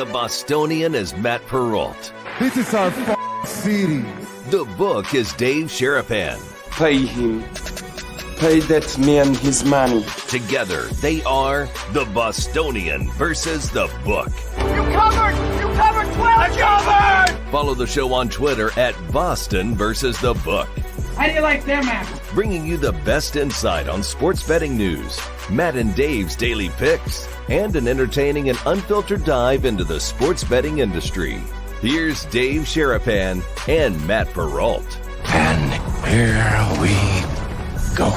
The Bostonian is Matt Perrault. This is our city. The book is Dave Sharapan. Pay him. Pay that man his money. Together, they are The Bostonian versus The Book. You covered! You covered 12! I covered! Follow the show on Twitter at Boston versus The Book. How do you like them apples? Bringing you the best insight on sports betting news, Matt and Dave's daily picks, and an entertaining and unfiltered dive into the sports betting industry. Here's Dave Sharapan and Matt Perrault. And here we go.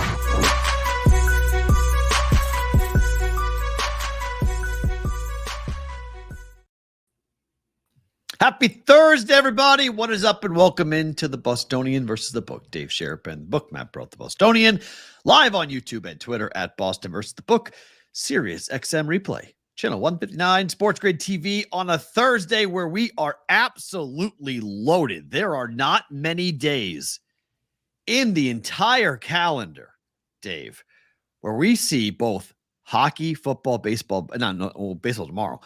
Happy Thursday, everybody. What is up, and welcome into the Bostonian versus the Book. Dave Sharapan, the book, Matt Perrault, the Bostonian, live on YouTube and Twitter at Boston versus the Book, Sirius XM replay, channel 159, Sports Grid TV on a Thursday where we are absolutely loaded. There are not many days in the entire calendar, Dave, where we see both hockey, football, baseball, baseball tomorrow,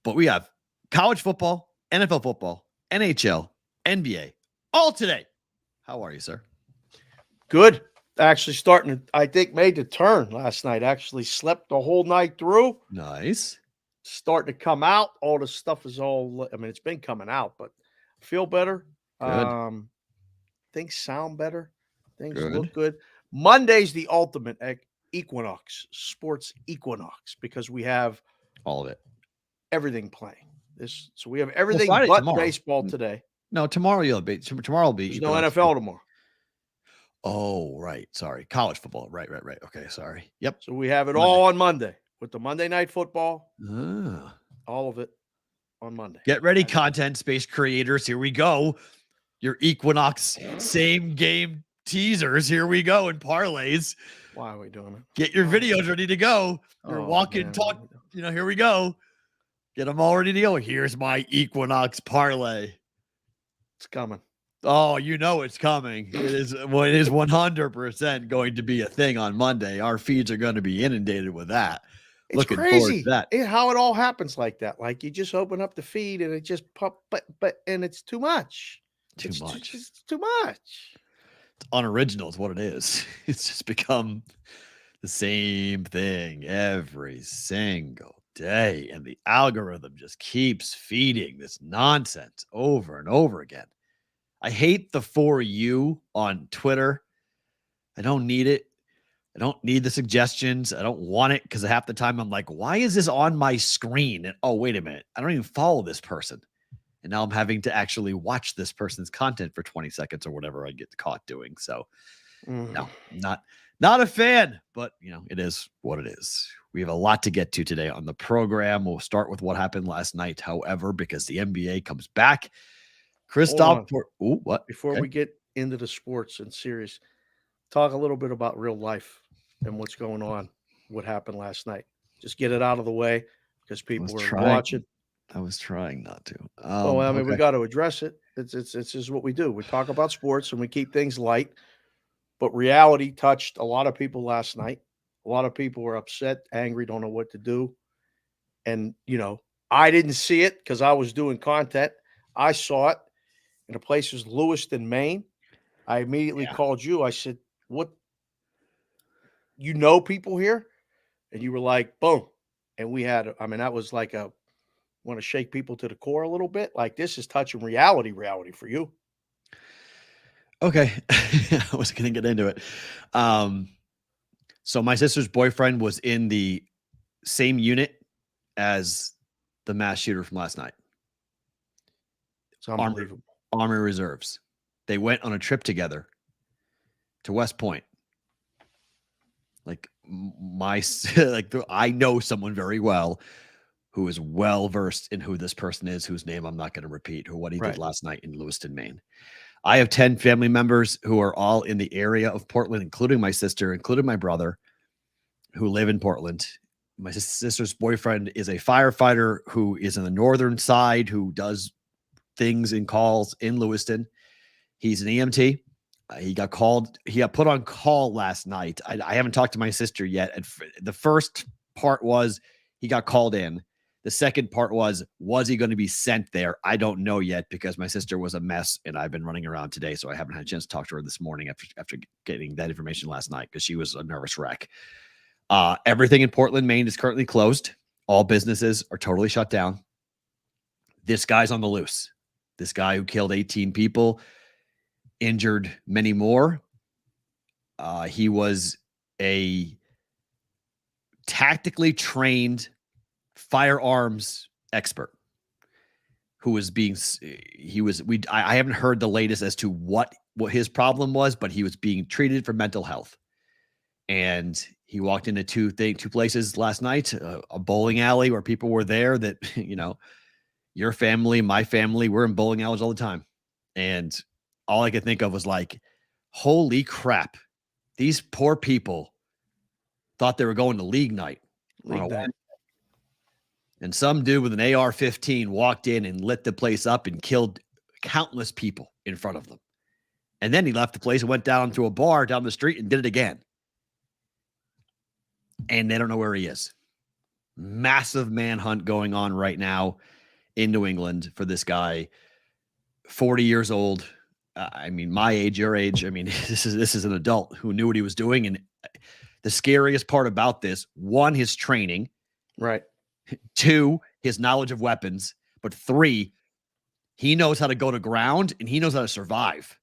but we have college football, NFL football, NHL, NBA, all today. How are you, sir? Good. Actually starting to, I think, made the turn last night. Actually slept the whole night through. Nice. Starting to come out. All the stuff is all, I mean, it's been coming out, but I feel better. Good. Things sound better. Things Good. look good. Monday's the ultimate equinox, sports equinox, because we have All of it. everything playing. So we have everything Friday, but tomorrow. baseball today. No, tomorrow tomorrow will be. There's no NFL tomorrow. Oh, right. Sorry. College football. Right. Okay. Sorry. Yep. So we have it Monday. all on Monday with the Monday night football, Ah. all of it on Monday. Get ready, content space creators. Here we go. Your Equinox same game teasers. Here we go. And parlays. Why are we doing it? Get your videos ready to go. Your Oh, walk and man. talk. Here we go. Get them all ready to go. Here's my Equinox parlay. It's coming. Oh, it's coming. It is 100% going to be a thing on Monday. Our feeds are going to be inundated with that. It's Looking forward crazy to that. how it all happens like that. Like you just open up the feed and it just pop, and it's too much. It's too much. It's unoriginal is what it is. It's just become the same thing every single day. And the algorithm just keeps feeding this nonsense over and over again. I hate the For You on Twitter. I don't need it. I don't need the suggestions. I don't want it because half the time I'm like, why is this on my screen? And oh, wait a minute. I don't even follow this person. And now I'm having to actually watch this person's content for 20 seconds or whatever I get caught doing. So no, not a fan, but it is what it is. We have a lot to get to today on the program. We'll start with what happened last night, however, because the NBA comes back. Christoph, what? Before we get into the sports and series, talk a little bit about real life and what's going on, what happened last night. Just get it out of the way because people were watching. I was trying not to. We got to address it. It's just what we do. We talk about sports and we keep things light, but reality touched a lot of people last night. A lot of people were upset, angry, don't know what to do. And, I didn't see it because I was doing content. I saw it. And the place was Lewiston, Maine. I immediately called you. I said, what? People here? And you were like, boom. And we had, that was like want to shake people to the core a little bit. Like this is touching reality for you. Okay. I was going to get into it. So my sister's boyfriend was in the same unit as the mass shooter from last night. It's unbelievable. Army Reserves. They went on a trip together to West Point. I know someone very well who is well versed in who this person is, whose name I'm not going to repeat, what he did last night in Lewiston, Maine. I have 10 family members who are all in the area of Portland, including my sister, including my brother, who live in Portland. My sister's boyfriend is a firefighter who is in the northern side, who does things and calls in Lewiston. He's an EMT. He got put on call last night. I haven't talked to my sister yet. The first part was he got called in. The second part was he going to be sent there? I don't know yet because my sister was a mess and I've been running around today. So I haven't had a chance to talk to her this morning after getting that information last night because she was a nervous wreck. Everything in Portland, Maine is currently closed. All businesses are totally shut down. This guy's on the loose. This guy who killed 18 people, injured many more. He was a tactically trained firearms expert who was I haven't heard the latest as to what his problem was, but he was being treated for mental health. And he walked into two places last night, a bowling alley where people were there that, your family, my family, we're in bowling alleys all the time. And all I could think of was like, holy crap. These poor people thought they were going to league night. And some dude with an AR-15 walked in and lit the place up and killed countless people in front of them. And then he left the place and went down to a bar down the street and did it again. And they don't know where he is. Massive manhunt going on right now in New England for this guy, 40 years old. My age, your age. This is an adult who knew what he was doing. And the scariest part about this, one, his training. Right. 2, his knowledge of weapons. But 3, he knows how to go to ground and he knows how to survive.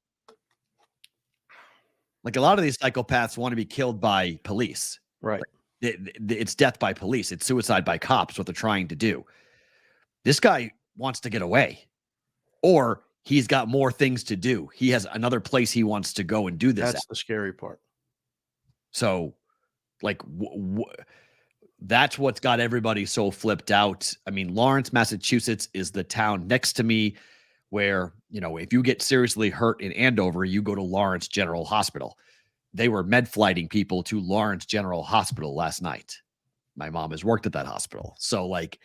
Like a lot of these psychopaths want to be killed by police. Right. It's death by police. It's suicide by cops, what they're trying to do. This guy wants to get away. Or he's got more things to do. He has another place he wants to go and do this. That's the scary part. So, like, that's what's got everybody so flipped out. Lawrence, Massachusetts is the town next to me where, if you get seriously hurt in Andover, you go to Lawrence General Hospital. They were med flighting people to Lawrence General Hospital last night. My mom has worked at that hospital. So, like,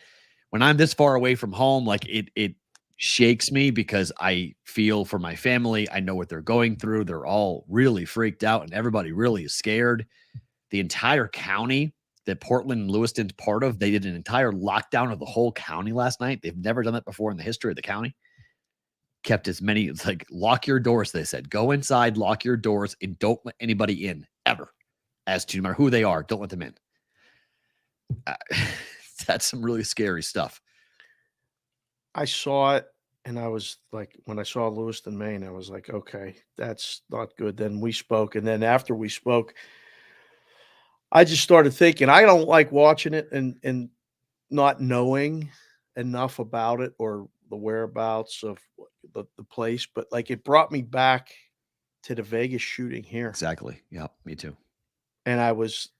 when I'm this far away from home, like, it shakes me because I feel for my family. I know what they're going through. They're all really freaked out and everybody really is scared. The entire county that Portland and Lewiston's part of, they did an entire lockdown of the whole county last night. They've never done that before in the history of the county. Kept as many, it's like, lock your doors, they said. Go inside, lock your doors, and don't let anybody in, ever. As to no matter who they are, don't let them in. That's some really scary stuff. I saw it, and I was like, when I saw Lewiston, Maine, I was like, okay, that's not good. Then we spoke, and then after we spoke, I just started thinking, I don't like watching it and not knowing enough about it or the whereabouts of the place, but like it brought me back to the Vegas shooting here. Exactly. Yeah, me too. And I was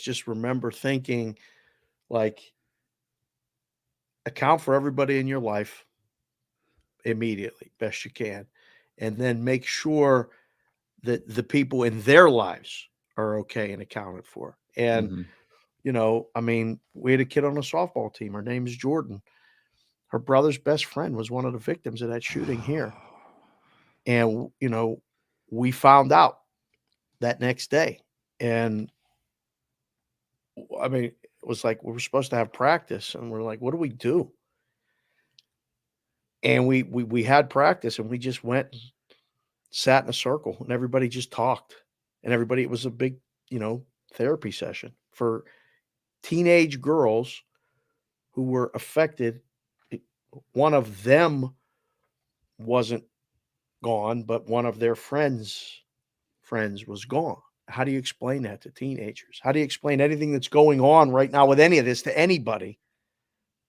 just remember thinking, like, account for everybody in your life immediately, best you can, and then make sure that the people in their lives are okay and accounted for. And, we had a kid on a softball team. Her name is Jordan. Her brother's best friend was one of the victims of that shooting here. And, we found out that next day. And it was like, we were supposed to have practice and we're like, what do we do? And we had practice and we just went and sat in a circle and everybody just talked. And it was a big, therapy session for teenage girls who were affected. One of them wasn't gone, but one of their friends was gone. How do you explain that to teenagers? How do you explain anything that's going on right now with any of this to anybody?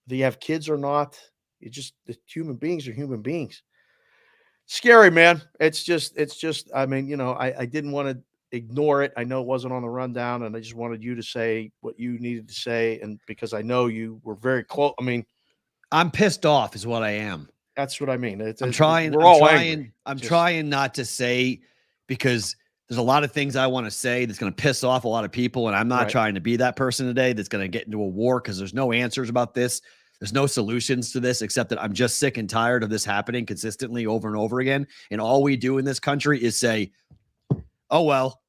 Do you have kids or not? The human beings are human beings. Scary, man. It's just, I didn't want to ignore it. I know it wasn't on the rundown and I just wanted you to say what you needed to say. And because I know you were very close. I'm pissed off is what I am. That's what I mean. I'm trying not to say, because there's a lot of things I want to say that's going to piss off a lot of people. And I'm not trying to be that person today that's going to get into a war, because there's no answers about this. There's no solutions to this, except that I'm just sick and tired of this happening consistently over and over again. And all we do in this country is say, oh, well,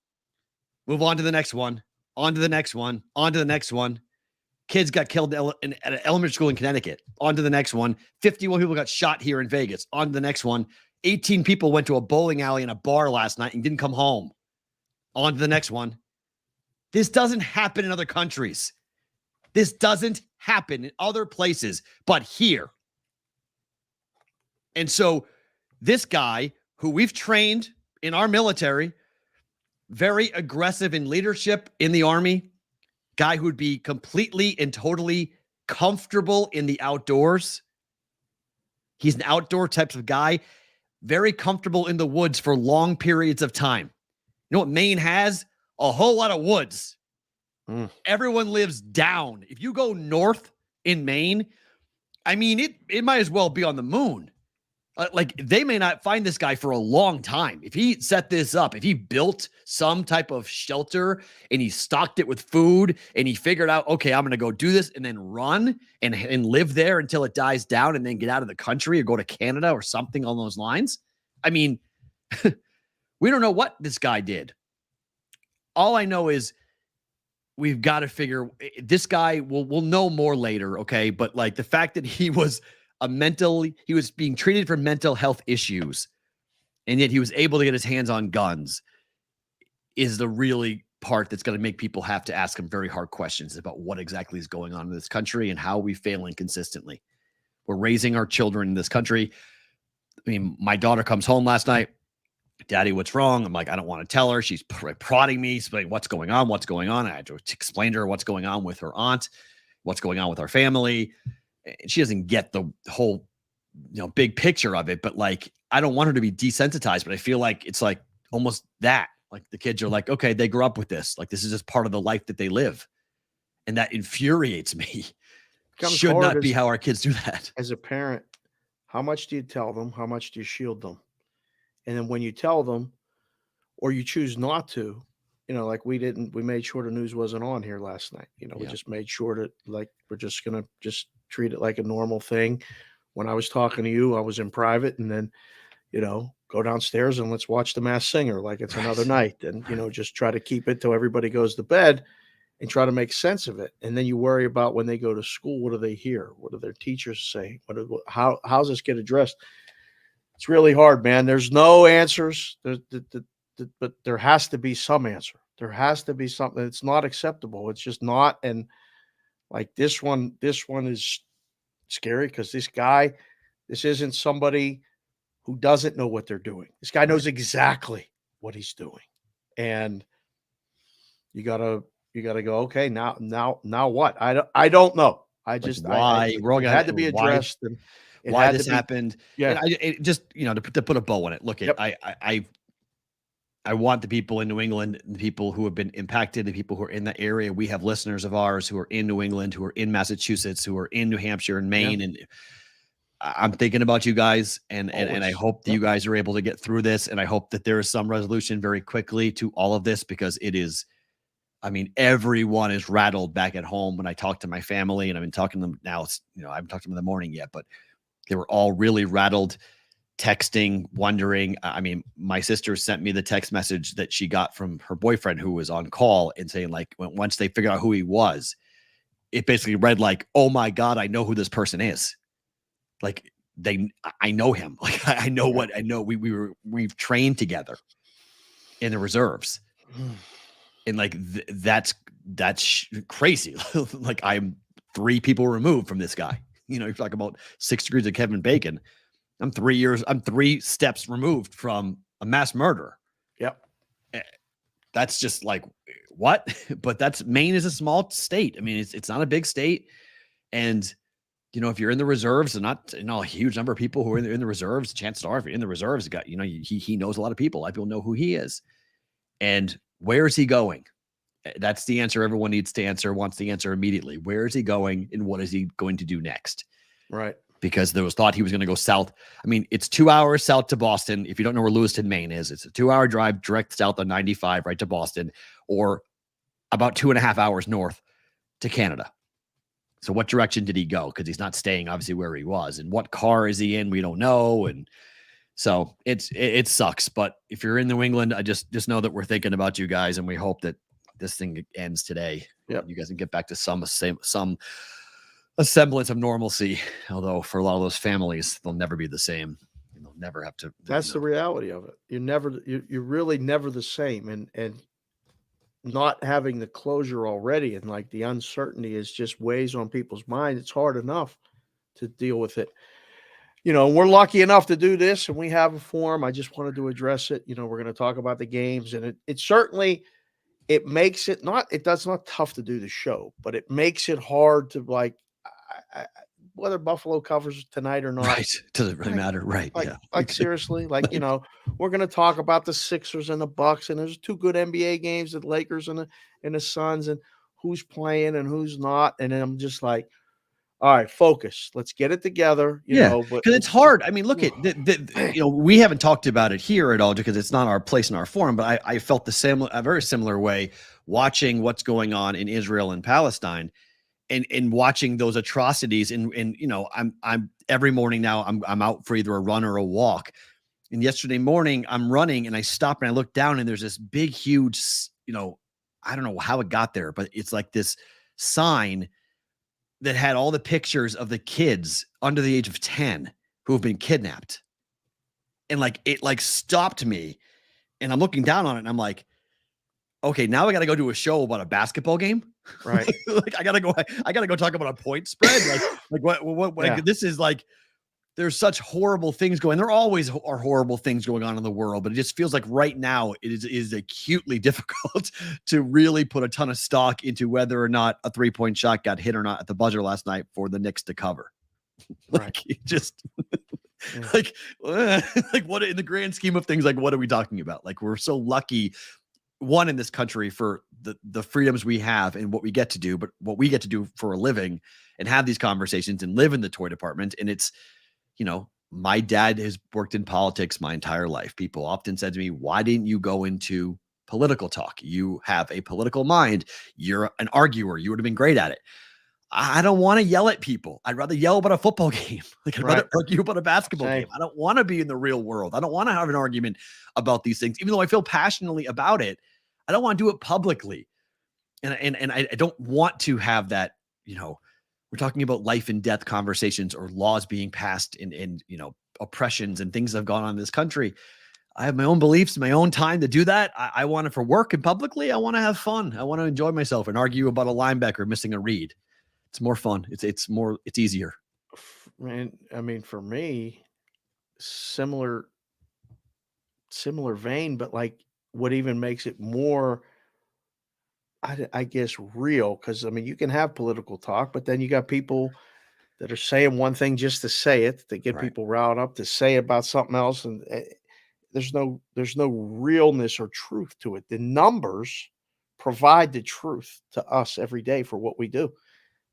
move on to the next one, on to the next one, on to the next one. kids got killed at an elementary school in Connecticut. On to the next one. 51 people got shot here in Vegas. On to the next one. 18 people went to a bowling alley and a bar last night and didn't come home. On to the next one. This doesn't happen in other countries. This doesn't happen in other places, but here. And so this guy who we've trained in our military, very aggressive in leadership in the Army, guy who'd be completely and totally comfortable in the outdoors. He's an outdoor type of guy, very comfortable in the woods for long periods of time. You know what Maine has? A whole lot of woods. Everyone lives down. If you go north in Maine, I mean, it might as well be on the moon. Like, they may not find this guy for a long time. If he set this up, if he built some type of shelter and he stocked it with food and he figured out, okay, I'm going to go do this and then run and live there until it dies down and then get out of the country or go to Canada or something on those lines. I mean, we don't know what this guy did. All I know is we've got to figure this guy, we'll know more later, okay? But like the fact that he was he was being treated for mental health issues, and yet he was able to get his hands on guns is the really part that's going to make people have to ask him very hard questions about what exactly is going on in this country and how are we failing consistently. We're raising our children in this country. I mean, my daughter comes home last night. Daddy, what's wrong? I'm like, I don't want to tell her. She's prodding me, saying, what's going on? What's going on? I had to explain to her what's going on with her aunt, what's going on with our family. And she doesn't get the whole, big picture of it. But like, I don't want her to be desensitized, but I feel like it's like almost that. Like the kids are like, okay, they grew up with this. Like, this is just part of the life that they live. And that infuriates me. Should not be how our kids do that. As a parent, how much do you tell them? How much do you shield them? And then when you tell them or you choose not to, like we made sure the news wasn't on here last night. We just made sure that like, we're just going to just treat it like a normal thing. When I was talking to you, I was in private, and then, go downstairs and let's watch The Masked Singer like it's another night. And, just try to keep it till everybody goes to bed and try to make sense of it. And then you worry about when they go to school, what do they hear? What do their teachers say? How's this get addressed? It's really hard, man. There's no answers, but there has to be some answer. There has to be something. It's not acceptable. It's just not. And like this one is scary because this isn't somebody who doesn't know what they're doing. This guy knows exactly what he's doing. And you gotta go, okay, now what? I don't know. We're all had to be addressed. And why this happened. Yeah. And it just, to put a bow on it. Look, I want the people in New England, the people who have been impacted, the people who are in the area. We have listeners of ours who are in New England, who are in Massachusetts, who are in New Hampshire and Maine. Yeah. And I'm thinking about you guys, and I hope that you guys are able to get through this. And I hope that there is some resolution very quickly to all of this, because it is, I mean, everyone is rattled back at home. When I talk to my family, and I've been talking to them now, I haven't talked to them in the morning yet, but they were all really rattled, texting, wondering. I mean, my sister sent me the text message that she got from her boyfriend who was on call, and saying like, once they figured out who he was, it basically read like, oh my God, I know who this person is. Like I know him. Like I know we've trained together in the reserves. And like, that's crazy. Like I'm 3 people removed from this guy. You're talking about 6 degrees of Kevin Bacon. I'm 3 steps removed from a mass murder. Yep. That's just like, what? But Maine is a small state. I mean, it's not a big state. And, if you're in the reserves, and not a huge number of people who are in the reserves, chances are if you're in the reserves, he knows a lot of people. A lot of people know who he is. And where is he going? That's the answer everyone needs to answer, wants the answer immediately. Where is he going, and what is he going to do next? Right. Because there was thought he was going to go south. I mean, it's 2 hours south to Boston. If you don't know where Lewiston, Maine is, it's a 2-hour drive direct south on 95 right to Boston, or about 2.5 hours north to Canada. So what direction did he go? Because he's not staying obviously where he was. And what car is he in? We don't know. And so it sucks. But if you're in New England, I just know that we're thinking about you guys, and we hope that this thing ends today. Yep. You guys can get back to some a semblance of normalcy. Although for a lot of those families, they'll never be the same. They'll never have to. That's the reality of it. You're really never the same. And not having the closure already and like the uncertainty is just weighs on people's mind. It's hard enough to deal with it. We're lucky enough to do this and we have a forum. I just wanted to address it. We're going to talk about the games, and it certainly, it makes it that's not tough to do the show, but it makes it hard to whether Buffalo covers tonight or not. Right. Doesn't really matter. Right. Like seriously, we're going to talk about the Sixers and the Bucks, and there's 2 good NBA games, the Lakers and the Suns, and who's playing and who's not. And then I'm just like, all right, focus. Let's get it together. But because it's hard. I mean, look at we haven't talked about it here at all because it's not our place in our forum. But I felt a very similar way watching what's going on in Israel and Palestine, and watching those atrocities. And I'm every morning now I'm out for either a run or a walk. And yesterday morning I'm running and I stop and I look down and there's this big, huge, I don't know how it got there, but it's like this sign that had all the pictures of the kids under the age of 10 who have been kidnapped. And it stopped me, and I'm looking down on it and I'm like, okay, now I got to go do a show about a basketball game. Right. I got to go talk about a point spread. What this is like, there's such horrible things going. There always are horrible things going on in the world, but it just feels like right now it is acutely difficult to really put a ton of stock into whether or not a 3-point shot got hit or not at the buzzer last night for the Knicks to cover. Right. What in the grand scheme of things, what are we talking about? We're so lucky, one, in this country for the freedoms we have and what we get to do, but what we get to do for a living and have these conversations and live in the toy department. And it's, my dad has worked in politics my entire life. People often said to me, why didn't you go into political talk? You have a political mind. You're an arguer. You would have been great at it. I don't want to yell at people. I'd rather yell about a football game. I'd rather argue about a basketball game. I don't want to be in the real world. I don't want to have an argument about these things. Even though I feel passionately about it, I don't want to do it publicly. And I don't want to have that, we're talking about life and death conversations or laws being passed in oppressions and things that have gone on in this country. I have my own beliefs, my own time to do that. I want it for work and publicly. I want to have fun. I want to enjoy myself and argue about a linebacker missing a read. It's more fun. It's easier. And I mean, for me, similar vein, but what even makes it more, I guess, real, because I mean, you can have political talk, but then you got people that are saying one thing just to say it, to get people riled up, to say about something else, and there's no realness or truth to it. The numbers provide the truth to us every day for what we do.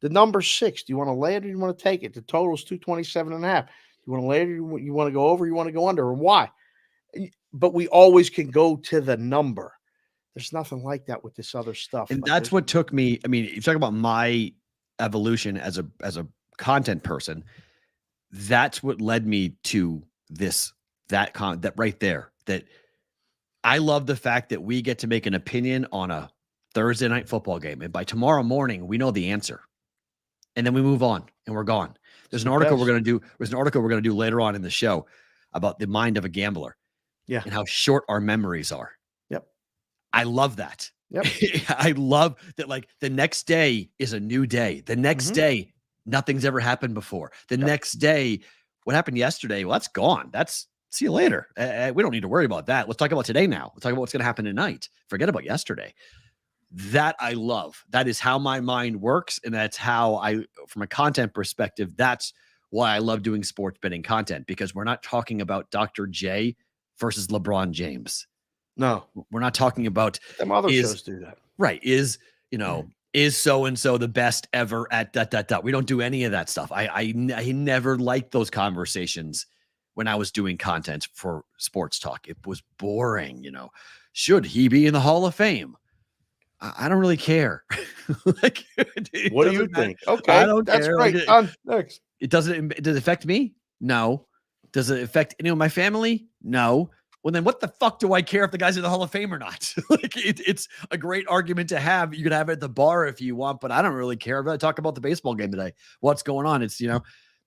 The number's 6. Do you want to lay it or do you want to take it? The total is 227.5. You want to lay it or you want to go over, you want to go under, or why? But we always can go to the number. There's nothing like that with this other stuff. And that's what took me. I mean, you talk about my evolution as a content person. That's what led me to that right there. That I love the fact that we get to make an opinion on a Thursday night football game, and by tomorrow morning we know the answer, and then we move on and we're gone. There's an article we're going to do later on in the show about the mind of a gambler, and how short our memories are. I love that. Yep. I love that. The next day is a new day. The next day, nothing's ever happened before. The next day, what happened yesterday? Well, that's gone. See you later. We don't need to worry about that. Let's talk about today now. Let's talk about what's going to happen tonight. Forget about yesterday. That I love. That is how my mind works. And that's how from a content perspective, that's why I love doing sports betting content, because we're not talking about Dr. J versus LeBron James. No, we're not talking about them other shows do that. Right. Is so-and-so the best ever at ... We don't do any of that stuff. I never liked those conversations when I was doing content for sports talk. It was boring. Should he be in the Hall of Fame? I don't really care. What do you think? Okay. I don't That's care. great. Next. Does it affect me? No. Does it affect my family? No. Well, then what the fuck do I care if the guy's in the Hall of Fame or not? Like it's a great argument to have. You can have it at the bar if you want, but I don't really care about. Talk about the baseball game today. What's going on? It's,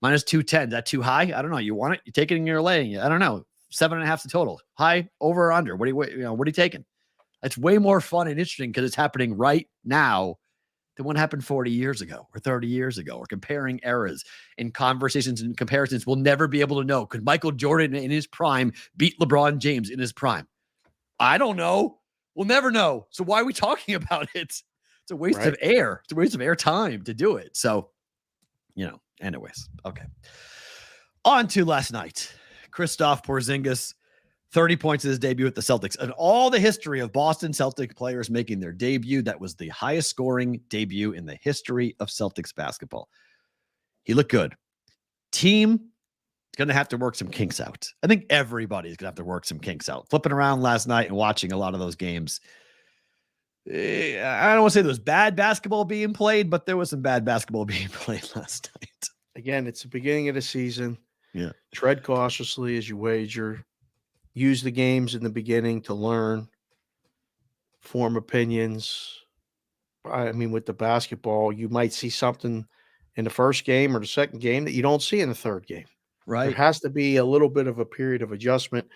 minus 210. Is that too high? I don't know. You want it? You take it and you're laying it. I don't know. 7.5 the total. High, over, or under? What are you taking? It's way more fun and interesting because it's happening right now than what happened 40 years ago or 30 years ago. Or comparing eras and conversations and comparisons. We'll never be able to know. Could Michael Jordan in his prime beat LeBron James in his prime? I don't know. We'll never know. So why are we talking about it? It's a waste of air. It's a waste of air time to do it. So, anyways. Okay. On to last night. Kristaps Porzingis, 30 points in his debut at the Celtics. And all the history of Boston Celtic players making their debut, that was the highest scoring debut in the history of Celtics basketball. He looked good. Team is going to have to work some kinks out. I think everybody's going to have to work some kinks out. Flipping around last night and watching a lot of those games, I don't want to say there was bad basketball being played, but there was some bad basketball being played last night. Again, it's the beginning of the season. Yeah. Tread cautiously as you wager. Use the games in the beginning to learn, form opinions. I mean, with the basketball, you might see something in the first game or the second game that you don't see in the third game. Right. There has to be a little bit of a period of adjustment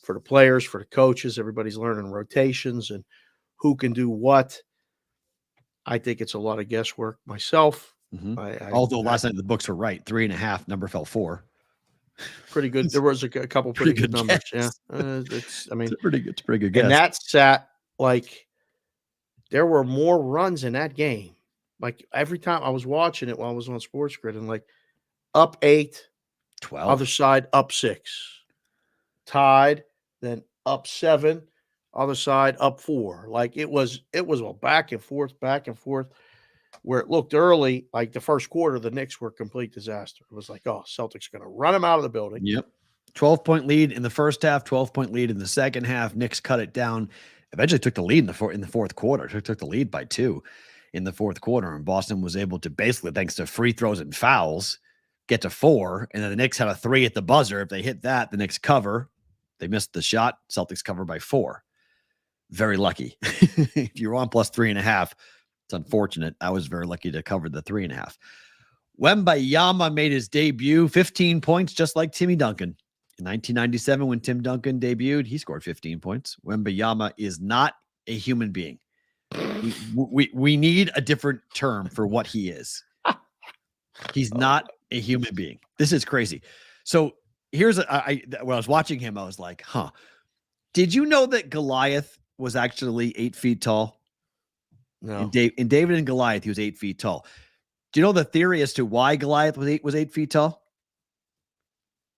for the players, for the coaches. Everybody's learning rotations and who can do what. I think it's a lot of guesswork myself. Mm-hmm. Although last night the books were right. 3.5, number fell 4. Pretty good. There was a couple pretty good numbers. Guess. Yeah. It's pretty good. It's a pretty good guess. And that sat like there were more runs in that game. Like every time I was watching it while I was on Sports Grid and like up 8, 12, other side up 6, tied, then up 7, other side up 4. Like it was a back and forth, where it looked early, like the first quarter, the Knicks were a complete disaster. It was like, oh, Celtics are going to run them out of the building. Yep. 12-point lead in the first half, 12-point lead in the second half. Knicks cut it down. Eventually took the lead in the fourth quarter. Took the lead by 2 in the fourth quarter. And Boston was able to basically, thanks to free throws and fouls, get to 4. And then the Knicks had a 3 at the buzzer. If they hit that, the Knicks cover. They missed the shot. Celtics cover by 4. Very lucky. If you're on plus 3.5, it's unfortunate. I was very lucky to cover the 3.5. Wembanyama made his debut, 15 points, just like Timmy Duncan. In 1997, when Tim Duncan debuted, he scored 15 points. Wembanyama is not a human being. We need a different term for what he is. He's not a human being. This is crazy. So here's when I was watching him, I was like, huh. Did you know that Goliath was actually 8 feet tall? No. In David and Goliath, he was 8 feet tall. Do you know the theory as to why Goliath was 8 feet tall?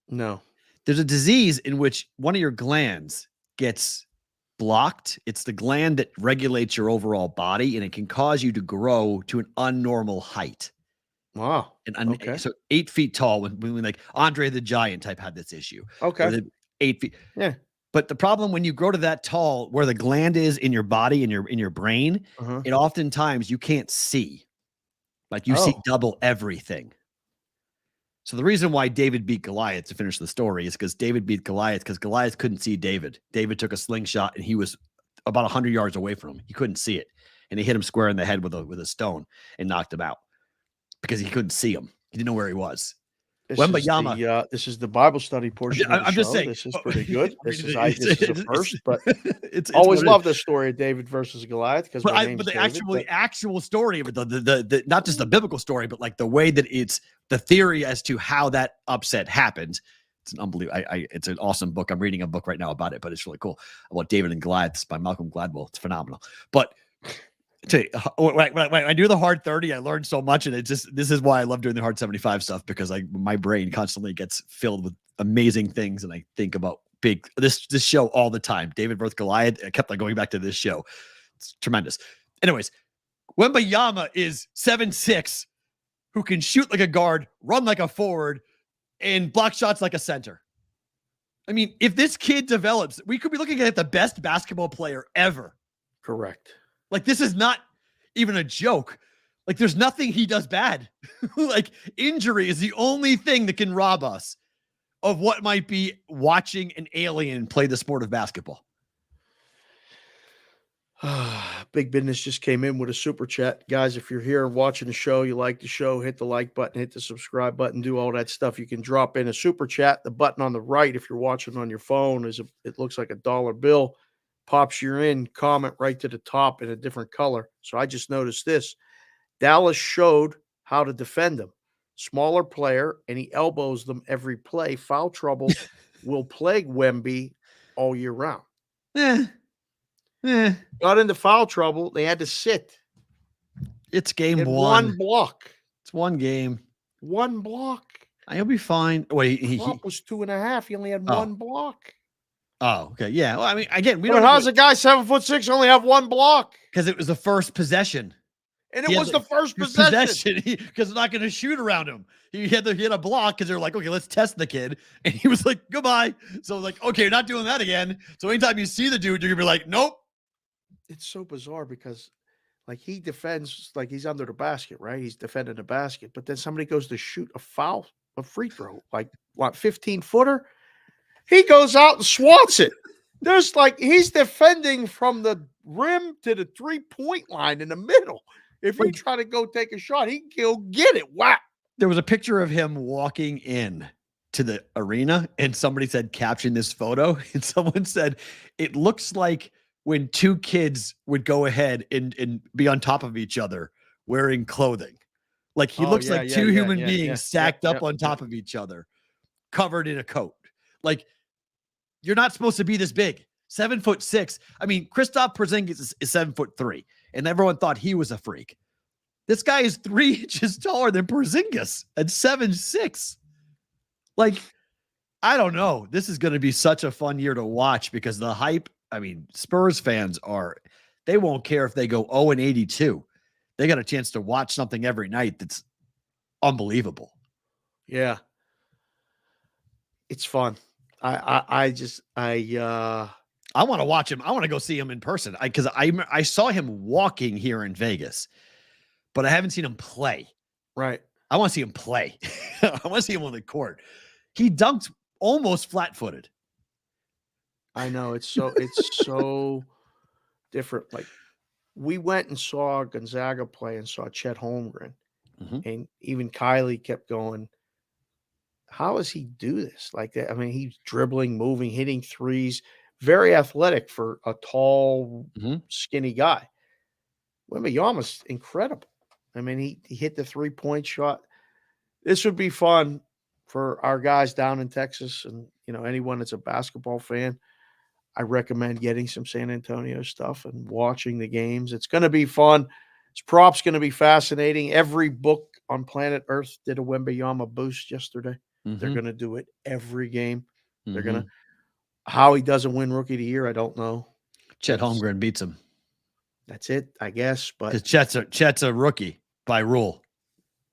No. There's a disease in which one of your glands gets blocked. It's the gland that regulates your overall body, and it can cause you to grow to an unnormal height. Wow. Okay. So 8 feet tall, when like Andre the Giant type had this issue. Okay. 8 feet. Yeah. But the problem when you grow to that tall, where the gland is in your body, in your brain, it oftentimes you can't see. Like you see double everything. So the reason why David beat Goliath, to finish the story, is because David beat Goliath because Goliath couldn't see David. David took a slingshot and he was about 100 yards away from him. He couldn't see it. And he hit him square in the head with a stone and knocked him out because he couldn't see him. He didn't know where he was. Wembanyama. This is the Bible study portion. I'm just saying, this is pretty good. This is a first, but it's always love the story of David versus Goliath because the actual story of it, the not just the biblical story, but like the way that it's the theory as to how that upset happened. It's an unbelievable. It's an awesome book. I'm reading a book right now about it, but it's really cool about David and Goliath. It's by Malcolm Gladwell. It's phenomenal. But when I do the hard 30, I learned so much, and this is why I love doing the hard 75 stuff, because my brain constantly gets filled with amazing things, and I think about this show all the time. David versus Goliath. I kept going back to this show. It's tremendous. Anyways, Wembanyama is 7'6", who can shoot like a guard, run like a forward, and block shots like a center. I mean, if this kid develops, we could be looking at the best basketball player ever. Correct. Like, this is not even a joke. Like, there's nothing he does bad. Like, injury is the only thing that can rob us. of what might be watching an alien play the sport of basketball. Big Business just came in with a super chat. Guys, if you're here and watching the show, you like the show, hit the like button, hit the subscribe button, do all that stuff. You can drop in a super chat. The button on the right, if you're watching on your phone, it looks like a dollar bill. Pops you in, comment right to the top in a different color. So I just noticed this. Dallas showed how to defend him. Smaller player, and he elbows them every play. Foul trouble will plague Wemby all year round. Got into foul trouble. They had to sit. It's game one block. It's one game. One block. He'll be fine. Wait, he was 2.5. He only had one block. Oh, okay. Yeah. Well, I mean, again, how's a guy 7'6" only have one block? Because it was the first possession. And it was the first possession. Because they're not going to shoot around him. He had a block because they're like, okay, let's test the kid. And he was like, goodbye. So like, okay, you're not doing that again. So anytime you see the dude, you're going to be like, nope. It's so bizarre because like he defends like he's under the basket, right? He's defending the basket. But then somebody goes to shoot a free throw, like what, 15-footer? He goes out and swats it. There's like he's defending from the rim to the 3-point line in the middle. If you try to go take a shot, he can go get it. Wow. There was a picture of him walking in to the arena, and somebody said, caption this photo. And someone said, it looks like when two kids would go ahead and be on top of each other wearing clothing. Like he looks like two human beings stacked up on top of each other, covered in a coat. Like you're not supposed to be this big. 7'6". I mean, Kristaps Porzingis is 7'3", and everyone thought he was a freak. This guy is 3 inches taller than Porzingis at 7'6". Like, I don't know. This is going to be such a fun year to watch because the hype. I mean, Spurs fans they won't care if they go 0-82. They got a chance to watch something every night that's unbelievable. Yeah. It's fun. I want to watch him. I want to go see him in person because I saw him walking here in Vegas, but I haven't seen him play. Right. I want to see him play. I want to see him on the court. He dunked almost flat-footed. I know it's so different. Like we went and saw Gonzaga play and saw Chet Holmgren, and even Kylie kept going, how does he do this? Like that? I mean, he's dribbling, moving, hitting threes, very athletic for a tall, skinny guy. Wembanyama's incredible. I mean, he hit the 3-point shot. This would be fun for our guys down in Texas and, anyone that's a basketball fan. I recommend getting some San Antonio stuff and watching the games. It's going to be fun. This prop's going to be fascinating. Every book on planet Earth did a Wembanyama boost yesterday. They're going to do it every game. They're going to. How he doesn't win Rookie of the Year, I don't know. Chet Holmgren beats him. That's it, I guess. But because Chet's a rookie by rule.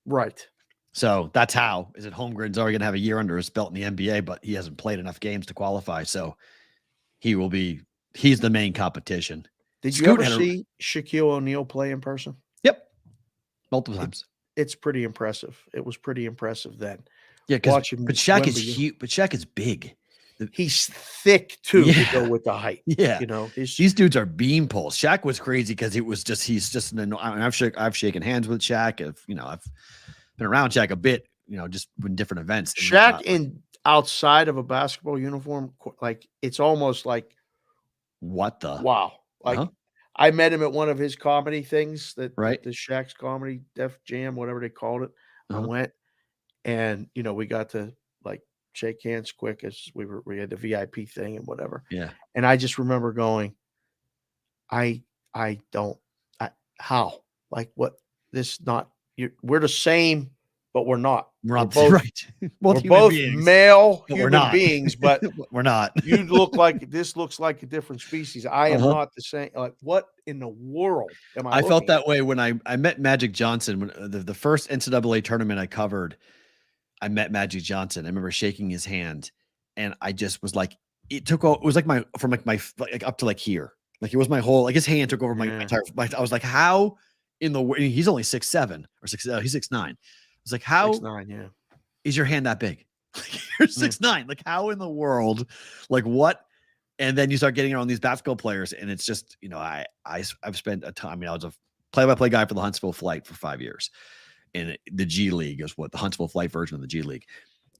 Right. So that's how. Is it Holmgren's already going to have a year under his belt in the NBA, but he hasn't played enough games to qualify. So he's the main competition. Did you ever see Shaquille O'Neal play in person? Yep. Multiple times. It's pretty impressive. It was pretty impressive then. Yeah, but Shaq is huge, but Shaq is big. He's thick too to go with the height. Yeah. These dudes are beam poles. Shaq was crazy because he's just I've shaken hands with Shaq. I've been around Shaq a bit, just in different events. Shaq outside of a basketball uniform, like it's almost like what the wow. Like I met him at one of his comedy things the Shaq's comedy Def Jam, whatever they called it. I went and we got to like shake hands quick as we had the VIP thing and whatever. Yeah. And I just remember going, how like what this not we're the same, but we're not. We're both right. We're both male human beings, but we're not. This looks like a different species. I am not the same. Like what in the world am I? I felt that way when I met Magic Johnson when the first NCAA tournament I covered. I met Magic Johnson. I remember shaking his hand, and I just was like, it was like my up to like here, like it was my whole his hand took over my entire. I was like, how in the world? He's only 6'7" or 6. He's 6'9". I was like, how 6'9", is your hand that big? You're 6'9". Like, how in the world? Like, what? And then you start getting around these basketball players, and it's just, I've spent a time. I mean, I was a play-by-play guy for the Huntsville Flight for 5 years, and the G League is what the Huntsville Flight version of the G League.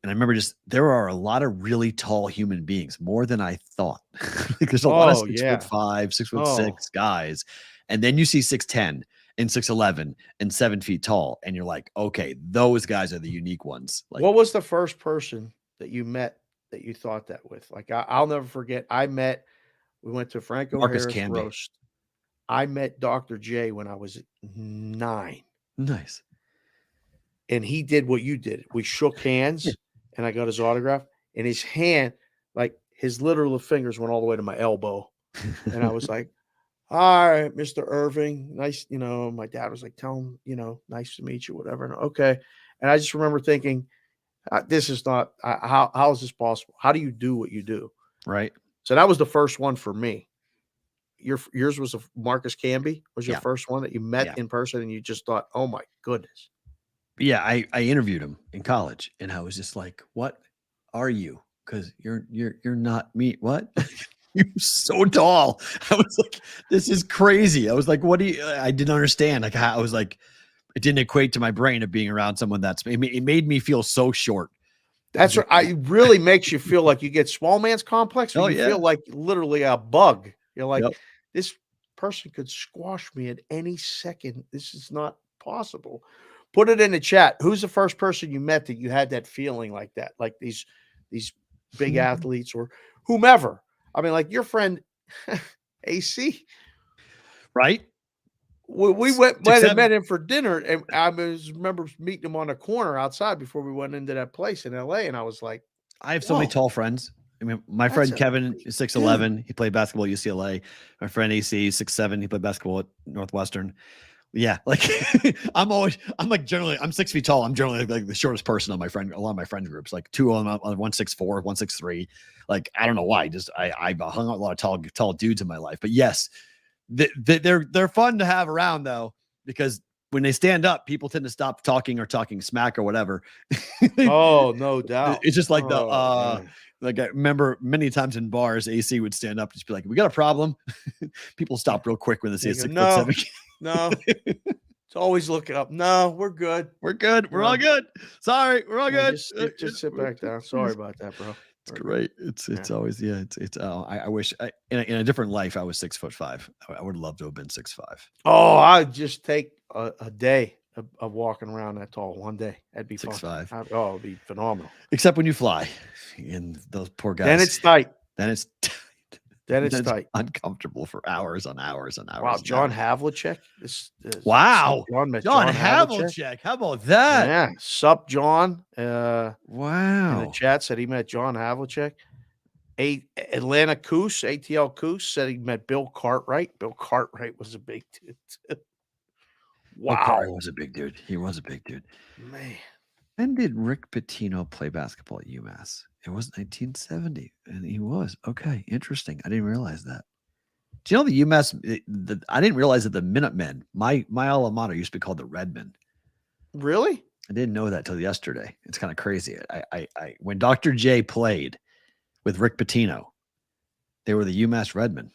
And I remember there are a lot of really tall human beings, more than I thought. Like, there's a lot of 6'5", 6'6" guys, and then you see 6'10" and 6'11" and 7 feet tall, and you're like, okay, those guys are the unique ones. Like, what was the first person that you met that you thought that with? Like, I'll never forget. We went to Franco Marcus Harris Camby. roast. I met Dr. J when I was 9. Nice. And he did what you did. We shook hands, and I got his autograph. And his hand, like his literal fingers went all the way to my elbow. And I was like, all right, Mr. Irving. Nice. My dad was like, tell him, nice to meet you, whatever. And okay. And I just remember thinking, this is not, how is this possible? How do you do what you do? Right. So that was the first one for me. Yours was Marcus Camby was your first one that you met in person, and you just thought, oh my goodness. Yeah, I interviewed him in college, and I was just like, "What are you? Because you're not me. What? You're so tall." I was like, "This is crazy." I was like, "What do you?" I didn't understand. Like, I was like, it didn't equate to my brain of being around someone it made me feel so short. That's what it really makes you feel like you get small man's complex. You feel like literally a bug. You're like, this person could squash me at any second. This is not possible. Put it in the chat. Who's the first person you met that you had that feeling like that? Like these big athletes or whomever. I mean, like your friend AC. Right? We went and met him for dinner, and I remember meeting him on a corner outside before we went into that place in LA, and I was like, I have so many tall friends. I mean, my friend Kevin is 6'11". He played basketball at UCLA. My friend AC is 6'7". He played basketball at Northwestern. Yeah, like I'm 6 feet tall. I'm generally like the shortest person on a lot of my friend groups. Like 2 on 164, 163. Like, I don't know why. Just I've hung out with a lot of tall dudes in my life. But yes, they're fun to have around though, because when they stand up, people tend to stop talking or talking smack or whatever. Oh, no doubt. It's just like like I remember many times in bars, AC would stand up and just be like, "We got a problem." People stop real quick when they see a 6'7". No, it's always looking up. No, we're good. We're good. We're all good. Sorry, we're all good. Just sit back down. Sorry about that, bro. It's great. It's always I wish in a different life I was 6'5". I would love to have been 6'5". Oh, I'd just take a day of walking around that tall. One day, that'd be 6'5". Oh, it'd be phenomenal. Except when you fly, and those poor guys. Then it's tight. Then it's tight. Uncomfortable for hours on hours on hours. Wow, John Havlicek. Wow, John Havlicek. How about that? Yeah, sup, John. Wow. In the chat said he met John Havlicek. Atlanta Coos, ATL Coos, said he met Bill Cartwright. Bill Cartwright was a big dude. Wow, he was a big dude. He was a big dude. Man. When did Rick Pitino play basketball at UMass? It was 1970, and he was. Okay, interesting. I didn't realize that. Do you know the UMass? I didn't realize that the Minutemen, my alma mater, used to be called the Redmen. Really? I didn't know that till yesterday. It's kind of crazy. I when Dr. J played with Rick Pitino, they were the UMass Redmen.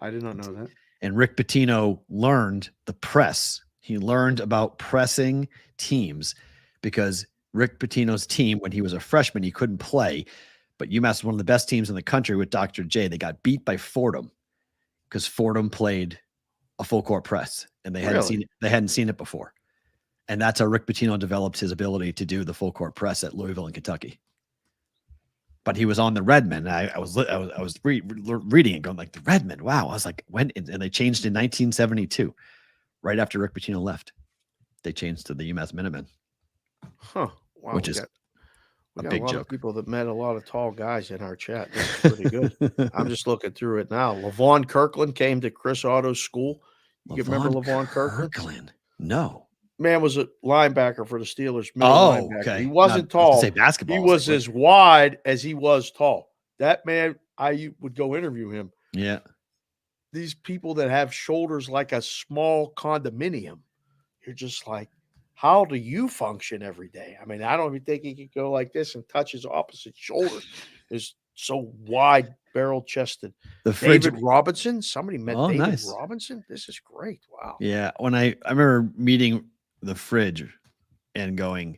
I did not know that. And Rick Pitino learned the press. He learned about pressing teams because Rick Pitino's team, when he was a freshman, he couldn't play. But UMass was one of the best teams in the country with Dr. J. They got beat by Fordham because Fordham played a full court press, and they hadn't seen it. They hadn't seen it before, and that's how Rick Pitino developed his ability to do the full court press at Louisville and Kentucky. But he was on the Redmen. I was reading and going like, the Redmen. Wow. I was like, when? And they changed in 1972, right after Rick Pitino left. They changed to the UMass Minutemen. Huh. Wow. Which is we got big a lot joke. Of people that met a lot of tall guys in our chat. This is pretty good. I'm just looking through it now. Levon Kirkland came to Chris Otto's school. You remember Levon Kirkland? No. Man was a linebacker for the Steelers. Okay. He wasn't tall. Say basketball. He was as wide as he was tall. That man, I would go interview him. Yeah. These people that have shoulders like a small condominium, you're just like, how do you function every day? I mean, I don't even think he could go like this and touch his opposite shoulder. Is so wide, barrel chested. The fridge. David Robinson. Somebody met Oh, David nice. Robinson. This is great. Wow. Yeah. When I remember meeting the fridge and going,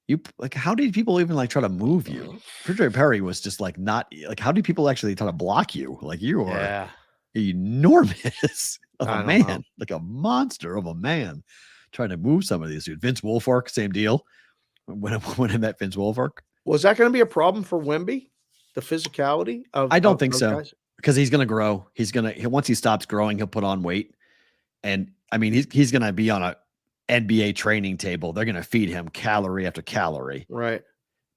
you like, how did people even like try to move you? Frederick Perry was just like, not like, how do people actually try to block you? Like, you are enormous of a man, like a monster of a man trying to move some of these dudes. Vince Wilfork, same deal. When I met Vince Wilfork. Was that going to be a problem for Wemby? The physicality of I don't think so, guys? because he's going to grow. Once he stops growing, he'll put on weight. And I mean, he's going to be on a NBA training table. They're going to feed him calorie after calorie, right?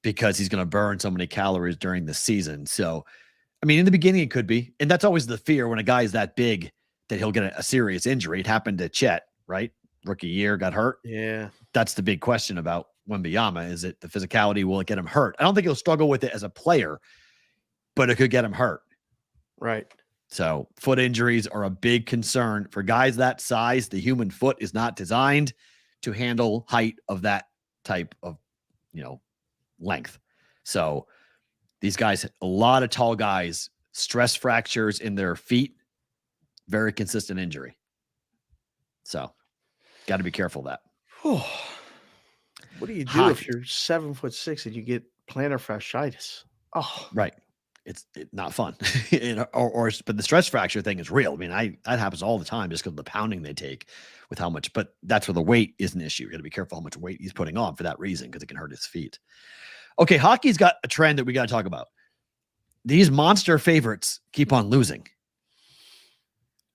Because he's going to burn so many calories during the season. So, I mean, in the beginning it could be, and that's always the fear when a guy is that big that he'll get a serious injury. It happened to Chet, right? Rookie year, got hurt. Yeah, that's the big question about Wembanyama. Is it the physicality? Will it get him hurt? I don't think he'll struggle with it as a player, but it could get him hurt. Right. So foot injuries are a big concern for guys that size. The human foot is not designed to handle height of that type of, length. So these guys, a lot of tall guys, stress fractures in their feet, very consistent injury. So got to be careful of that. What do you do if you're 7'6" and you get plantar fasciitis? Oh, right. It's not fun. But the stress fracture thing is real. I mean, that happens all the time just because of the pounding they take with how much, but that's where the weight is an issue. You got to be careful how much weight he's putting on for that reason, because it can hurt his feet. Okay. Hockey's got a trend that we got to talk about. These monster favorites keep on losing.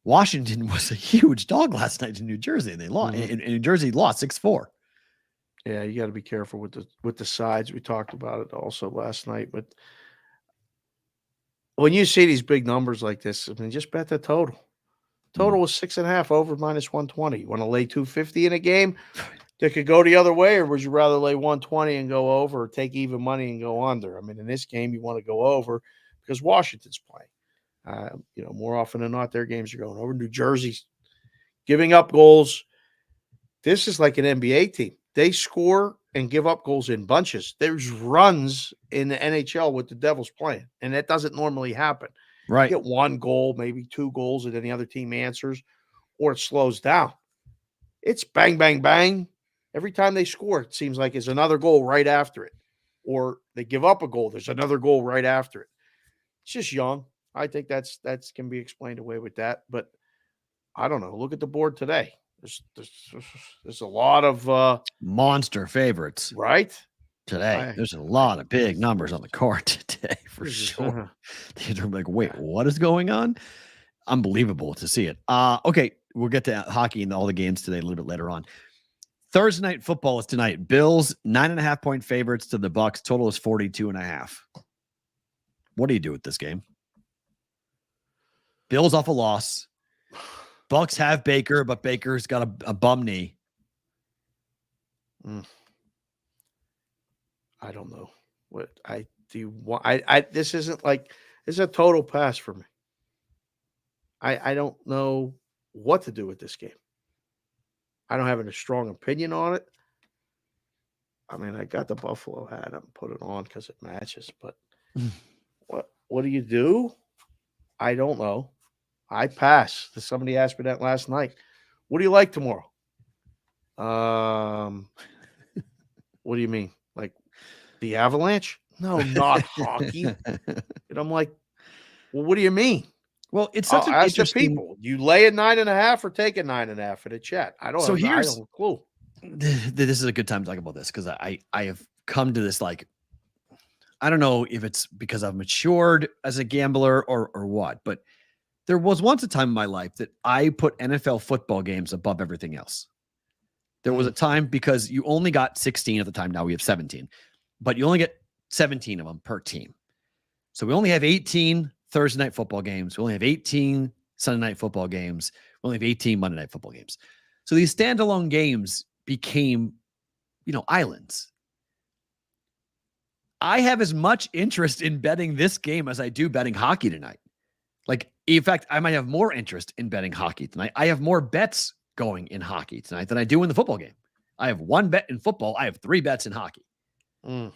Washington was a huge dog last night in New Jersey, and they lost. And New Jersey lost 6-4. Yeah, you got to be careful with the sides. We talked about it also last night, but when you see these big numbers like this, I mean, just bet the total. Total was 6.5 over -120. You want to lay 250 in a game that could go the other way, or would you rather lay 120 and go over, or take even money and go under? I mean, in this game, you want to go over because Washington's playing. More often than not, their games are going over. New Jersey's giving up goals. This is like an NBA team. They score and give up goals in bunches. There's runs in the NHL with the Devils playing, and that doesn't normally happen. Right. You get one goal, maybe two goals, and then the other team answers, or it slows down. It's bang, bang, bang. Every time they score, it seems like it's another goal right after it. Or they give up a goal, there's another goal right after it. It's just young. I think that's can be explained away with that. But I don't know. Look at the board today. There's a lot of monster favorites, right? Today, there's a lot of big numbers on the card today for sure. They're like, wait, what is going on? Unbelievable to see it. Okay, we'll get to hockey and all the games today a little bit later on. Thursday night football is tonight. Bills 9.5-point favorites to the Bucks. Total is 42.5. What do you do with this game? Bills off a loss. Bucks have Baker, but Baker's got a bum knee. I don't know what I do. This isn't like, it's a total pass for me. I don't know what to do with this game. I don't have a strong opinion on it. I mean, I got the Buffalo hat. I'm put it on because it matches. But what do you do? I don't know. I pass. Somebody asked me that last night. What do you like tomorrow? What do you mean? Like the Avalanche? No, not hockey. And I'm like, well, what do you mean? Well, it's such an interesting. People. You lay a 9.5 or take a 9.5 for the chat. I don't have a clue. This is a good time to talk about this because I have come to this, like, I don't know if it's because I've matured as a gambler or what, but there was once a time in my life that I put NFL football games above everything else. There was a time because you only got 16 at the time. Now we have 17, but you only get 17 of them per team. So we only have 18 Thursday night football games. We only have 18 Sunday night football games. We only have 18 Monday night football games. So these standalone games became, islands. I have as much interest in betting this game as I do betting hockey tonight. Like, in fact, I might have more interest in betting hockey tonight. I have more bets going in hockey tonight than I do in the football game. I have one bet in football. I have 3 bets in hockey. Mm.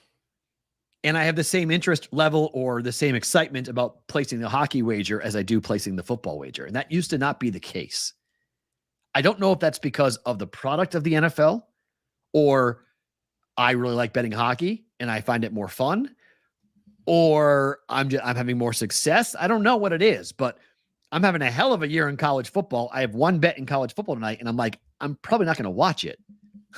And I have the same interest level or the same excitement about placing the hockey wager as I do placing the football wager. And that used to not be the case. I don't know if that's because of the product of the NFL, or I really like betting hockey and I find it more fun, or I'm having more success. I don't know what it is, but I'm having a hell of a year in college football. I have one bet in college football tonight, and I'm like, I'm probably not going to watch it.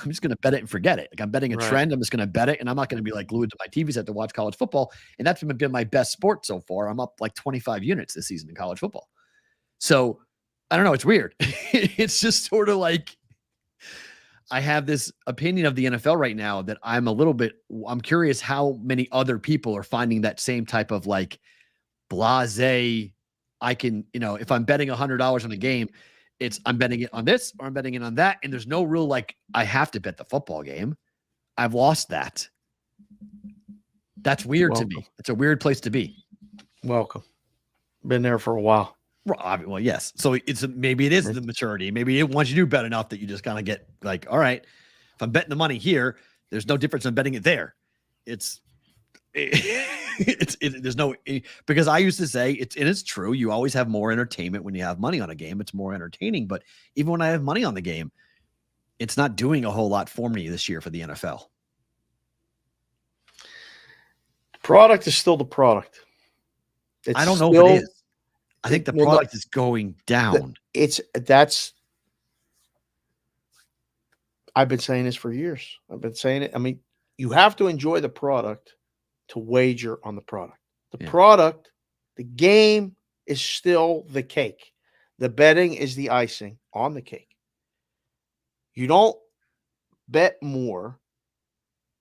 I'm just going to bet it and forget it. Like, I'm betting a trend. I'm just going to bet it, and I'm not going to be like glued to my TV set to watch college football. And that's been my best sport so far. I'm up like 25 units this season in college football. So I don't know. It's weird. It's just sort of like I have this opinion of the NFL right now that I'm curious how many other people are finding that same type of like blasé. I can, if I'm betting $100 on a game, I'm betting it on this or I'm betting it on that. And there's no real, like, I have to bet the football game. I've lost that. That's weird to me. It's a weird place to be. Welcome. Been there for a while. Well, yes. So maybe it is the maturity. Maybe once you do bet enough that you just kind of get like, all right, if I'm betting the money here, there's no difference in betting it there. There's no, because I used to say it's true. You always have more entertainment when you have money on a game. It's more entertaining, but even when I have money on the game, it's not doing a whole lot for me this year for the NFL. Product is still the product. I don't know if it is. I think the product is going down. I've been saying this for years. I've been saying it. I mean, you have to enjoy the product to wager on the product. The product, the game is still the cake. The betting is the icing on the cake. You don't bet more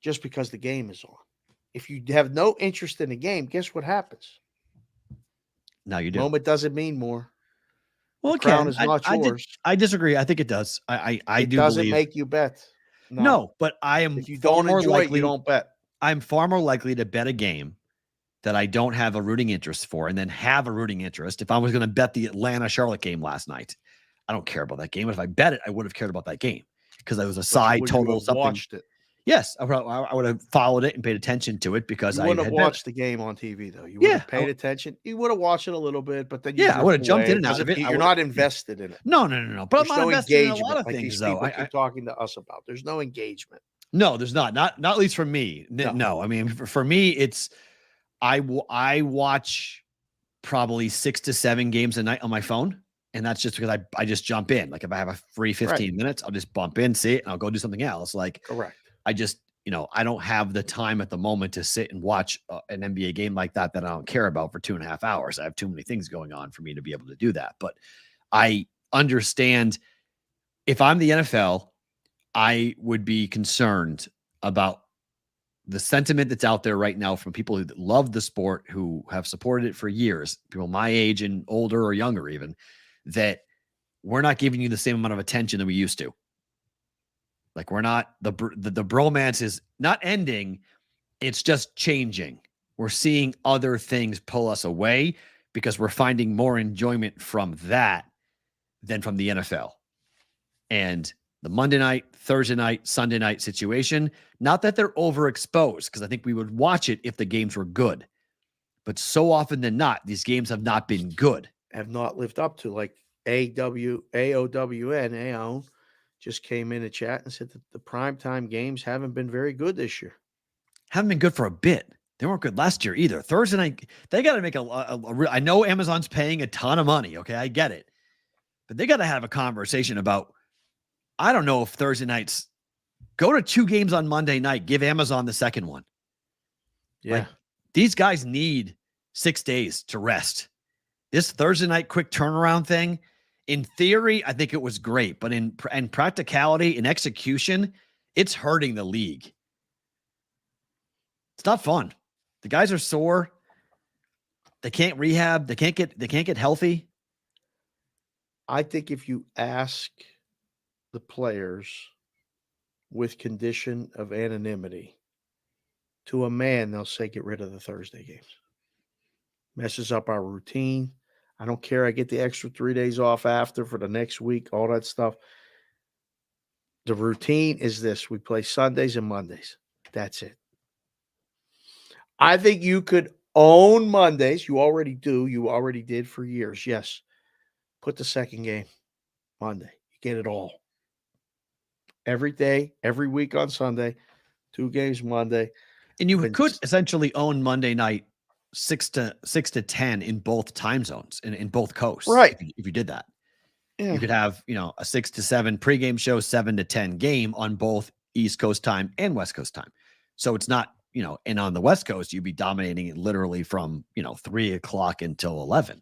just because the game is on. If you have no interest in the game, guess what happens? Now you do. Moment doesn't mean more. Well, the crown is not yours. I disagree. I think it does. I it do doesn't believe. make you bet. No, but I am. If you don't enjoy it, you don't bet. I'm far more likely to bet a game that I don't have a rooting interest for, and then have a rooting interest. If I was going to bet the Atlanta-Charlotte game last night, I don't care about that game. But if I bet it, I would have cared about that game because I was a side total something. Watched it. Yes, I would have followed it and paid attention to it because you wouldn't have watched the game on TV though. You would have paid attention. You would have watched it a little bit, but then I would have jumped in and out of it. You're not invested in it. No. But There's I'm not invested in a lot of like things these though. People keep talking to us about. There's no engagement. No, there's not at least for me. No. I mean, for me, it's I watch probably 6 to 7 games a night on my phone. And that's just because I just jump in. Like if I have a free 15 minutes, I'll just bump in, see it, and I'll go do something else. Like, correct. I just, I don't have the time at the moment to sit and watch an NBA game like that I don't care about for 2.5 hours. I have too many things going on for me to be able to do that. But I understand if I'm the NFL, I would be concerned about the sentiment that's out there right now from people who love the sport, who have supported it for years, people my age and older or younger even, that we're not giving you the same amount of attention that we used to. Like we're not, the bromance is not ending. It's just changing. We're seeing other things pull us away because we're finding more enjoyment from that than from the NFL. And the Monday night, Thursday night, Sunday night situation, not that they're overexposed, because I think we would watch it if the games were good. But so often than not, these games have not been good. Have not lived up to, like AOWN just came in a chat and said that the primetime games haven't been very good this year. Haven't been good for a bit. They weren't good last year either. Thursday night, they got to make I know Amazon's paying a ton of money. Okay, I get it. But they got to have a conversation about, I don't know if Thursday nights, go to 2 games on Monday night, give Amazon the second one. Yeah. Like, these guys need 6 days to rest. This Thursday night quick turnaround thing, in theory, I think it was great, but in practicality, in execution, it's hurting the league. It's not fun. The guys are sore. They can't rehab. They can't get healthy. I think if you ask the players with condition of anonymity to a man, they'll say, get rid of the Thursday games. Messes up our routine. I don't care. I get the extra 3 days off after for the next week, all that stuff. The routine is this. We play Sundays and Mondays. That's it. I think you could own Mondays. You already do. You already did for years. Yes. Put the second game Monday. You get it all. Every day, every week on Sunday, 2 games Monday. And you could essentially own Monday night 6 to 10 in both time zones in both coasts. Right. If you did that. Yeah. You could have, a 6 to 7 pregame show, 7 to 10 game on both East Coast time and West Coast time. So it's not, and on the West Coast, you'd be dominating it literally from, 3 o'clock until 11.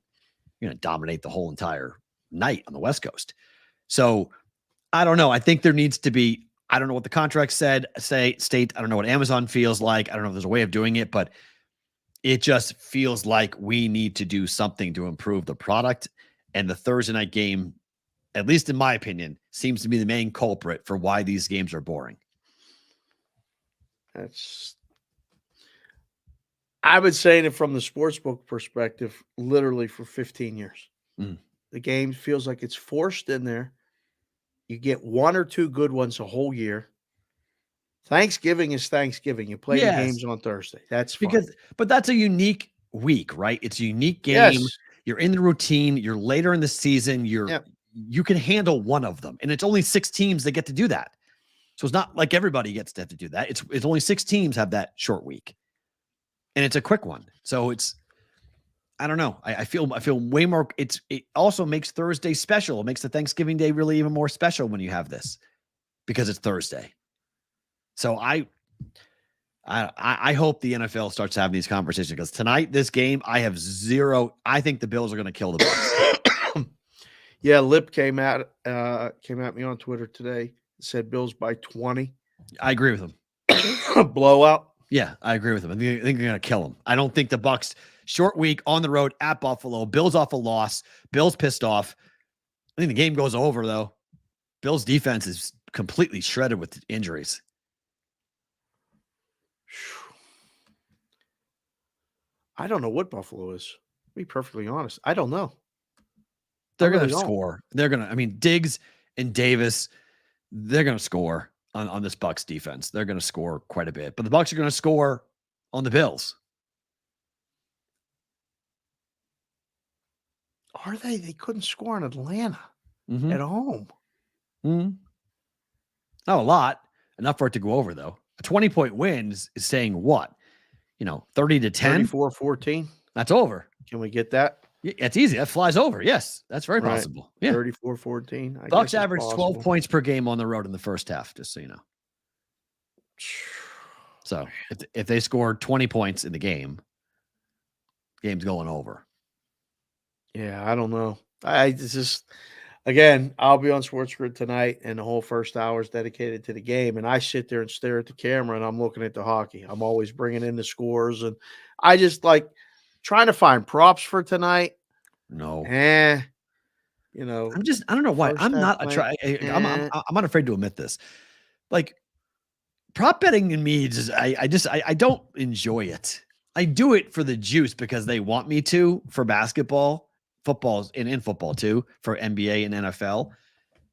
You're going to dominate the whole entire night on the West Coast. So I don't know. I think there needs to be, I don't know what the contract state. I don't know what Amazon feels like. I don't know if there's a way of doing it, but it just feels like we need to do something to improve the product. And the Thursday night game, at least in my opinion, seems to be the main culprit for why these games are boring. I've been saying it from the sportsbook perspective, literally for 15 years. The game feels like it's forced in there. You get 1 or 2 good ones a whole year. Thanksgiving is Thanksgiving. You play the games on Thursday. That's fine. But that's a unique week, right? It's a unique game. Yes. You're in the routine. You're later in the season. You can handle one of them, and it's only 6 teams that get to do that. So it's not like everybody gets to have to do that. It's only 6 teams have that short week, and it's a quick one. So I don't know. I feel way more. It also makes Thursday special. It makes the Thanksgiving Day really even more special when you have this because it's Thursday. So I hope the NFL starts having these conversations because tonight, this game, I have zero. I think the Bills are going to kill the Bucs. Yeah, Lip came at me on Twitter today. Said Bills by 20. I agree with him. Blowout. Yeah, I agree with him. I think they're going to kill him. I don't think the Bucs short week on the road at Buffalo. Bills off a loss. Bills pissed off. I think the game goes over though. Bills defense is completely shredded with injuries. I don't know what Buffalo is. To be perfectly honest, I don't know. They're going to score. They're going to, Diggs and Davis, they're going to score on this Bucs defense. They're going to score quite a bit, but the Bucs are going to score on the Bills. Are they? They couldn't score in Atlanta at home. Not a lot. Enough for it to go over, though. A 20-point win is saying what? 30 to 10? 34-14. That's over. Can we get that? Yeah, it's easy. That flies over. Yes, that's very possible. Yeah. 34-14. Bucs average 12 points per game on the road in the first half, just so you know. So if they score 20 points in the game's going over. Yeah, I don't know. Again, I'll be on Sports Grid tonight, and the whole first hour is dedicated to the game. And I sit there and stare at the camera, and I'm looking at the hockey. I'm always bringing in the scores, and I just like trying to find props for tonight. No, I don't know why I'm not I'm not afraid to admit this. Like prop betting in me, I don't enjoy it. I do it for the juice because they want me to for basketball, footballs, and in football too, for NBA and NFL.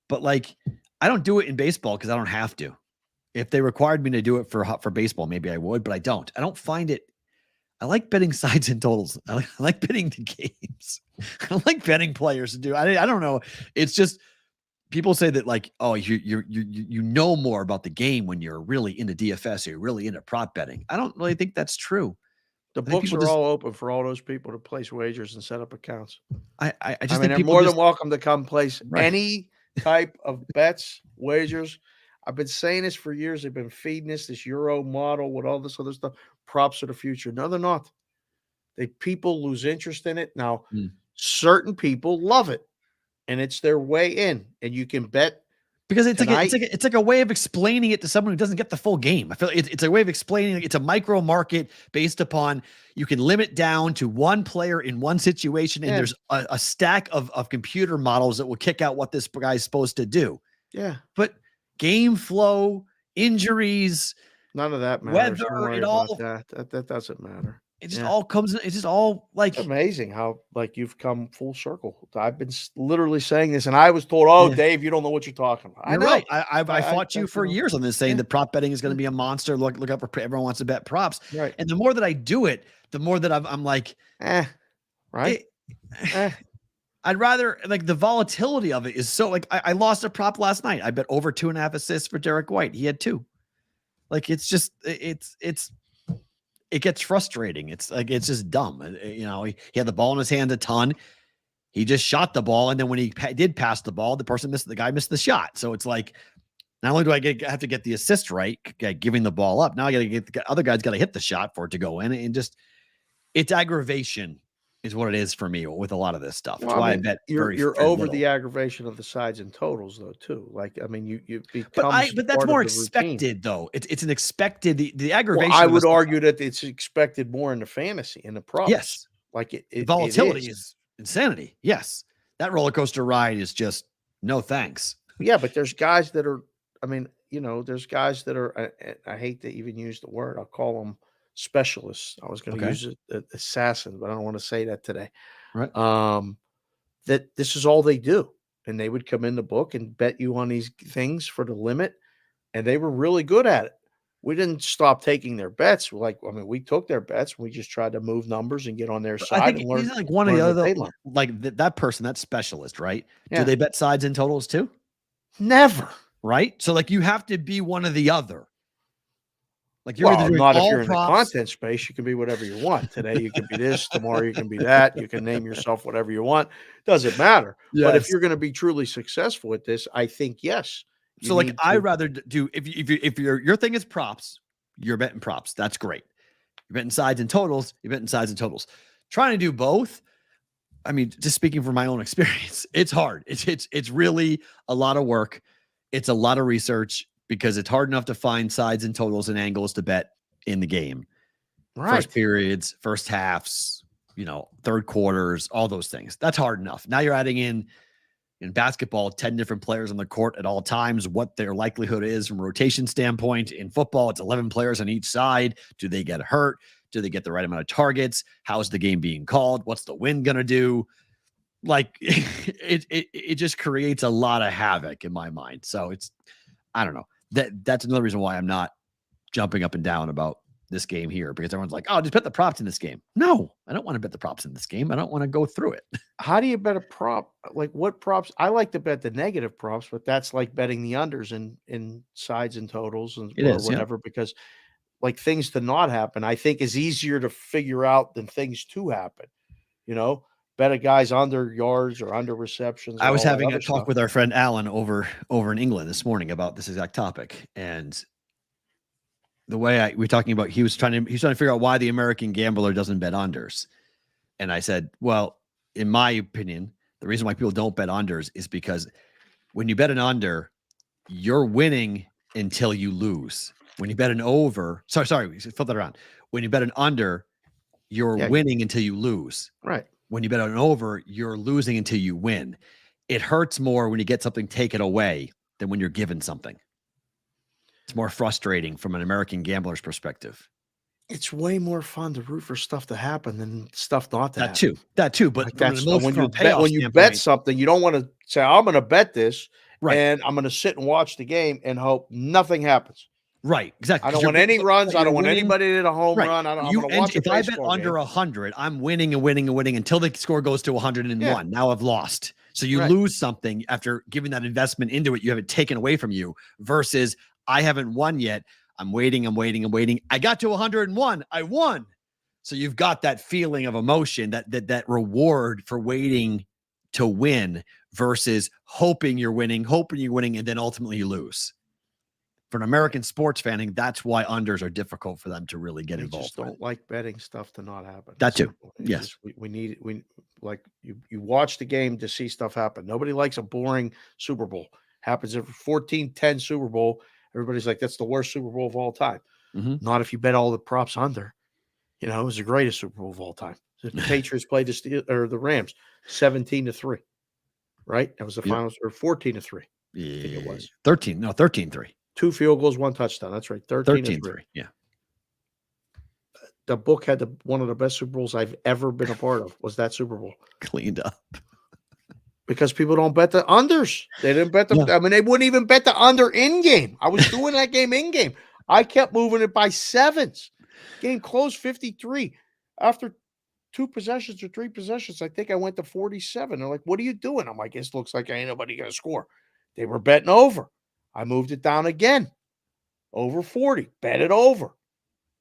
But like, I don't do it in baseball because I don't have to. If they required me to do it for baseball, maybe I would, but I don't. I don't find it. I like betting sides and totals. I like betting the games. I don't like betting players to do. I don't know. It's just people say that like, oh, you know more about the game when you're really into DFS or you're really into prop betting. I don't really think that's true. The books are all open for all those people to place wagers and set up accounts. I just think they're more than welcome to come place any type of bets, wagers. I've been saying this for years. They've been feeding this Euro model with all this other stuff. Props of the future. No, they're not. People lose interest in it. Now, certain people love it, and it's their way in, and you can bet. Because it's like a way of explaining it to someone who doesn't get the full game. I feel it's a way of explaining it's a micro market based upon you can limit down to one player in one situation, and there's a stack of computer models that will kick out what this guy's supposed to do. Yeah, but game flow, injuries, none of that matters. Weather, it all that doesn't matter. It just all comes. It's just all like It's amazing how like you've come full circle. I've been literally saying this, and I was told, "Oh, Yeah. Dave, you don't know what you're talking about." You're I know. right. I fought you for years on this, saying Yeah. that prop betting is going to be a monster. Look up for everyone wants to bet props, Right. and the more that I do it, the more that I'm like, right. I'd rather like the volatility of it is so like I lost a prop last night. I bet over 2.5 assists for Derek White. He had 2. Like it's just it gets frustrating. It's like it's just dumb. You know, he had the ball in his hand a ton. He just shot the ball, and then when he did pass the ball, the guy missed the shot. So it's like, not only do I have to get the assist right, giving the ball up, now I got to get the other guy's got to hit the shot for it to go in, and just it's aggravation is what it is for me with a lot of this stuff. That's why I bet you're over the aggravation of the sides and totals though too. Like I mean, you become but that's more expected though. It's an expected the aggravation. Well, I would argue that it's expected more in the fantasy in the props. Yes, like the volatility is insanity. Yes, that roller coaster ride is just no thanks. Yeah, but there's guys that are. I mean, you know, there's guys that are. I hate to even use the word. I'll call them specialists. I was going to use it assassin, but I don't want to say that today. Right. That this is all they do, and they would come in the book and bet you on these things for the limit, and they were really good at it. We didn't stop taking their bets. We took their bets. We just tried to move numbers and get on their side. I think he's like one of the other, like that person, that specialist, right? Yeah. Do they bet sides and totals too? Never. Right. So like you have to be one or the other. Like you're not if you're in the content space, you can be whatever you want. Today you can be this, tomorrow you can be that. You can name yourself whatever you want. Doesn't matter. Yes. But if you're going to be truly successful at this, I think yes. So like I'd rather do if your thing is props, you're betting props. That's great. You're betting sides and totals. You're betting sides and totals. Trying to do both. I mean, just speaking from my own experience, it's hard. It's really a lot of work. It's a lot of research because it's hard enough to find sides and totals and angles to bet in the game. Right. First periods, first halves, third quarters, all those things. That's hard enough. Now you're adding in basketball, 10 different players on the court at all times, what their likelihood is from a rotation standpoint. In football, it's 11 players on each side. Do they get hurt? Do they get the right amount of targets? How's the game being called? What's the wind going to do? Like it just creates a lot of havoc in my mind. So I don't know. That's another reason why I'm not jumping up and down about this game here, because everyone's like, oh, just bet the props in this game. No, I don't want to bet the props in this game. I don't want to go through it. How do you bet a prop? Like what props? I like to bet the negative props, but that's like betting the unders in sides and totals and whatever, because like things to not happen, I think is easier to figure out than things to happen. Bet a guy's under yards or under receptions. I was having a talk with our friend Alan over in England this morning about this exact topic. And the way we're talking about, he was trying to figure out why the American gambler doesn't bet unders. And I said, well, in my opinion, the reason why people don't bet unders is because when you bet an under, you're winning until you lose. When you bet an over, sorry, flip that around. When you bet an under, you're winning until you lose. Right. When you bet an over, you're losing until you win. It hurts more when you get something taken away than when you're given something. It's more frustrating from an American gambler's perspective. It's way more fun to root for stuff to happen than stuff not to happen. That too. But like that's when you bet something, you don't want to say, I'm going to bet this, right, and I'm going to sit and watch the game and hope nothing happens. Right, exactly. I don't want any runs. I don't want anybody to hit a home run. If I bet under 100, I'm winning and winning and winning until the score goes to 101. Yeah. Now I've lost. So you lose something after giving that investment into it. You have it taken away from you versus I haven't won yet. I'm waiting. I got to 101. I won. So you've got that feeling of emotion, that reward for waiting to win versus hoping you're winning, and then ultimately you lose. For an American sports fan, I think that's why unders are difficult for them to really get involved. Just don't like betting stuff to not happen. That too. Yes. We need you watch the game to see stuff happen. Nobody likes a boring Super Bowl. Happens every 14-10 Super Bowl. Everybody's like, that's the worst Super Bowl of all time. Mm-hmm. Not if you bet all the props under. It was the greatest Super Bowl of all time. The Patriots played the Rams 17-3. Right? That was the finals, or 14-3. Yeah, I think it was 13-3. 2 field goals, 1 touchdown. That's right. 13-3. Yeah. the book had one of the best Super Bowls I've ever been a part of. Was that Super Bowl? Cleaned up. Because people don't bet the unders. They didn't bet the. Yeah. I mean, they wouldn't even bet the under in game. I was doing that game in game. I kept moving it by 7s. Game closed 53 after 2 possessions or 3 possessions. I think I went to 47. They're like, "What are you doing?" I'm like, "This looks like ain't nobody gonna score." They were betting over. I moved it down again, over 40. Bet it over.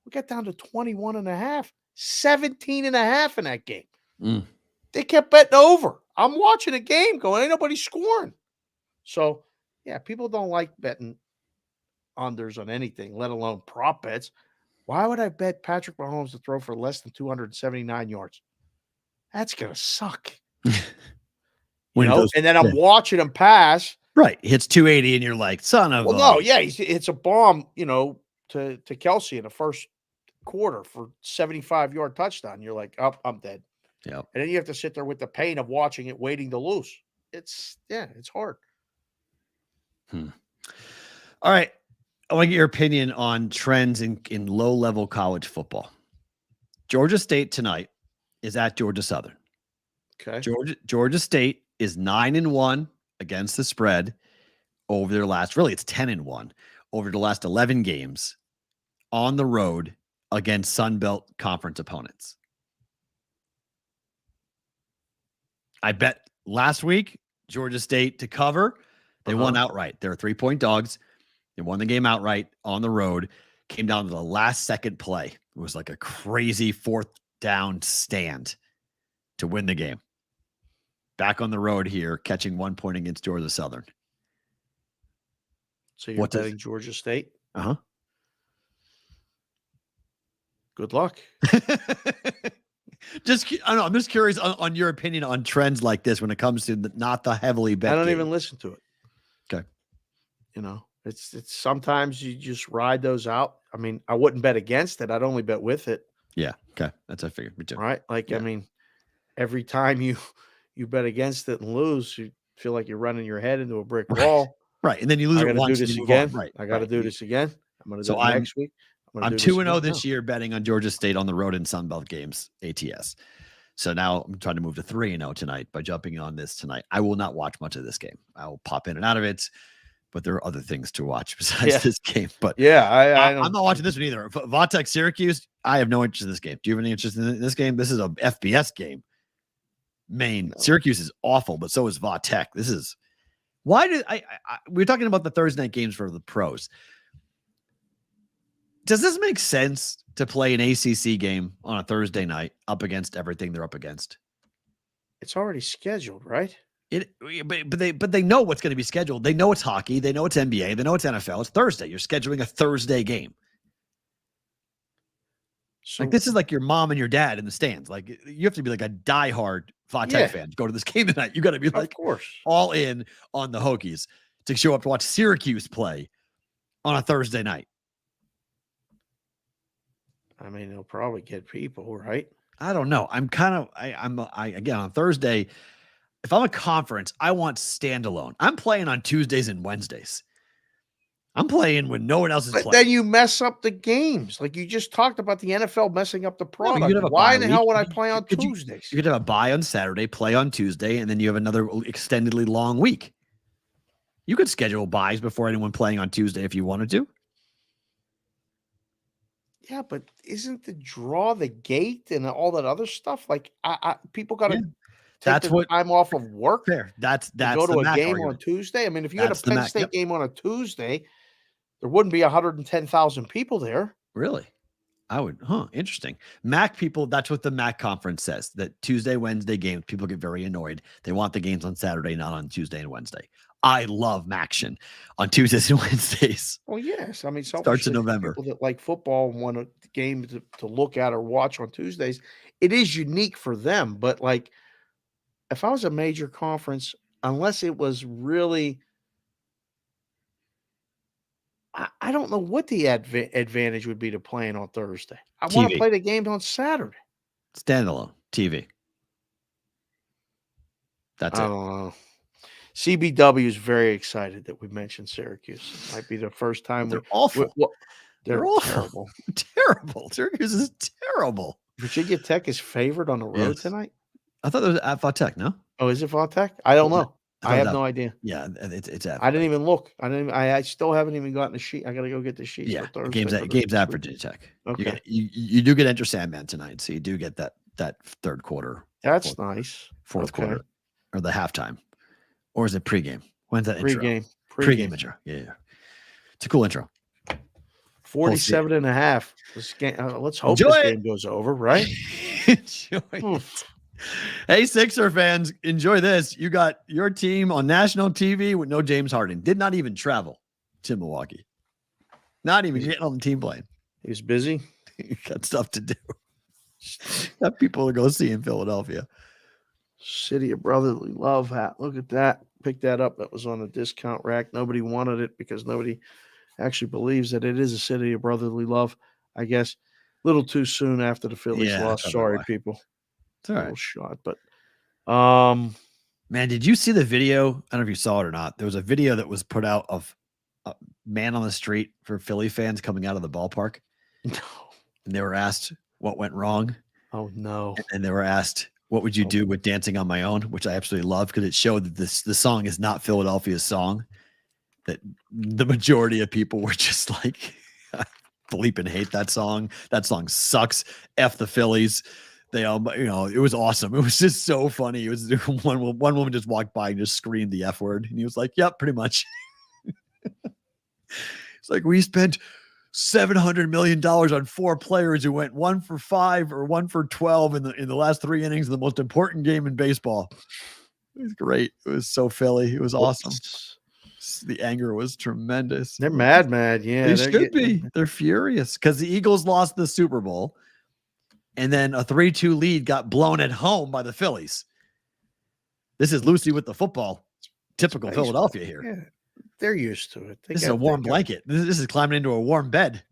We got down to 21.5, 17.5 in that game. Mm. They kept betting over. I'm watching a game going, ain't nobody scoring. So, yeah, people don't like betting unders on anything, let alone prop bets. Why would I bet Patrick Mahomes to throw for less than 279 yards? That's going to suck. When and then I'm watching him pass. Right. Hits 280 and you're like, son of Well, no, yeah, it's a bomb, to Kelsey in the first quarter for 75-yard touchdown. You're like, oh, I'm dead. Yeah. And then you have to sit there with the pain of watching it, waiting to lose. It's hard. All right. I want to get your opinion on trends in low-level college football. Georgia State tonight is at Georgia Southern. Okay. Georgia State is 9-1 against the spread over their last, really it's 10-1 over the last 11 games on the road against Sun Belt Conference opponents. I bet last week Georgia State to cover. They won outright. They're 3-point dogs. They won the game outright on the road. Came down to the last second play. It was like a crazy 4th down stand to win the game. Back on the road here, catching 1 point against Georgia Southern. So you're betting Georgia State? Uh-huh. Good luck. I'm just curious on your opinion on trends like this when it comes to not the heavily bet. I don't game. even listen to it. Okay. It's sometimes you just ride those out. I mean, I wouldn't bet against it. I'd only bet with it. Yeah. Okay. That's what I figured. Me too. Right? Like, yeah. I mean, every time you bet against it and lose, you feel like you're running your head into a brick wall. Right. And then you lose it once. Do this again. Right. I got to do this again. I'm going to do it next week. I'm 2-0 this year betting on Georgia State on the road in Sunbelt games, ATS. So now I'm trying to move to 3-0 tonight by jumping on this tonight. I will not watch much of this game. I will pop in and out of it, but there are other things to watch besides this game. But I'm not watching this one either. Vatek Syracuse, I have no interest in this game. Do you have any interest in this game? This is a FBS game. Syracuse is awful, but so is Vatek. This is why did we're talking about the Thursday night games for the pros. Does this make sense to play an ACC game on a Thursday night up against everything they're up against? It's already scheduled, right? But they know what's going to be scheduled. They know it's hockey. They know it's NBA. They know it's NFL. It's Thursday. You're scheduling a Thursday game. So, like this is like your mom and your dad in the stands. Like you have to be like a diehard Vatek fan to go to this game tonight. You got to be like, of course, all in on the Hokies to show up to watch Syracuse play on a Thursday night. I mean, it'll probably get people, right? I don't know. I'm again on Thursday. If I'm a conference, I want standalone. I'm playing on Tuesdays and Wednesdays. I'm playing when no one else is playing. Then you mess up the games. Like you just talked about the NFL messing up the product. No, why in the hell would I play on Tuesdays? You could have a bye on Saturday, play on Tuesday, and then you have another extendedly long week. You could schedule buys before anyone playing on Tuesday if you wanted to. Yeah, but isn't the draw the gate and all that other stuff? Like, people got to take the time off of work. Fair. That's go to a game argument. on Tuesday. I mean, if you had a Penn State game on a Tuesday, there wouldn't be 110,000 people there. Really? I would. Interesting. MAC people. That's what the MAC conference says. That Tuesday, Wednesday games, people get very annoyed. They want the games on Saturday, not on Tuesday and Wednesday. I love MACtion on Tuesdays and Wednesdays. Well, yes. I mean, starts in November. People that like football and want a game to look at or watch on Tuesdays, it is unique for them. But like, if I was a major conference, unless it was really, I don't know what the advantage would be to playing on Thursday. I want to play the game on Saturday. Standalone TV. That's it. I don't know. CBW is very excited that we mentioned Syracuse. It might be the first time they're awful. They're awful. terrible. terrible. Syracuse is terrible. Virginia Tech is favored on the road Yes. tonight. I thought it was at Tech, no? Oh, is it Tech? I don't know. I thought I it have was no at- idea. Yeah, it's at. I didn't even look. I still haven't even gotten the sheet. I got to go get the sheet. Yeah, for Thursday games for at this Virginia weekend. Tech. Okay. You do get Enter Sandman tonight, so you do get that third quarter. That's nice. Fourth Okay. quarter, or the halftime, or is it pregame? When's that intro? Pregame. Intro. Yeah. It's a cool intro. 47 and a half. This game, let's hope Enjoy this it. game goes over, right? Enjoy it. Hey, Sixer fans, enjoy this. You got your team on national TV with no James Harden. Did not even travel to Milwaukee. Not even getting on the team plane. He was busy. He got stuff to do. Got people to go see in Philadelphia. City of Brotherly Love hat. Look at that. Picked that up. That was on a discount rack. Nobody wanted it because nobody actually believes that it is a city of brotherly love. I guess a little too soon after the Phillies lost. Sorry, people. It's all right. Little shot, but man, did you see the video? I don't know if you saw it or not. There was a video that was put out of a man on the street for Philly fans coming out of the ballpark. no. And they were asked what went wrong. Oh no. And they were asked, what would you do with Dancing on My Own? Which I absolutely love because it showed that the song is not Philadelphia's song. That the majority of people were just like, I bleep and hate that song. That song sucks. F the Phillies. They all, it was awesome. It was just so funny. It was one woman just walked by and just screamed the F word. And he was like, yep, pretty much. It's like, we spent $700 million on 4 players who went 1 for 5 or 1 for 12 in the last 3 innings of the most important game in baseball. It was great. It was so Philly. It was awesome. The anger was tremendous. They're mad. Yeah, They should be. They're furious because the Eagles lost the Super Bowl, and then a 3-2 lead got blown at home by the Phillies. This is Lucy with the football. Typical Philadelphia here. Yeah, they're used to it. This is a warm blanket. This is climbing into a warm bed.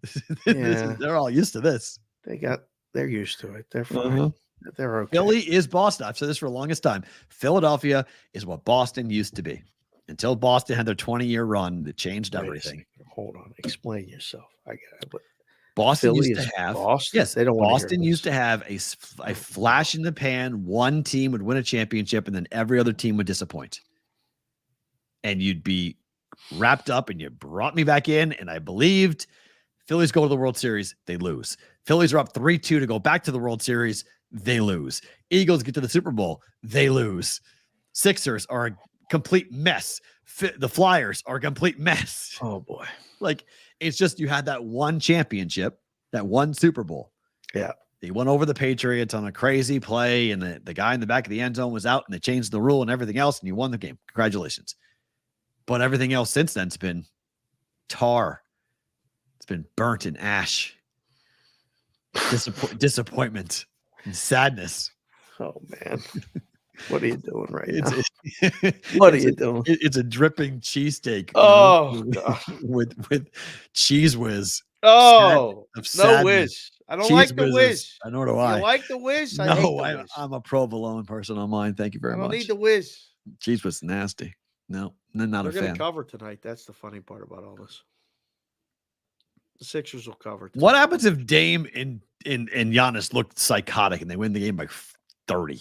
They're all used to this. They're used to it. They're fine. They're okay. Philly is Boston. I've said this for the longest time. Philadelphia is what Boston used to be. Until Boston had their 20-year run that changed everything. Hold on. Explain yourself. I get it. Boston Philly used to have Boston? Yes, they don't. Boston used to have a flash in the pan. One team would win a championship, and then every other team would disappoint. And you'd be wrapped up, and you brought me back in, and I believed Phillies go to the World Series, they lose. Phillies are up 3-2 to go back to the World Series, they lose. Eagles get to the Super Bowl, they lose. Sixers are a complete mess. The Flyers are a complete mess. Oh boy. Like, it's just, you had that one championship, that one Super Bowl. Yeah. They went over the Patriots on a crazy play, and the guy in the back of the end zone was out, and they changed the rule and everything else, and you won the game. Congratulations. But everything else since then has been tar. It's been burnt in ash. Disappointment and sadness. Oh man. What are you doing right now? What are you doing? It's a dripping cheesesteak. Oh, with cheese whiz. Oh, no sadness. whiz. I don't Cheese like the whizzes. whiz. I know do I. You like the whiz? I hate No, the whiz. I'm a provolone person on mine. Thank you very I don't much. need the whiz. Cheese was nasty. No, not We're a going fan. to cover tonight. That's the funny part about all this. The Sixers will cover tonight. What happens if Dame and Giannis looked psychotic and they win the game by 30?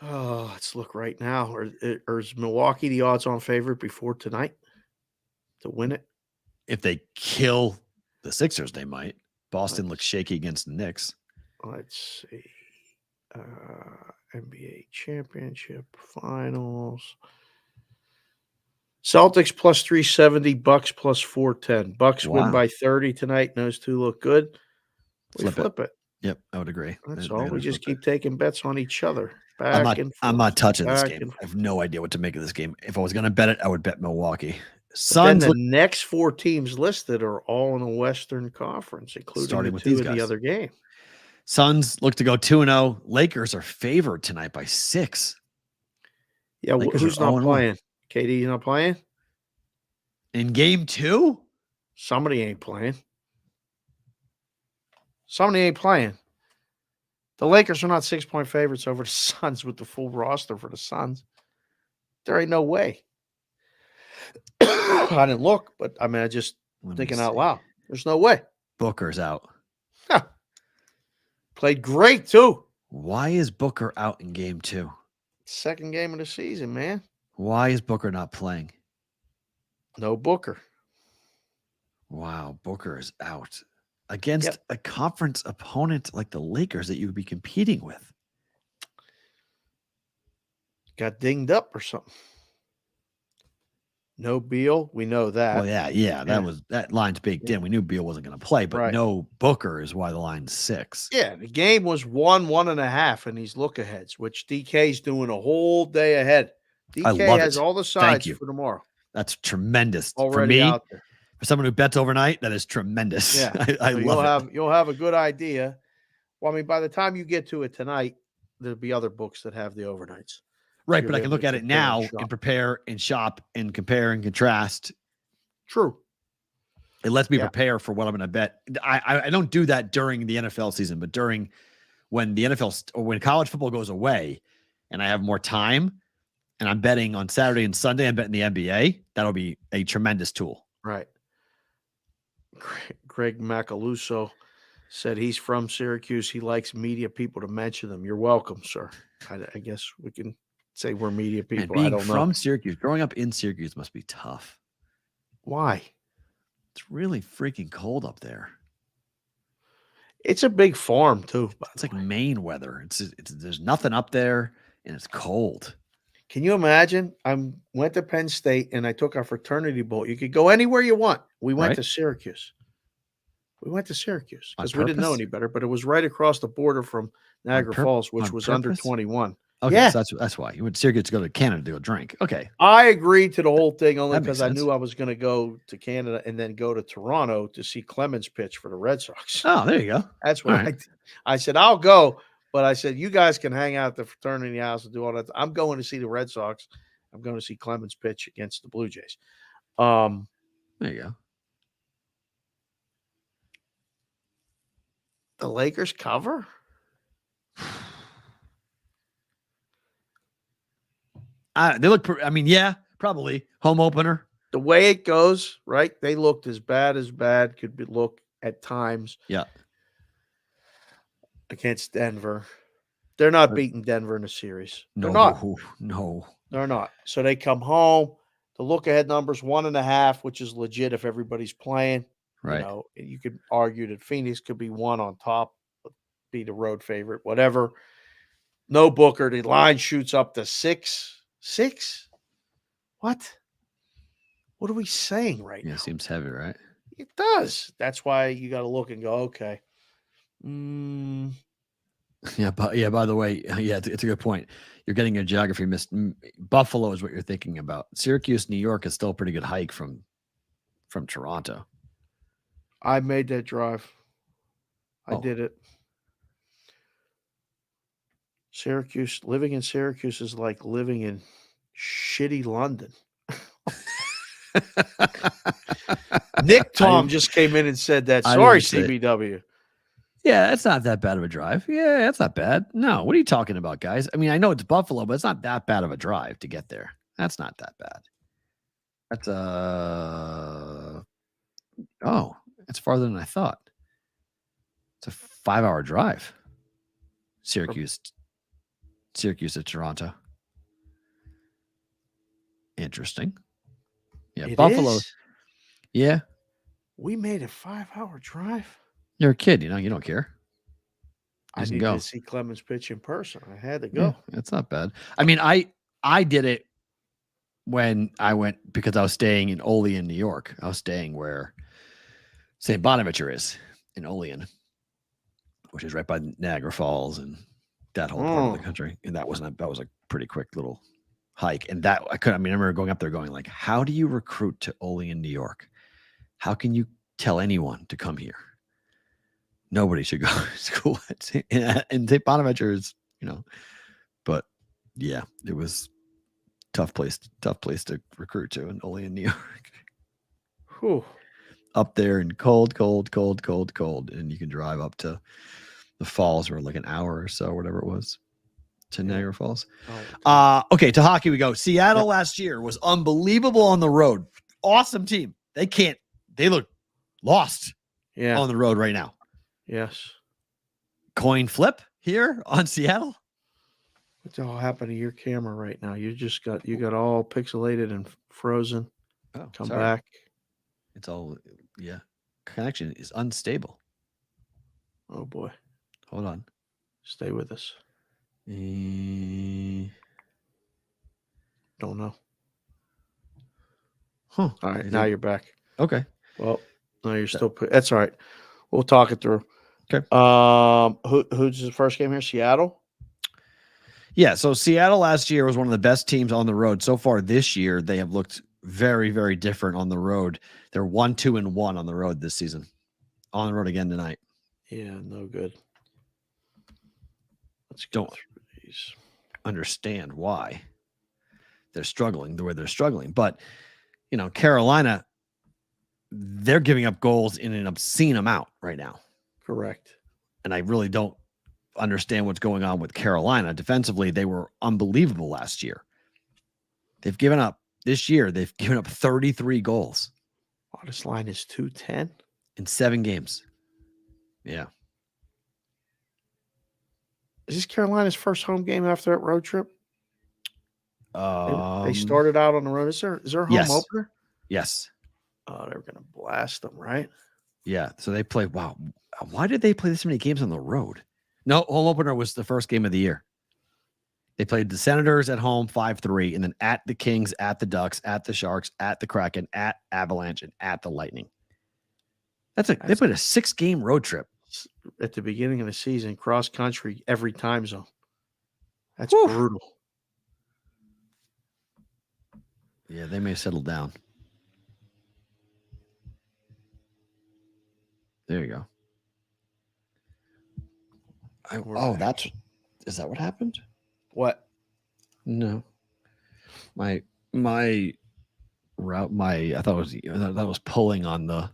Oh, let's look right now. Or is Milwaukee the odds-on favorite before tonight to win it? If they kill the Sixers, they might. Boston looks shaky against the Knicks. Let's see. NBA Championship Finals. Celtics plus 370, Bucks plus 410. Bucks win by 30 tonight, and those two look good. We flip it. Yep, I would agree. That's all. We just keep taking bets on each other. I'm not touching this game. I have no idea what to make of this game. If I was going to bet it, I would bet Milwaukee. Then the next 4 teams listed are all in the Western Conference, including the 2 in the other game. Suns look to go 2-0. Lakers are favored tonight by 6. Yeah, who's not playing? KD's not playing? In game 2? Somebody ain't playing. Somebody ain't playing. The Lakers are not 6-point favorites over the Suns with the full roster for the Suns. There ain't no way. I didn't look, but I mean, I just thinking out loud. There's no way. Booker's out. Huh. Played great, too. Why is Booker out in game 2? Second game of the season, man. Why is Booker not playing? No Booker. Wow, Booker is out against a conference opponent like the Lakers that you would be competing with. Got dinged up or something. No Beal. We know that. Well, yeah. That line's baked in. We knew Beal wasn't going to play, but no Booker is why the line's 6. Yeah, the game was 1.5 in these look-aheads, which DK's doing a whole day ahead. DK has all the sides for tomorrow. That's tremendous. Already for me, out there. For someone who bets overnight, that is tremendous. Yeah, I love it. You'll have a good idea. Well, I mean, by the time you get to it tonight, there'll be other books that have the overnights. Right, but I can look at it now and prepare and shop and compare and contrast. True. It lets me prepare for what I'm going to bet. I don't do that during the NFL season, but during when the NFL or when college football goes away and I have more time and I'm betting on Saturday and Sunday, I'm betting the NBA, that'll be a tremendous tool. Right. Greg Macaluso said he's from Syracuse. He likes media people to mention them. You're welcome, sir. I guess we can say we're media people. Man, I don't know. From Syracuse, growing up in Syracuse must be tough. Why? It's really freaking cold up there. It's a big farm too. It's like Maine weather. It's there's nothing up there and it's cold. Can you imagine? I went to Penn State and I took our fraternity boat. You could go anywhere you want. We went to Syracuse. We went to Syracuse because we didn't know any better, but it was right across the border from Niagara Falls, which was under 21. Okay, yeah. So that's why you went to Syracuse to go to Canada to go drink. Okay. I agreed to the whole thing only because I sense. knew I was going to go to Canada and then go to Toronto to see Clemens pitch for the Red Sox. Oh, there you go. That's what I said. I'll go, but I said you guys can hang out at the fraternity house and do all that. I'm going to see the Red Sox. I'm going to see Clemens pitch against the Blue Jays. There you go. The Lakers cover? They look, probably home opener. The way it goes, right? They looked as bad could look at times. Yeah. Against Denver. They're not beating Denver in a series. No, They're not. No. They're not. So they come home. The look ahead number's 1.5, which is legit if everybody's playing. Right. You know, you could argue that Phoenix could be 1 on top, be the road favorite, whatever. No Booker. The line shoots up to 6. 6? What? What are we saying right now? It seems heavy, right? It does. That's why you got to look and go, okay. Yeah, by the way, it's a good point. You're getting your geography missed. Buffalo is what you're thinking about. Syracuse, New York is still a pretty good hike from Toronto. I made that drive. I did it. Syracuse, living in Syracuse is like living in shitty London. Nick Tom just came in and said that. Sorry, CBW. Yeah, it's not that bad of a drive. Yeah, that's not bad. No, what are you talking about, guys? I mean, I know it's Buffalo, but it's not that bad of a drive to get there. That's not that bad. That's it's farther than I thought. It's a 5-hour drive. Syracuse to Toronto. Interesting. Yeah, It Buffalo. is? Yeah. We made a 5-hour drive. You're a kid, you don't care. I Just need go. to see Clemens pitch in person. I had to go. Yeah, it's not bad. I mean, I did it when I went because I was staying in Olean, New York. I was staying where St. Bonaventure is in Olean, which is right by Niagara Falls and that whole part of the country. And that was a pretty quick little hike. And that I remember going up there going like, how do you recruit to Olean, New York? How can you tell anyone to come here? Nobody should go to school in St. Bonaventure is, but yeah, it was tough place to recruit to in Olean, New York. Whew. Up there in cold, and you can drive up to the falls for like an hour or so, whatever it was, to Niagara Falls. Okay, to hockey we go. Seattle last year was unbelievable on the road. Awesome team. They look lost Yeah. on the road right now. Yes. Coin flip here on Seattle. What's all happened to your camera right now? You got all pixelated and frozen. Oh, Come sorry. back. It's all, yeah. Connection is unstable. Oh boy. Hold on. Stay with us. Don't know. Huh. All right. Now you're back. Okay. Well, no, you're still. That's all right. We'll talk it through. Okay. Who's the first game here? Seattle. Yeah. So Seattle last year was one of the best teams on the road. So far this year, they have looked very, very different on the road. They're 1-2-1 on the road this season. On the road again tonight. Yeah, no good. Let's Don't understand why they're struggling the way they're struggling. But, Carolina, they're giving up goals in an obscene amount right now. Correct. And I really don't understand what's going on with Carolina. Defensively, they were unbelievable last year. They've given up 33 goals. Oh, this line is 210 in 7 games. Yeah. Is this Carolina's first home game after that road trip? They started out on the road. Is there a home opener? Yes. Oh, they were going to blast them, right? Yeah. So they play. Wow. Why did they play this many games on the road? No, home opener was the first game of the year. They played the Senators at home 5-3, and then at the Kings, at the Ducks, at the Sharks, at the Kraken, at Avalanche, and at the Lightning. They played a 6-game road trip at the beginning of the season, cross country, every time zone. That's brutal. Yeah, they may settle down. There you go. Is that what happened? What? No. My route, I thought that was pulling on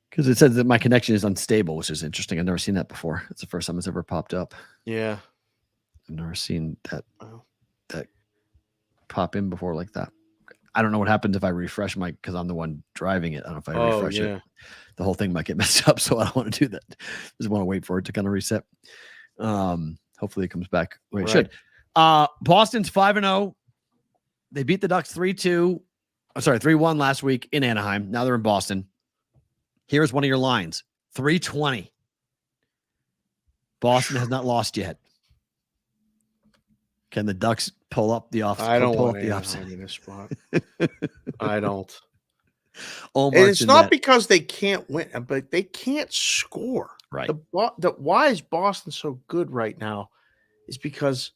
because it said that my connection is unstable, which is interesting. I've never seen that before. It's the first time it's ever popped up. Yeah. I've never seen that pop in before like that. I don't know what happens if I refresh because I'm the one driving it. I don't know if I refresh it. The whole thing might get messed up, so I don't want to do that. Just want to wait for it to kind of reset. Hopefully it comes back the way it should. Boston's 5-0. They beat the Ducks 3-1 last week in Anaheim. Now they're in Boston. Here's one of your lines. 320. Boston has not lost yet. Can the Ducks pull up the offside? I don't want Anaheim in this spot. I don't. And it's not because they can't win, but they can't score. Right. Why is Boston so good right now is because,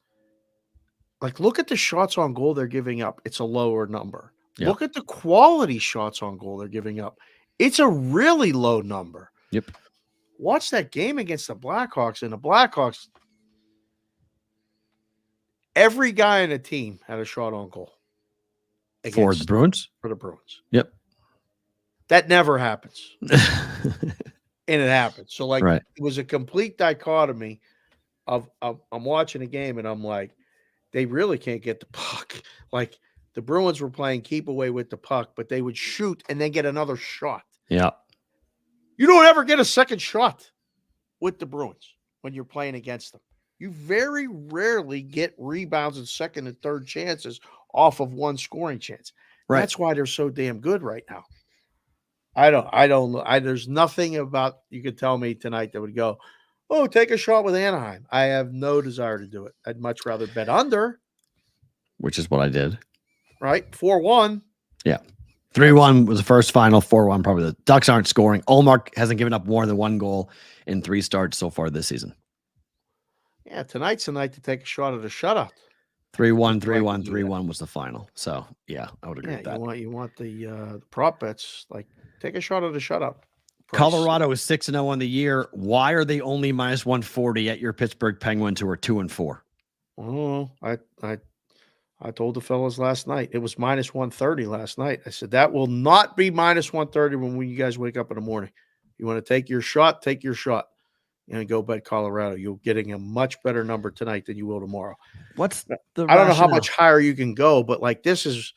look at the shots on goal they're giving up. It's a lower number. Yep. Look at the quality shots on goal they're giving up. It's a really low number. Yep. Watch that game against the Blackhawks, and the Blackhawks, every guy in the team had a shot on goal. For the Bruins? For the Bruins. Yep. That never happens. And it happened. So, it was a complete dichotomy of I'm watching a game, and I'm like, they really can't get the puck. The Bruins were playing keep away with the puck, but they would shoot and then get another shot. Yeah. You don't ever get a second shot with the Bruins when you're playing against them. You very rarely get rebounds and second and third chances off of one scoring chance. Right. That's why they're so damn good right now. I don't know. There's nothing about you could tell me tonight that would go, oh, take a shot with Anaheim. I have no desire to do it. I'd much rather bet under. Which is what I did. Right? 4-1. Yeah. 3-1 was the first final. 4-1 probably. The Ducks aren't scoring. Ullmark hasn't given up more than 1 goal in 3 starts so far this season. Yeah, tonight's the night to take a shot at a shutout. 3-1, 3-1, 3-1 was the final. So, yeah, I would agree with that. You want the prop bets, take a shot at a shutout. Colorado is 6-0 on the year. Why are they only minus 140 at your Pittsburgh Penguins, who are 2-4? Oh, I told the fellas last night. It was minus 130 last night. I said, that will not be minus 130 when you guys wake up in the morning. You want to take your shot, take your shot. And go bet Colorado. You're getting a much better number tonight than you will tomorrow. What's the I don't know how much higher you can go, but this is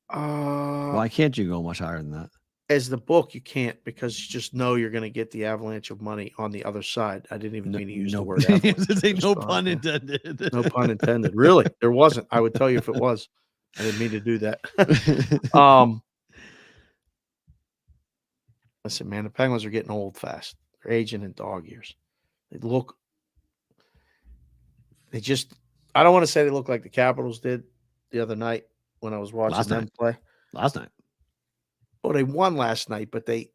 why can't you go much higher than that? as the book, you can't, because you just know you're going to get the avalanche of money on the other side. I didn't even mean to use the word avalanche. No pun intended. No pun intended. Really, there wasn't. I would tell you if it was. I didn't mean to do that. Listen, man, the Penguins are getting old fast. They're aging in dog years. I don't want to say they look like the Capitals did the other night when I was watching them play. Last night. Oh, they won last night, but they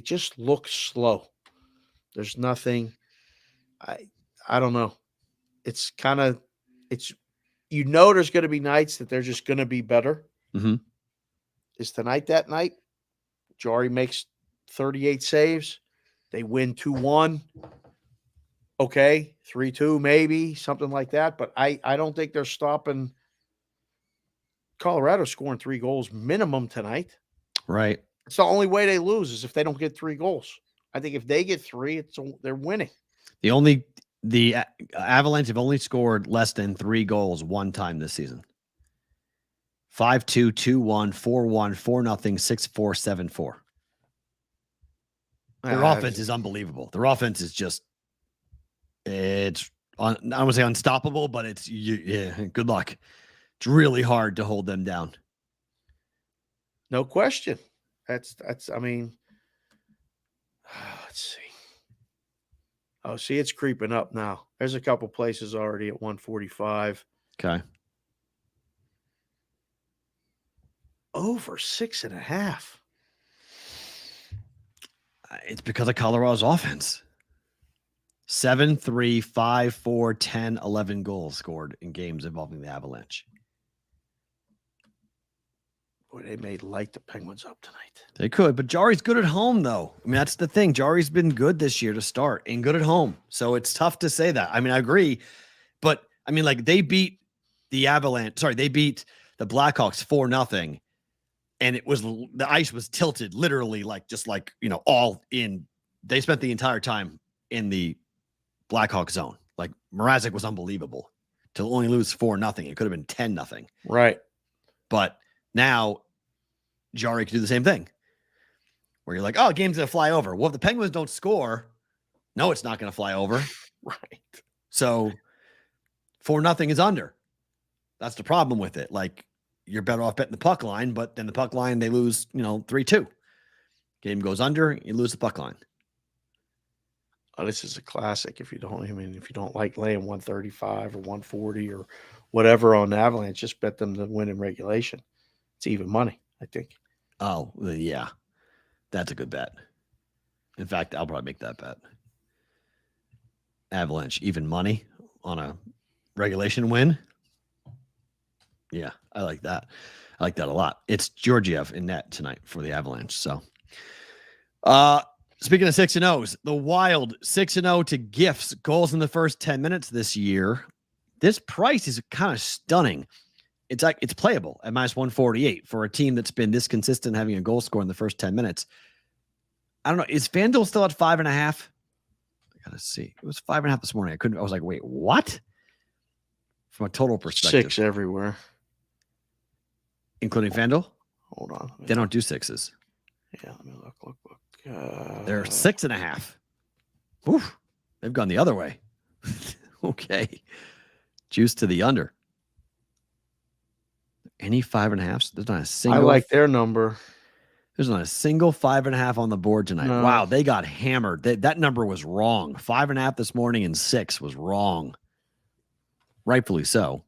just look slow. There's nothing. I don't know. It's there's going to be nights that they're just going to be better. Mm-hmm. Is tonight that night? Jari makes 38 saves. They win 2-1. Okay, 3-2 maybe, something like that. But I don't think they're stopping Colorado scoring 3 goals minimum tonight. Right. It's the only way they lose is if they don't get 3 goals. I think if they get 3, they're winning. The Avalanche have only scored less than 3 goals one time this season. 5-2, 2-1, 4-1, 4-0, 6-4, 7-4. Their offense is unbelievable. Their offense is just, I don't want to say unstoppable, but it's good luck. It's really hard to hold them down. No question. That's I mean, let's see. Oh, see, it's creeping up now. There's a couple places already at 145. Okay. Over 6.5. It's because of Colorado's offense. 7, 3, 5, 4, 10, 11 goals scored in games involving the Avalanche. Boy, they may light the Penguins up tonight. They could, but Jari's good at home, though. I mean, that's the thing. Jari's been good this year to start and good at home. So it's tough to say that. I mean, I agree. But, I mean, like, they beat the Avalanche. Sorry, they beat the Blackhawks 4-0. And the ice was tilted literally all in. They spent the entire time in the Blackhawk zone. Like, Mrazek was unbelievable to only lose 4-0. It could have been 10-0. Right. But now Jari can do the same thing where you're like, oh, game's going to fly over. Well, if the Penguins don't score, no, it's not going to fly over. Right. So 4-0 is under. That's the problem with it. Like, you're better off betting the puck line, but then the puck line, they lose, 3-2. Game goes under, you lose the puck line. Oh, this is a classic. If you don't like laying 135 or 140 or whatever on the Avalanche, just bet them to win in regulation. It's even money, I think. Oh, yeah. That's a good bet. In fact, I'll probably make that bet. Avalanche, even money on a regulation win. Yeah, I like that. I like that a lot. It's Georgiev in net tonight for the Avalanche. So, speaking of 6-0s, the Wild 6-0 to gifts, goals in the first 10 minutes this year. This price is kind of stunning. It's playable at -148 for a team that's been this consistent having a goal score in the first 10 minutes. I don't know. Is FanDuel still at 5.5? I gotta see. It was 5.5 this morning. I was like, wait, what? From a total perspective, 6 everywhere, including FanDuel. Hold on. They don't do 6s. Yeah, let me look. They're 6.5. Oof. They've gone the other way. Okay. Juice to the under. Any 5.5s? There's not a single. I like their number. There's not a single 5.5 on the board tonight. No. Wow, they got hammered. That number was wrong. 5.5 this morning and 6 was wrong. Rightfully so.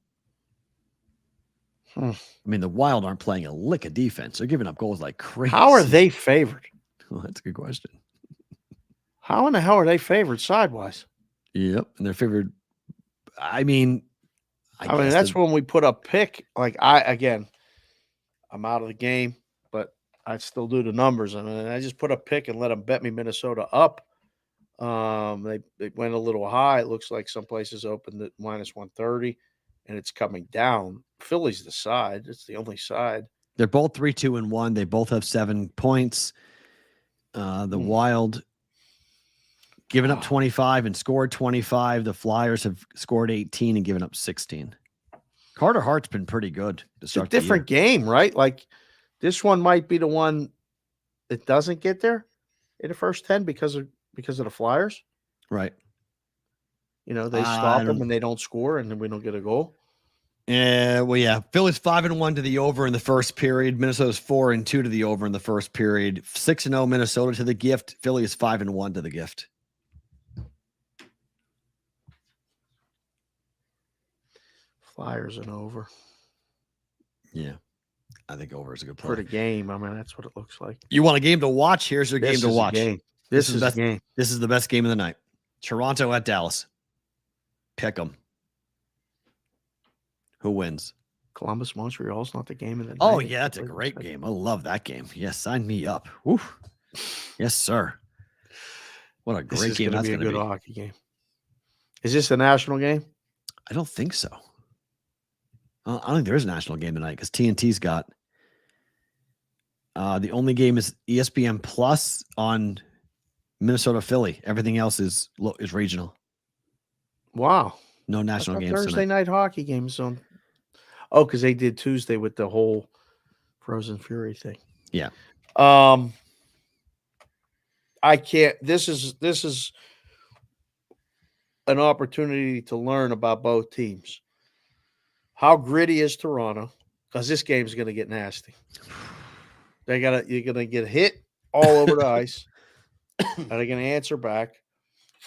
I mean, the Wild aren't playing a lick of defense. They're giving up goals like crazy. How are they favored? Well, that's a good question. How in the hell are they favored sidewise? Yep, and they're favored. I mean, that's when we put a pick. Like I'm out of the game, but I still do the numbers. I mean, I just put a pick and let them bet me Minnesota up. They went a little high. It looks like some places opened at -130, and it's coming down. Philly's the side. It's the only side. They're both 3-2-1. They both have 7 points. The Wild given up 25 and scored 25. The Flyers have scored 18 and given up 16. Carter Hart's been pretty good to start. It's a different game, right? Like this one might be the one it doesn't get there in the first 10 because of the Flyers. Right. You know, they stop them and they don't score, and then we don't get a goal. Well, yeah. Philly's 5-1 to the over in the first period. Minnesota's 4-2 to the over in the first period. 6-0 Minnesota to the gift. Philly is 5-1 to the gift. Flyers and over. Yeah. I think over is a good play. For the game. I mean, that's what it looks like. You want a game to watch? Here's your game to watch. This is the game. This is the best game of the night. Toronto at Dallas. Pick 'em. Who wins? Columbus, Montreal's not the game of the night. Oh, yeah, that's a great game. I love that game. Yes, sign me up. Woo. Yes, sir. What a great game that's going to be. A good hockey game. Is this a national game? I don't think so. I don't think there is a national game tonight because TNT's got the only game is ESPN Plus on Minnesota Philly. Everything else is regional. Wow. No national games Thursday tonight. night hockey games on. Oh, because they did Tuesday with the whole Frozen Fury thing. Yeah. I can't. This is an opportunity to learn about both teams. How gritty is Toronto? Because this game is going to get nasty. You're going to get hit all over the ice. Are they going to answer back?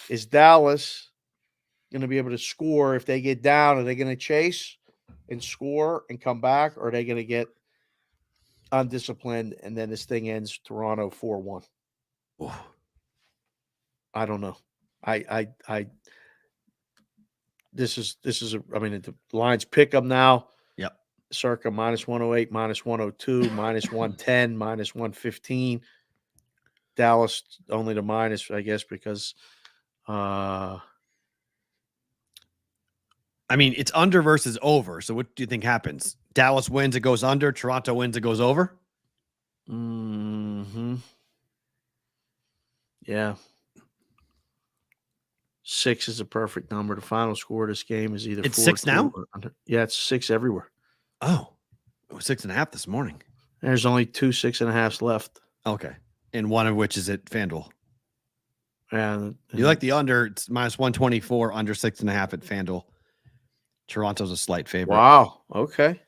Is Dallas going to be able to score if they get down? Are they going to chase and score and come back? Or are they going to get undisciplined and then this thing ends Toronto 4-1? I don't know. This is the lines pick up now. Yep. Circa -108, -102, -110, -115. Dallas only the minus, I guess, because it's under versus over. So what do you think happens? Dallas wins, it goes under. Toronto wins, it goes over. Yeah. 6 is a perfect number. The final score of this game is either it's 6 now. Yeah, it's 6 everywhere. Oh, it was 6.5 this morning. There's only 2 6.5s left. Okay, and one of which is at FanDuel. And you like the under? It's -124, under 6.5 at FanDuel. Toronto's a slight favorite. Wow. Okay.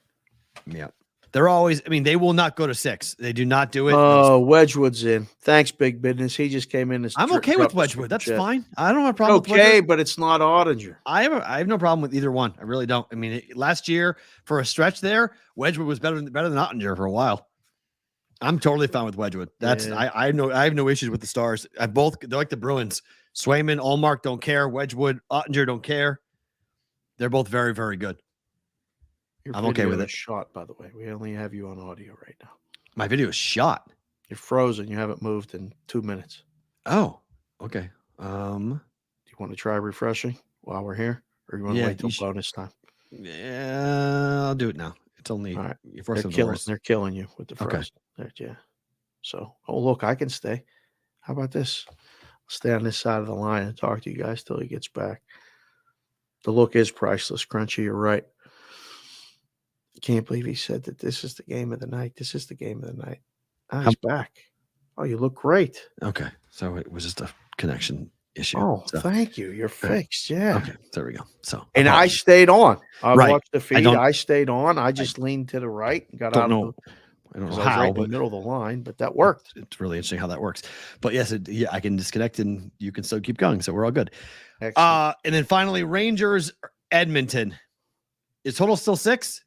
Yeah. They're always, they will not go to 6. They do not do it. Oh, Wedgwood's in. Thanks, Big Business. He just came in. I'm okay with Wedgwood. That's fine. I don't have a problem with Wedgwood. Okay, but it's not Ottinger. I have no problem with either one. I really don't. Last year, for a stretch there, Wedgwood was better than Ottinger for a while. I'm totally fine with Wedgwood. I have no issues with the Stars. They're like the Bruins. Swayman, Allmark don't care. Wedgwood, Ottinger don't care. They're both very, very good. I'm okay with it. Shot, by the way. We only have you on audio right now. My video is shot. You're frozen. You haven't moved in 2 minutes. Oh, okay. Do you want to try refreshing while we're here, or you want to wait till bonus time? Yeah, I'll do it now. It's only all right. They're killing you with the frozen. Okay. Yeah. So, look, I can stay. How about this? I'll stay on this side of the line and talk to you guys till he gets back. The look is priceless, Crunchy. You're right. Can't believe he said that this is the game of the night. This is the game of the night. He's back. Oh, you look great. Okay. So it was just a connection issue. Oh, thank you. You're fixed. Yeah. Okay. There we go. So, and I stayed on. I watched the feed. I stayed on. I just leaned to the right and got out of the. I don't know how, in the middle of the line, but that worked. It's really interesting how that works. But yes, I can disconnect and you can still keep going. So we're all good. Excellent. And then finally, Rangers, Edmonton. Is total still 6?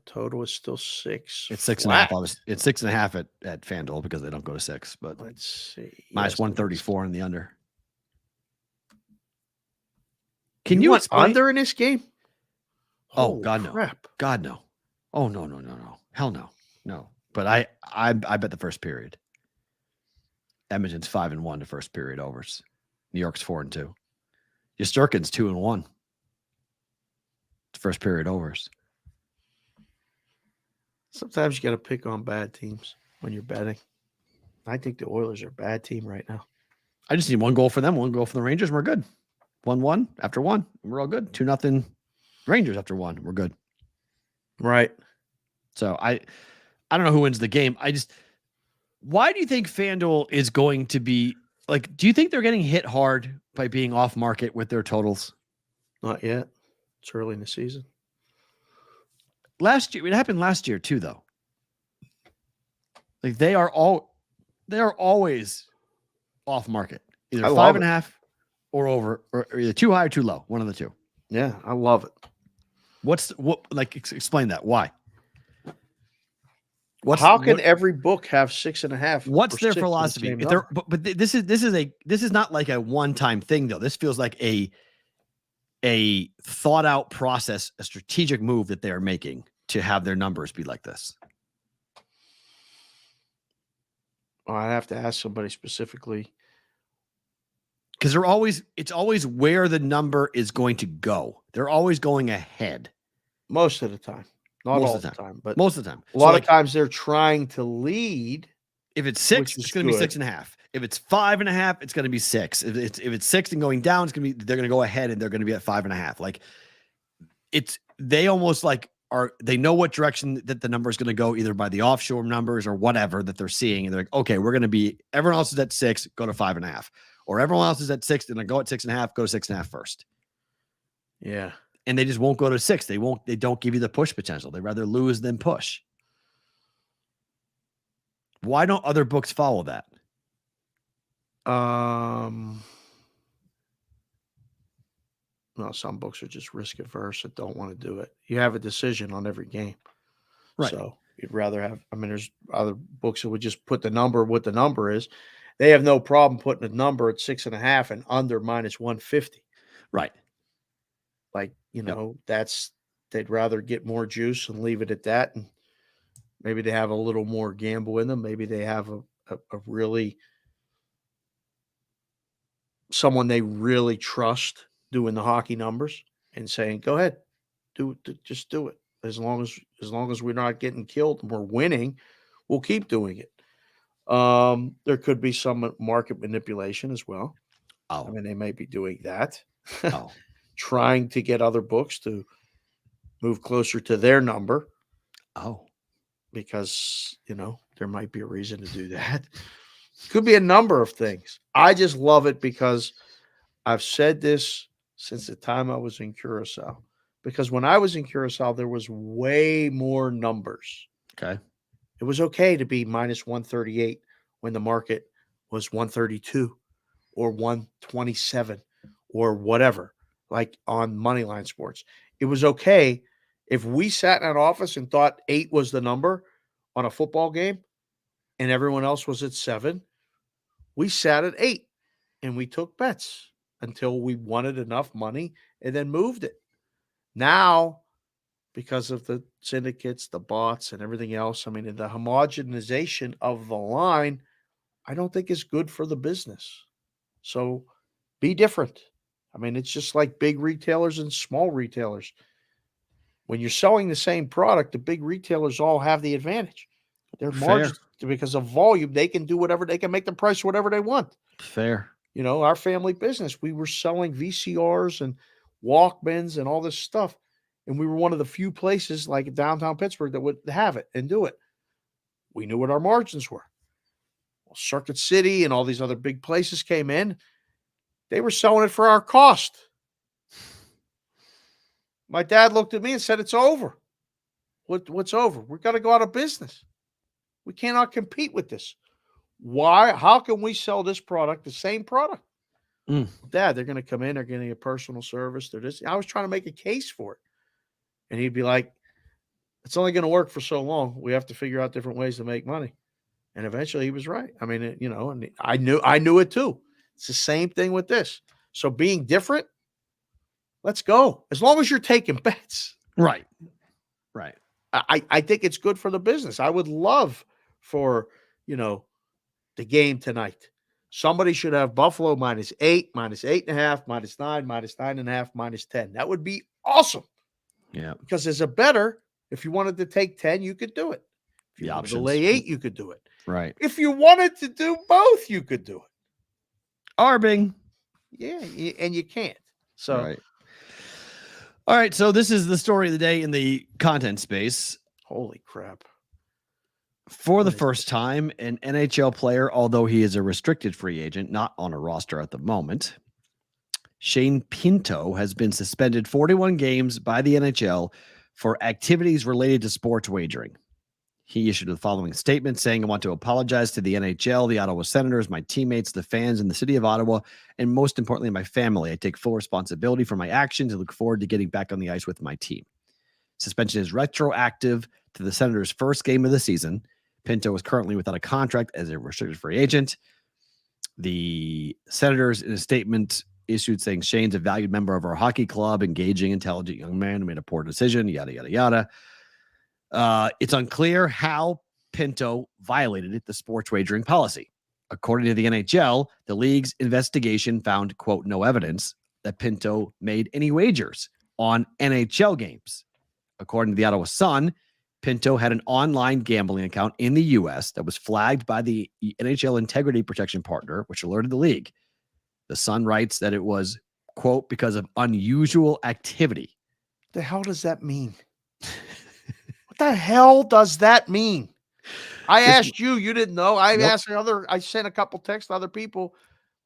Total is still 6. It's 6.5. It's 6.5 at FanDuel because they don't go to 6. But let's see, -134 in the under. Can you explain under in this game? Oh, God, no. Crap. God, no. Oh, no. Hell no. No. But I bet the first period. Edmonton's 5-1 to first period overs. New York's 4-2. Yosturkin's 2-1. First period overs. Sometimes you got to pick on bad teams when you're betting. I think the Oilers are a bad team right now. I just need one goal for them, one goal for the Rangers. We're good. 1-1 after 1. We're all good. 2-0 Rangers after 1. We're good. Right. So I don't know who wins the game. Why do you think FanDuel is going to be like, do you think they're getting hit hard by being off market with their totals? Not yet. It's early in the season. Last year, it happened last year too, though. Like they are always off market, either 5.5 or over, or either too high or too low. One of the two. Yeah, I love it. Explain that. Why? How can every book have 6.5? What's their philosophy? This is not like a one-time thing though. This feels like a thought out process, a strategic move that they are making to have their numbers be like this. Well, I'd have to ask somebody specifically. Because it's always where the number is going to go. They're always going ahead. Most of the time. Not all the time, but most of the time. A lot of times they're trying to lead. If it's 6, it's going to be 6.5. If it's 5.5, it's going to be 6. If it's 6 and going down, they're going to go ahead and they're going to be at 5.5. Like they almost like they know what direction that the number is going to go, either by the offshore numbers or whatever that they're seeing. And they're like, okay, everyone else is at 6, go to 5.5. Or everyone else is at 6, and I go at 6.5, go to 6.5 first. Yeah. And they just won't go to 6. They don't give you the push potential. They rather lose than push. Why don't other books follow that? Well, some books are just risk averse that don't want to do it. You have a decision on every game. Right. So you'd rather have, there's other books that would just put the number what the number is. They have no problem putting a number at 6.5 and under minus 150. Right. Like, they'd rather get more juice and leave it at that. And maybe they have a little more gamble in them. Maybe they have a really someone they really trust doing the hockey numbers and saying, go ahead, just do it. As long as we're not getting killed and we're winning, we'll keep doing it. There could be some market manipulation as well. Oh. They may be doing that. Oh. Trying to get other books to move closer to their number. Oh. Because, there might be a reason to do that. Could be a number of things. I just love it because I've said this since the time I was in Curacao. Because when I was in Curacao, there was way more numbers. Okay. It was okay to be minus 138 when the market was 132 or 127 or whatever, like on Moneyline Sports. It was okay if we sat in an office and thought 8 was the number on a football game and everyone else was at 7. We sat at 8 and we took bets until we wanted enough money and then moved it. Now, because of the syndicates, the bots, and everything else, the homogenization of the line, I don't think is good for the business. So be different. It's just like big retailers and small retailers. When you're selling the same product, the big retailers all have the advantage. Their margins, because of volume, they can do whatever, they can make the price whatever they want. Fair. Our family business, we were selling VCRs and Walkmans and all this stuff. And we were one of the few places like downtown Pittsburgh that would have it and do it. We knew what our margins were. Well, Circuit City and all these other big places came in. They were selling it for our cost. My dad looked at me and said, it's over. What's over? We've got to go out of business. We cannot compete with this. Why? How can we sell this product, the same product? Dad, they're going to come in. They're getting a personal service. They're just. I was trying to make a case for it. And he'd be like, it's only going to work for so long. We have to figure out different ways to make money. And eventually he was right. And I knew it too. It's the same thing with this. So being different, let's go. As long as you're taking bets. Right. Right. I think it's good for the business. I would love for, the game tonight. Somebody should have Buffalo minus 8, minus 8.5, minus 9, minus 9.5, minus 10. That would be awesome. Yeah. Because as a bettor, if you wanted to take 10, you could do it. If you wanted to lay 8, you could do it. Right. If you wanted to do both, you could do it. Arbing. Yeah, and you can't. So, All right. So this is the story of the day in the content space. Holy crap. For the first time, an NHL player, although he is a restricted free agent, not on a roster at the moment, Shane Pinto has been suspended 41 games by the NHL for activities related to sports wagering. He issued the following statement saying, I want to apologize to the NHL, the Ottawa Senators, my teammates, the fans in the city of Ottawa, and most importantly, my family. I take full responsibility for my actions and look forward to getting back on the ice with my team. Suspension is retroactive to the Senators' first game of the season. Pinto is currently without a contract as a restricted free agent. The Senators, in a statement issued saying, Shane's a valued member of our hockey club, engaging, intelligent young man who made a poor decision, yada, yada, yada. It's unclear how Pinto violated the sports wagering policy. According to the NHL, the league's investigation found, quote, no evidence that Pinto made any wagers on NHL games. According to the Ottawa Sun, Pinto had an online gambling account in the U.S. that was flagged by the NHL Integrity Protection Partner, which alerted the league. The Sun writes that it was, quote, because of unusual activity. The hell does that mean? What the hell does that mean? I asked you, you didn't know. I asked I sent a couple texts to other people.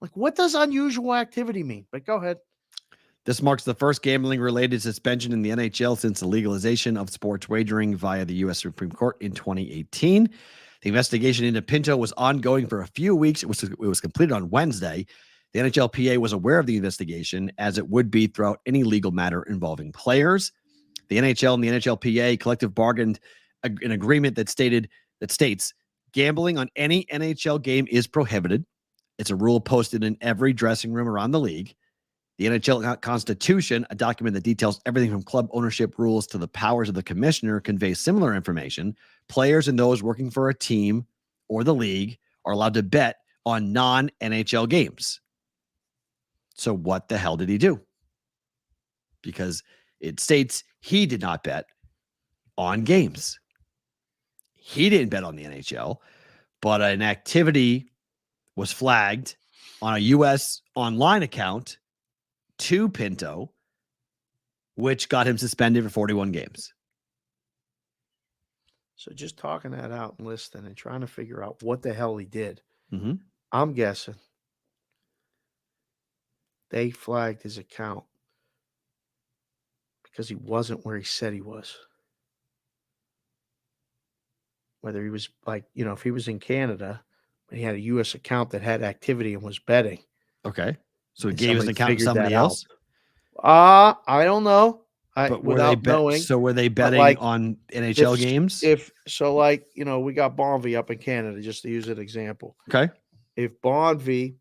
Like, what does unusual activity mean? But go ahead. This marks the first gambling-related suspension in the NHL since the legalization of sports wagering via the U.S. Supreme Court in 2018. The investigation into Pinto was ongoing for a few weeks. It was completed on Wednesday. The NHLPA was aware of the investigation, as it would be throughout any legal matter involving players. The NHL and the NHLPA collective bargained an agreement that states gambling on any NHL game is prohibited. It's a rule posted in every dressing room around the league. The NHL Constitution, a document that details everything from club ownership rules to the powers of the commissioner, conveys similar information. Players and those working for a team or the league are allowed to bet on non-NHL games. So what the hell did he do? Because it states he did not bet on games. He didn't bet on the NHL, but an activity was flagged on a U.S. online account to Pinto, which got him suspended for 41 games. So just talking that out and listening and trying to figure out what the hell he did, Mm-hmm. I'm guessing they flagged his account because he wasn't where he said he was. Whether he was if he was in Canada, but he had a U.S. account that had activity and was betting. Okay. So he gave his account to somebody else? I don't know. Without knowing. So were they betting on NHL games? We got Bonvie up in Canada, just to use an example. Okay. If Bonvie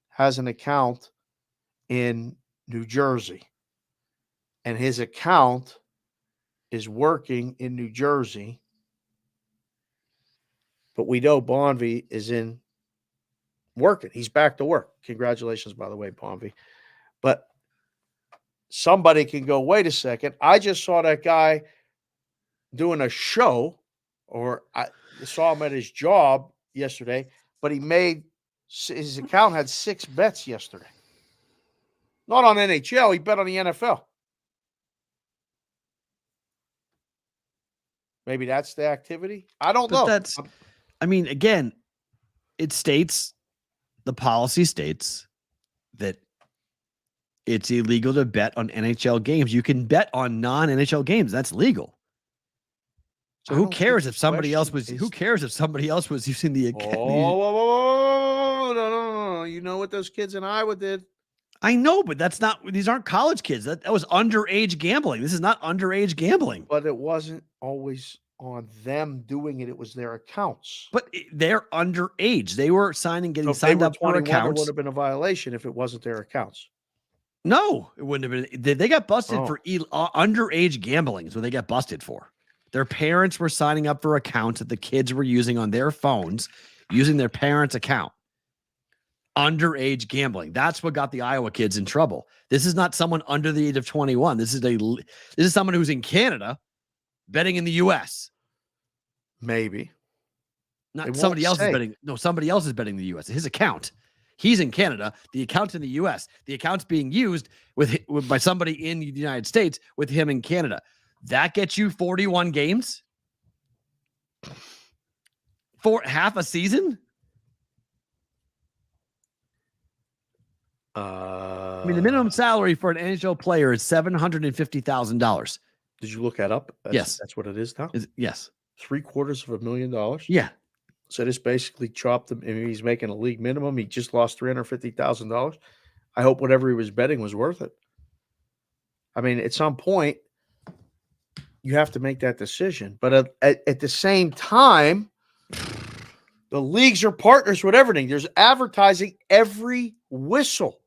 has an account in New Jersey and his account is working in New Jersey, but we know Bonvie is in working. He's back to work. Congratulations, by the way, Bonvie. But somebody can go, wait a second. I just saw that guy doing a show, or I saw him at his job yesterday, but his account had 6 bets yesterday. Not on NHL. He bet on the NFL. Maybe that's the activity. I don't know. Again, the policy states that it's illegal to bet on NHL games. You can bet on non-NHL games. That's legal. So who cares if somebody else was using the account? No. You know what those kids in Iowa did? I know, but these aren't college kids. That was underage gambling. This is not underage gambling. But it wasn't always on them doing it. It was their accounts. But they're underage. They were getting signed up for accounts. It would have been a violation if it wasn't their accounts. No, it wouldn't have been. They got busted for underage gambling. Is what they got busted for. Their parents were signing up for accounts that the kids were using on their phones, using their parents' account. Underage gambling. That's what got the Iowa kids in trouble. This is not someone under the age of 21. This is someone who's in Canada betting in the U.S. Maybe. Not somebody else is betting. No, somebody else is betting in the U.S. His account. He's in Canada. The account's in the U.S. The account's being used by somebody in the United States with him in Canada. That gets you 41 games? For half a season? I mean, the minimum salary for an NHL player is $750,000. Did you look that up? Yes. That's what it is now? Yes. $750,000? Yeah. So this basically chopped him. I mean, he's making a league minimum. He just lost $350,000. I hope whatever he was betting was worth it. I mean, at some point, you have to make that decision. But at the same time, the leagues are partners with everything. There's advertising every whistle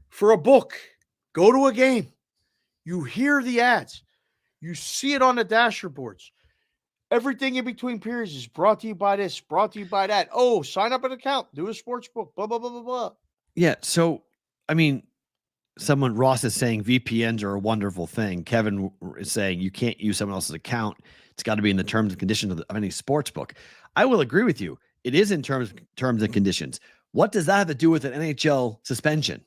for a book. Go to a game. You hear the ads. You see it on the dasher boards. Everything in between periods is brought to you by this, brought to you by that. Oh, sign up an account, do a sports book, blah, blah, blah, blah, blah. Yeah. So, I mean, Ross is saying VPNs are a wonderful thing. Kevin is saying you can't use someone else's account. It's got to be in the terms and conditions of any sports book. I will agree with you. It is in terms and conditions. What does that have to do with an NHL suspension?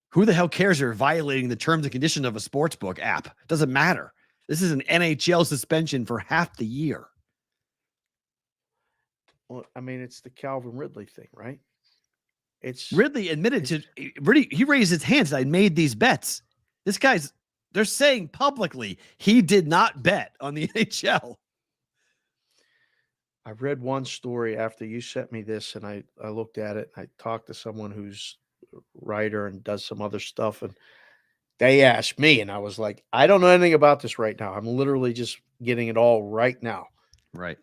Who the hell cares you're violating the terms and conditions of a sportsbook app? It doesn't matter. This is an NHL suspension for half the year. Well, I mean, it's the Calvin Ridley thing, right? It's Ridley admitted to he raised his hands. I made these bets. They're saying publicly he did not bet on the NHL. I read one story after you sent me this, and I looked at it. I talked to someone who's a writer and does some other stuff, and they asked me, and I was like, I don't know anything about this right now. I'm literally just getting it all right now. Right.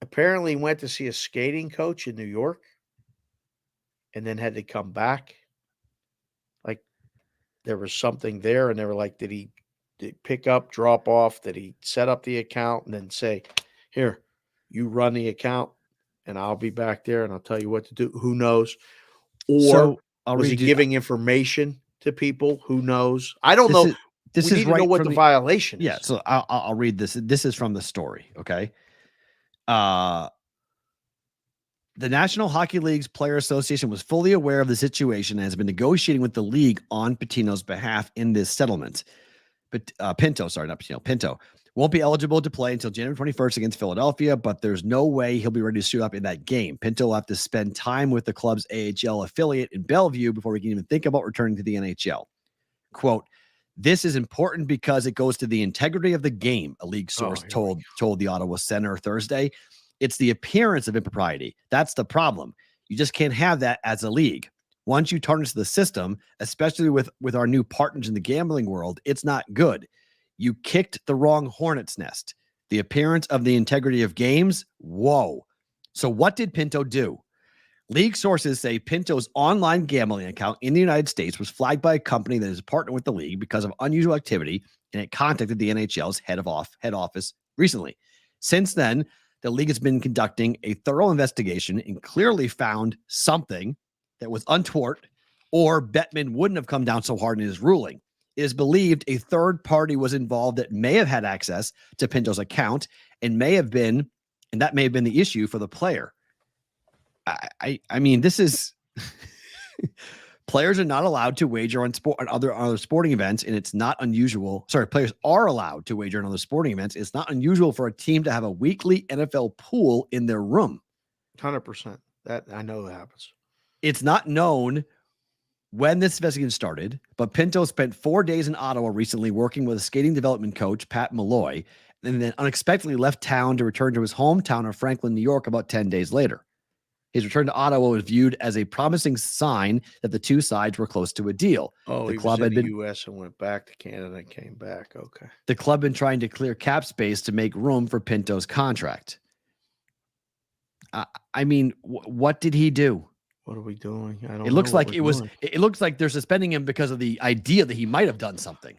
Apparently went to see a skating coach in New York and then had to come back. Like there was something there, and they were like, did he pick up, drop off? Did he set up the account and then say, here, you run the account and I'll be back there and I'll tell you what to do? Who knows? Or was he giving information to people? Who knows? I don't know. This we is need to know what the violation is. Yeah, so I'll read this. This is from the story, okay? The National Hockey League's Player Association was fully aware of the situation and has been negotiating with the league on Patino's behalf in this settlement. But Pinto won't be eligible to play until January 21st against Philadelphia, but there's no way he'll be ready to suit up in that game. Pinto will have to spend time with the club's AHL affiliate in Bellevue before he can even think about returning to the NHL. Quote, this is important because it goes to the integrity of the game, a league source told the Ottawa Center Thursday. It's the appearance of impropriety. That's the problem. You just can't have that as a league. Once you tarnish the system, especially with our new partners in the gambling world, it's not good. You kicked the wrong hornet's nest. The appearance of the integrity of games? Whoa. So what did Pinto do? League sources say Pinto's online gambling account in the United States was flagged by a company that is partnered with the league because of unusual activity, and it contacted the NHL's head office recently. Since then, the league has been conducting a thorough investigation and clearly found something that was untoward, or Bettman wouldn't have come down so hard in his ruling. It is believed a third party was involved that may have had access to Pinto's account and that may have been the issue for the player. I mean, this is players are not allowed to wager on other sporting events, and it's not unusual. Sorry, players are allowed to wager on other sporting events. It's not unusual for a team to have a weekly NFL pool in their room. 100%. That I know that happens. It's not known when this investigation started, but Pinto spent 4 days in Ottawa recently working with a skating development coach, Pat Malloy, and then unexpectedly left town to return to his hometown of Franklin, New York about 10 days later. His return to Ottawa was viewed as a promising sign that the two sides were close to a deal. Oh, the club was in the U.S. and went back to Canada and came back. Okay. The club had been trying to clear cap space to make room for Pinto's contract. I mean, what did he do? What are we doing? I don't know. It looks like it looks like they're suspending him because of the idea that he might have done something.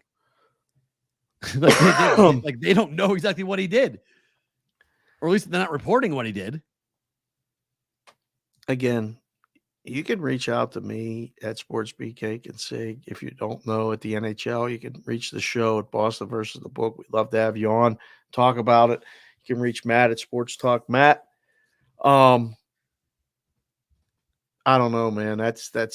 like they don't know exactly what he did. Or at least they're not reporting what he did. Again, you can reach out to me at Sports BK and say, if you don't know at the NHL, you can reach the show at Boston versus the Book. We'd love to have you on, talk about it. You can reach Matt at Sports Talk Matt. I don't know, man. That's that.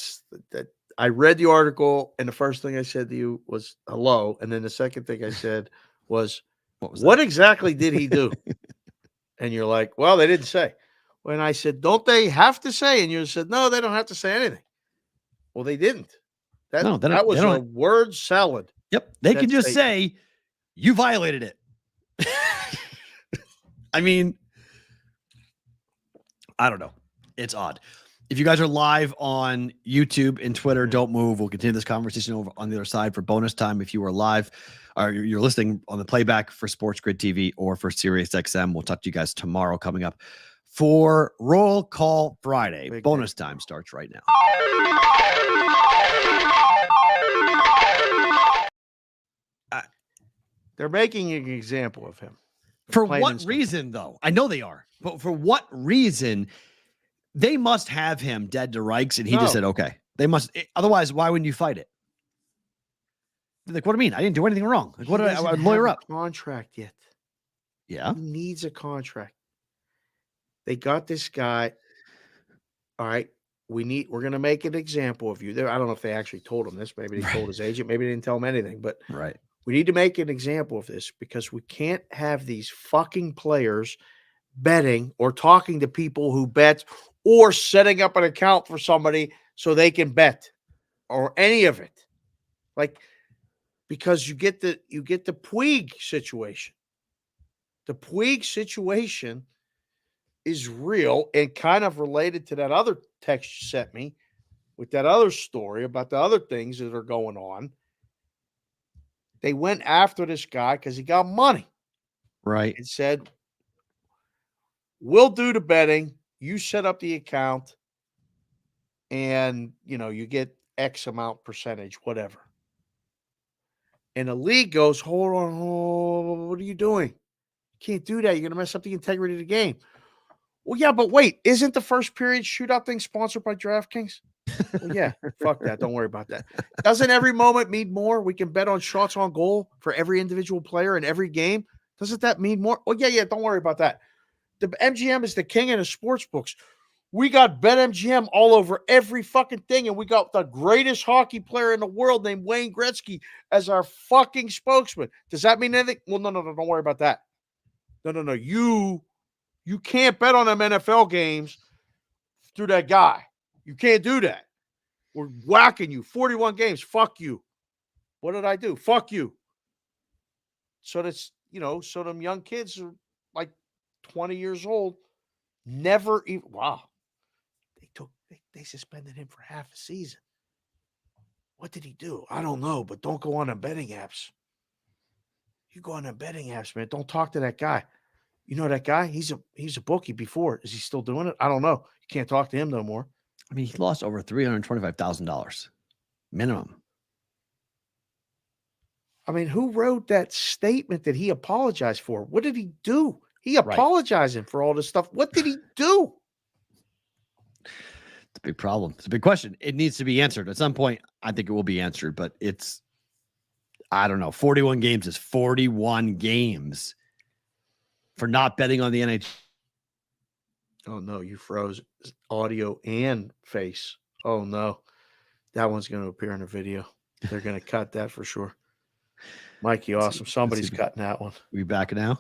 I read the article, and the first thing I said to you was hello, and then the second thing I said was, What exactly did he do? And you're like, well, they didn't say. When I said, don't they have to say? And you said, no, they don't have to say anything. Well, they didn't. That was a word salad. Yep. They can just say, you violated it. I mean, I don't know. It's odd. If you guys are live on YouTube and Twitter, don't move. We'll continue this conversation over on the other side for bonus time. If you are live or you're listening on the playback for Sports Grid TV or for Sirius XM, we'll talk to you guys tomorrow coming up for Roll Call Friday. Bonus time starts right now. They're making an example of him. For what reason, though? I know they are. But for what reason? They must have him dead to rights, and he just said, okay. They must. Otherwise, why wouldn't you fight it? Like, what do you mean? I didn't do anything wrong. Like, what did I would lawyer up? Contract yet. Yeah. He needs a contract. They got this guy. All right. We're going to make an example of you. I don't know if they actually told him this. Maybe they told his agent. Maybe they didn't tell him anything. But we need to make an example of this because we can't have these fucking players betting or talking to people who bet or setting up an account for somebody so they can bet or any of it. Like, because you get the Puig situation. The Puig situation is real and kind of related to that other text you sent me with that other story about the other things that are going on. They went after this guy because he got money. Right. And said, we'll do the betting. You set up the account and, you get X amount percentage, whatever. And the league goes, hold on, what are you doing? You can't do that. You're going to mess up the integrity of the game. Well, yeah, but wait, isn't the first period shootout thing sponsored by DraftKings? Well, yeah, fuck that. Don't worry about that. Doesn't every moment mean more? We can bet on shots on goal for every individual player in every game. Doesn't that mean more? Oh, yeah, don't worry about that. The MGM is the king of the sports books. We got BetMGM all over every fucking thing, and we got the greatest hockey player in the world named Wayne Gretzky as our fucking spokesman. Does that mean anything? Well, no, don't worry about that. No. You can't bet on them NFL games through that guy. You can't do that. We're whacking you. 41 games. Fuck you. What did I do? Fuck you. So that's, so them young kids are like 20 years old. Never even, wow. They suspended him for half a season. What did he do? I don't know, but don't go on the betting apps. You go on the betting apps, man. Don't talk to that guy. You know that guy? He's a bookie before. Is he still doing it? I don't know. You can't talk to him no more. I mean, he lost over $325,000 minimum. I mean, who wrote that statement that he apologized for? What did he do? He apologizing for all this stuff. What did he do? It's a big problem. It's a big question. It needs to be answered. At some point, I think it will be answered, but I don't know. 41 games is 41 games for not betting on the NHL. Oh, no, you froze audio and face. Oh, no. That one's going to appear in the video. They're going to cut that for sure. Mikey, awesome. Somebody's cutting that one. We back now?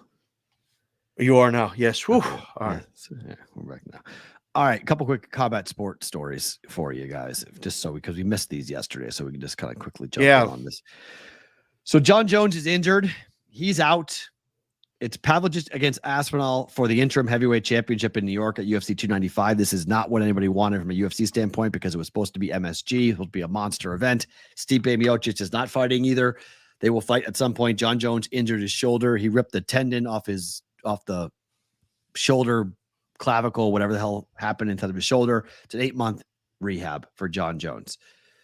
You are now. Yes. Whew. All right. Yeah, we're back now. All right. A couple quick combat sports stories for you guys, because we missed these yesterday, so we can just kind of quickly jump in on this. So John Jones is injured. He's out. It's Pavlovich against Aspinall for the interim heavyweight championship in New York at UFC 295. This is not what anybody wanted from a UFC standpoint because it was supposed to be MSG. It will be a monster event. Stipe Miocic is not fighting either. They will fight at some point. John Jones injured his shoulder. He ripped the tendon off the shoulder clavicle, whatever the hell happened inside of his shoulder. It's an 8-month rehab for John Jones.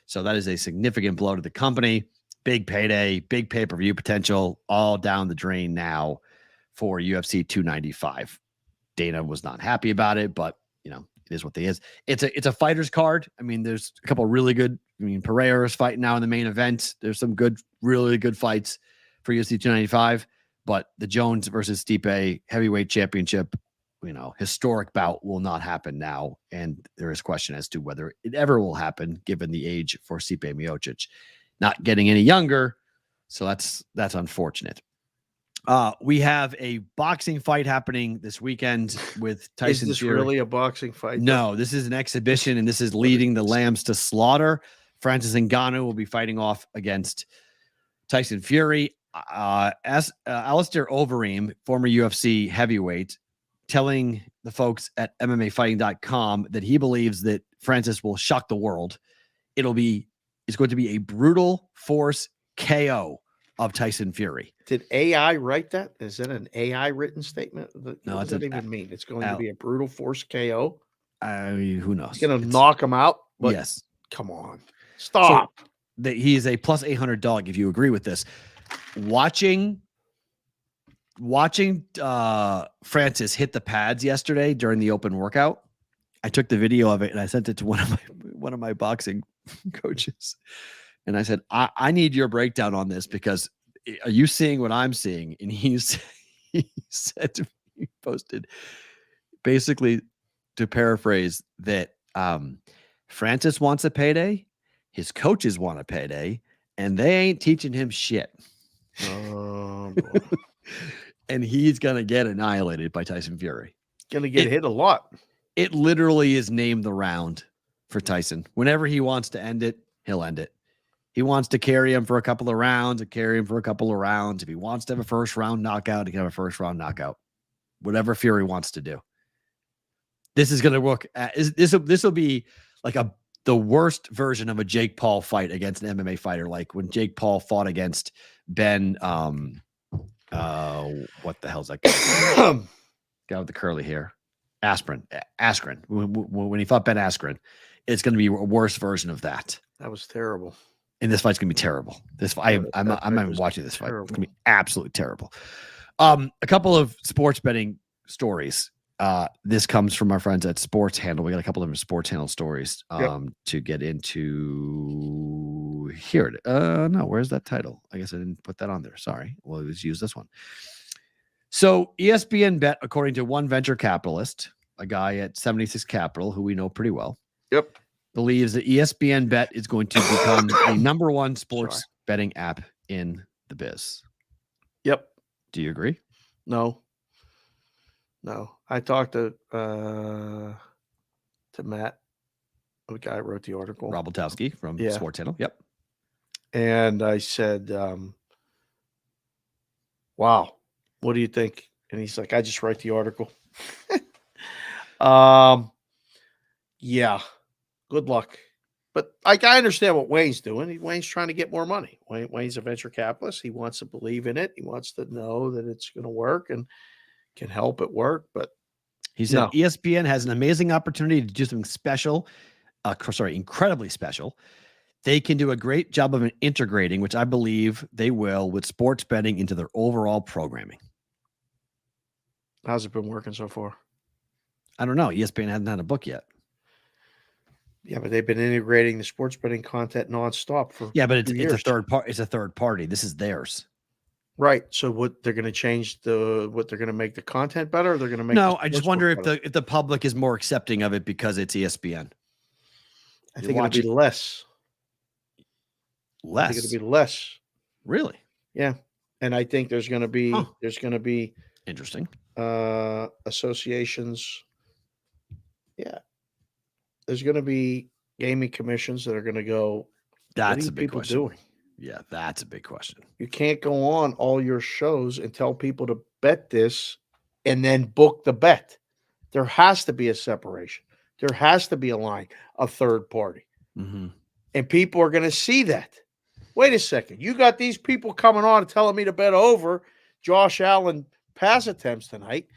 So that is a significant blow to the company. Big payday, big pay-per-view potential, all down the drain now for UFC 295. Dana was not happy about it, but it is what it is. It's a fighter's card. I mean, there's a couple of really good. I mean, Perrault is fighting now in the main event. There's some really good fights for UFC 295, but the Jones versus Stipe heavyweight championship, historic bout will not happen now. And there is question as to whether it ever will happen given the age for Stipe Miocic not getting any younger. So that's unfortunate. We have a boxing fight happening this weekend with Tyson Is this Fury. really a boxing fight? No, this is an exhibition, and this is leading the Lambs to slaughter. Francis Ngannou will be fighting off against Tyson Fury. Alistair Overeem, former UFC heavyweight, telling the folks at MMAfighting.com that he believes that Francis will shock the world. It's going to be a brutal force KO of Tyson Fury. Did AI write that? Is that an AI written statement? No, what does that even mean? It's going to be a brutal force KO. Who knows? It's going to knock him out. But yes. Come on, stop. So he is a plus 800 dog. If you agree with this, watching Francis hit the pads yesterday during the open workout, I took the video of it and I sent it to one of my boxing coaches, and I said, I need your breakdown on this, because are you seeing what I'm seeing? And he said to me, he posted basically, to paraphrase, that Francis wants a payday, his coaches want a payday, and they ain't teaching him shit. Oh, And he's going to get annihilated by Tyson Fury. Going to get hit a lot. It literally is named the round for Tyson. Whenever he wants to end it, he'll end it. He wants to carry him for a couple of rounds, If he wants to have a first round knockout, he can have a first round knockout. Whatever Fury wants to do. This is going to work. This will be like the worst version of a Jake Paul fight against an MMA fighter, like when Jake Paul fought against Ben. What the hell's that guy? Guy with the curly hair, Askren. When he fought Ben Askren, it's going to be a worse version of that. That was terrible. And this fight's going to be terrible. I'm not even watching this fight. Terrible. It's going to be absolutely terrible. A couple of sports betting stories. This comes from our friends at Sports Handle. We got a couple of Sports Handle stories to get into here. No, where's that title? I guess I didn't put that on there. Sorry. We'll just use this one. So ESPN bet, according to one venture capitalist, a guy at 76 Capital, who we know pretty well. Yep. Believes that ESPN bet is going to become the number one sports betting app in the biz. Yep. Do you agree? No. I talked to Matt, the guy who wrote the article. Rob Bultowski from Sports Channel. Yep. And I said, wow, what do you think? And he's like, I just write the article. Yeah, good luck. But I understand what Wayne's doing. Wayne's trying to get more money. Wayne's a venture capitalist. He wants to believe in it. He wants to know that it's going to work and can help it work. But he said ESPN has an amazing opportunity to do something special. Incredibly special. They can do a great job of integrating, which I believe they will, with sports betting into their overall programming. How's it been working so far? I don't know. ESPN hasn't had a book yet. Yeah, but they've been integrating the sports betting content nonstop for but it's a third party. It's a third party. This is theirs. Right. So what they're going to change what they're going to make the content better? Or they're going to make I just wonder if the public is more accepting of it because it's ESPN. I think it'll be less. Less. I think it'll be less. Really? Yeah. And I think there's going to be interesting associations. Yeah. There's going to be gaming commissions that are going to go. That's what are a big people question. doing? Yeah, that's a big question. You can't go on all your shows and tell people to bet this and then book the bet. There has to be a separation. There has to be a line, a third party. Mm-hmm. And people are going to see that. Wait a second. You got these people coming on and telling me to bet over Josh Allen pass attempts tonight,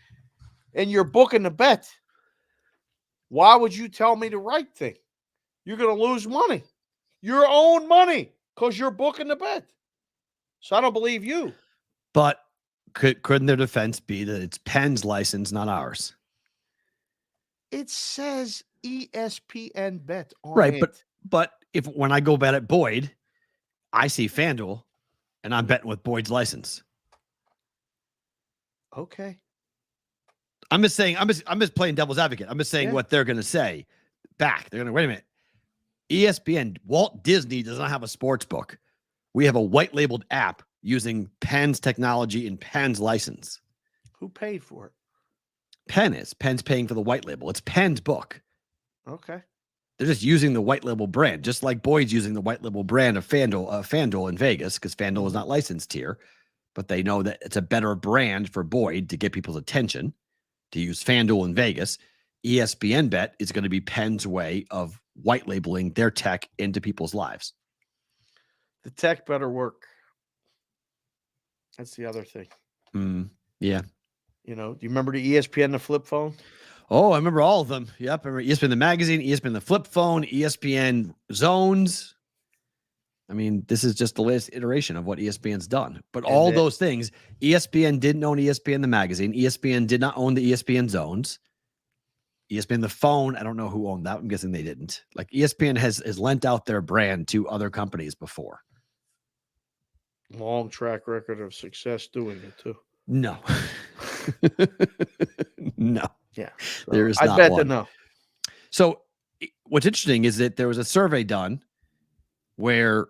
and you're booking the bet. Why would you tell me the right thing? You're going to lose money. Your own money. Because you're booking the bet. So I don't believe you. But couldn't their defense be that it's Penn's license, not ours? It says ESPN bet on right, it. But if when I go bet at Boyd, I see FanDuel and I'm betting with Boyd's license. Okay. I'm just playing devil's advocate. I'm just saying what they're gonna say back. They're gonna wait a minute. ESPN, Walt Disney does not have a sports book. We have a white labeled app using Penn's technology and Penn's license. Who paid for it? Penn's paying for the white label. It's Penn's book. Okay. They're just using the white label brand, just like Boyd's using the white label brand of FanDuel in Vegas, because FanDuel is not licensed here, but they know that it's a better brand for Boyd to get people's attention to use FanDuel in Vegas. ESPN Bet is going to be Penn's way of white labeling their tech into people's lives. The tech better work. That's the other thing. Yeah. You know, do you remember the ESPN, the flip phone? Oh, I remember all of them. Yep. I remember ESPN the magazine, ESPN the flip phone, ESPN zones. I mean, this is just the latest iteration of what ESPN's done. But all those things, ESPN didn't own ESPN the magazine. ESPN did not own the ESPN zones. ESPN the phone, I don't know who owned that. I'm guessing they didn't. Like ESPN has lent out their brand to other companies before. Long track record of success doing it too. No. No. Yeah. So there is I not bet one. no. So what's interesting is that there was a survey done where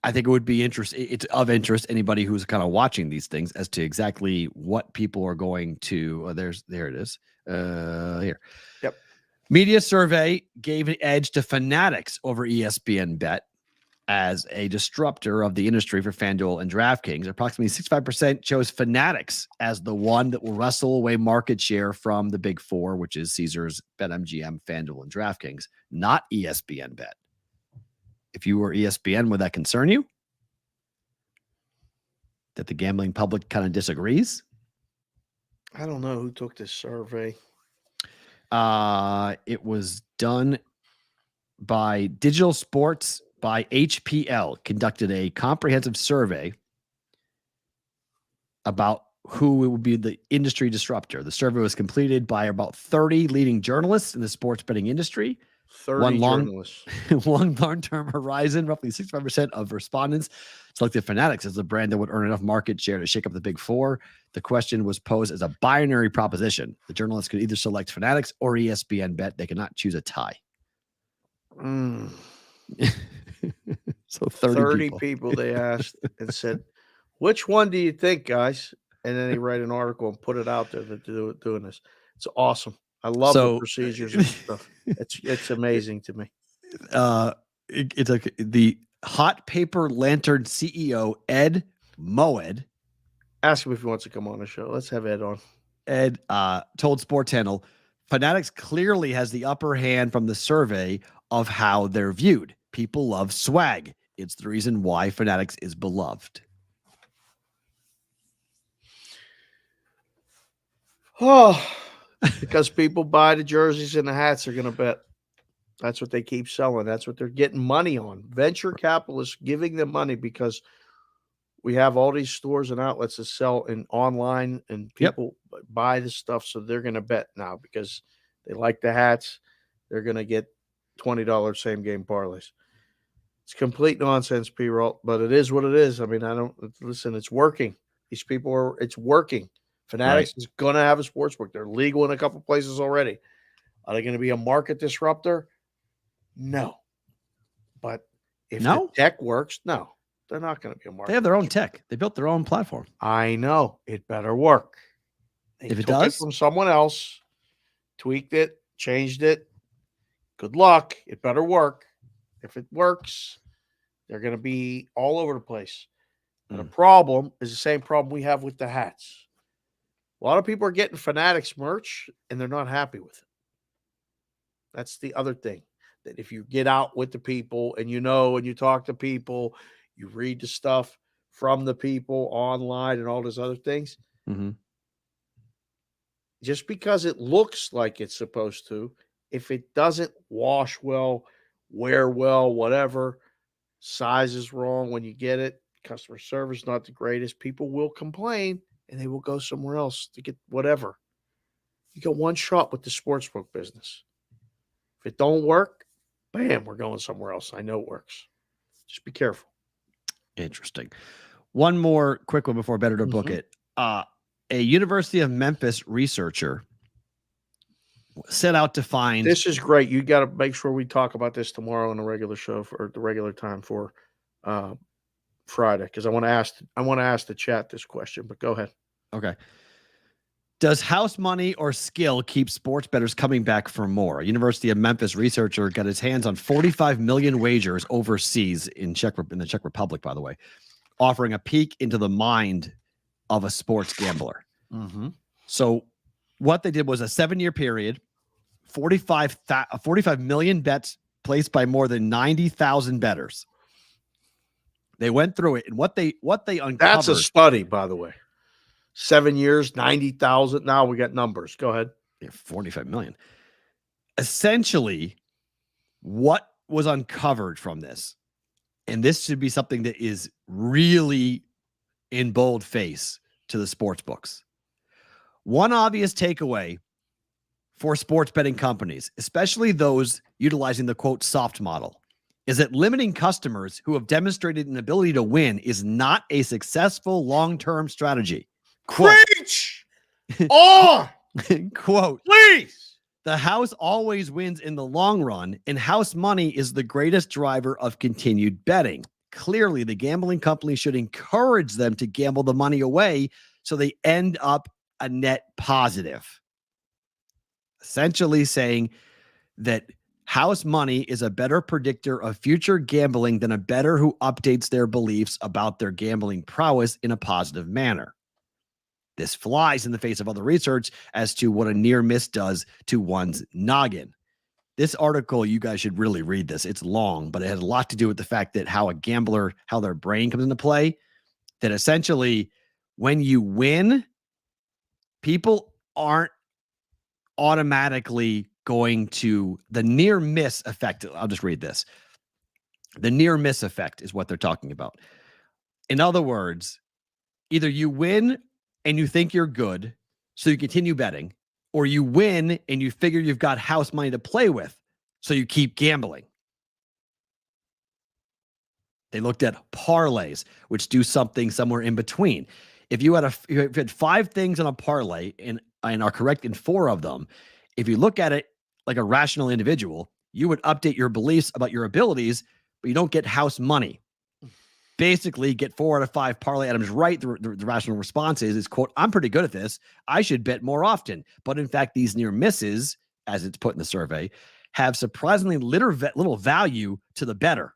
I think it would be it's of interest anybody who's kind of watching these things as to exactly what people are going to. There it is. Here. Yep. Media survey gave an edge to Fanatics over ESPN Bet as a disruptor of the industry for FanDuel and DraftKings. Approximately 65% chose Fanatics as the one that will wrestle away market share from the big four, which is Caesars, BetMGM, FanDuel, and DraftKings, not ESPN Bet. If you were ESPN, would that concern you? That the gambling public kind of disagrees? I don't know who took this survey. It was done by Digital Sports by HPL, conducted a comprehensive survey about who would be the industry disruptor. The survey was completed by about 30 leading journalists in the sports betting industry. 30 journalists. One long-term horizon, roughly 65% of respondents selected Fanatics as the brand that would earn enough market share to shake up the big four. The question was posed as a binary proposition. The journalists could either select Fanatics or ESPN Bet. They could not choose a tie. So 30 people they asked and said, which one do you think, guys? And then they write an article and put it out there that they're doing this. It's awesome. I love the procedures and stuff. It's amazing to me. It's like the Hot Paper Lantern CEO, Ed Moed. Ask him if he wants to come on the show. Let's have Ed on. Ed told Sport Channel, Fanatics clearly has the upper hand from the survey of how they're viewed. People love swag. It's the reason why Fanatics is beloved. Oh, because people buy the jerseys and the hats, they're going to bet. That's what they keep selling. That's what they're getting money on. Venture capitalists giving them money because we have all these stores and outlets that sell in online and people buy the stuff. So they're going to bet now because they like the hats. They're going to get $20 same game parlays. It's complete nonsense, Perrault, but it is what it is. I mean, listen, it's working. These people it's working. Fanatics is going to have a sports book. They're legal in a couple places already. Are they going to be a market disruptor? No. But if the tech works, no, they're not going to be a market. They have their own tech. They built their own platform. I know. It better work. If it does, from someone else, tweaked it, changed it. Good luck. It better work. If it works, they're going to be all over the place. And the problem is the same problem we have with the hats. A lot of people are getting Fanatics merch, and they're not happy with it. That's the other thing. That if you get out with the people and you talk to people, you read the stuff from the people online and all those other things, just because it looks like it's supposed to, if it doesn't wash well, wear well, whatever, size is wrong when you get it, customer service not the greatest, people will complain and they will go somewhere else to get whatever. You got one shot with the sportsbook business. If it don't work, bam, we're going somewhere else. I know it works. Just be careful. Interesting. One more quick one before better to book it. A University of Memphis researcher set out to find. This is great. You got to make sure we talk about this tomorrow on the regular show for the regular time for Friday because I want to ask the chat this question. But go ahead. Okay. Does house money or skill keep sports bettors coming back for more? A University of Memphis researcher got his hands on 45 million wagers overseas in the Czech Republic, by the way, offering a peek into the mind of a sports gambler. Mm-hmm. So what they did was a 7-year period, 45 million bets placed by more than 90,000 bettors. They went through it, and what they uncovered. That's a study, by the way. 7 years, 90,000. Now we got numbers. Go ahead. Yeah, 45 million. Essentially, what was uncovered from this, and this should be something that is really in bold face to the sports books. One obvious takeaway for sports betting companies, especially those utilizing the quote soft model, is that limiting customers who have demonstrated an ability to win is not a successful long-term strategy. Quote, Preach on, quote, please. The house always wins in the long run, and house money is the greatest driver of continued betting. Clearly, the gambling company should encourage them to gamble the money away so they end up a net positive. Essentially saying that house money is a better predictor of future gambling than a bettor who updates their beliefs about their gambling prowess in a positive manner. This flies in the face of other research as to what a near miss does to one's noggin. This article, you guys should really read this. It's long, but it has a lot to do with the fact that how their brain comes into play, that essentially when you win, people aren't automatically going to the near miss effect. I'll just read this. The near miss effect is what they're talking about. In other words, either you win and you think you're good, so you continue betting, or you win and you figure you've got house money to play with, so you keep gambling. They looked at parlays, which do something somewhere in between. If you had 5 things on a parlay and are correct in 4 of them, if you look at it like a rational individual, you would update your beliefs about your abilities, but you don't get house money. Basically, get 4 out of 5 parlay items right. The rational response is, quote, I'm pretty good at this. I should bet more often. But in fact, these near misses, as it's put in the survey, have surprisingly little value to the bettor.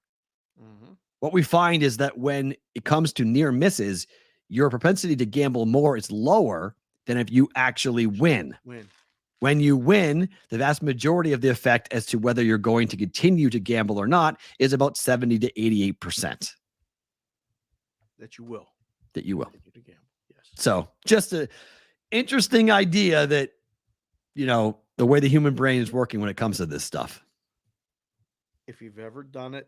Mm-hmm. What we find is that when it comes to near misses, your propensity to gamble more is lower than if you actually win. When you win, the vast majority of the effect as to whether you're going to continue to gamble or not is about 70 to 88%. That you will. Yes. So just an interesting idea that, the way the human brain is working when it comes to this stuff. If you've ever done it,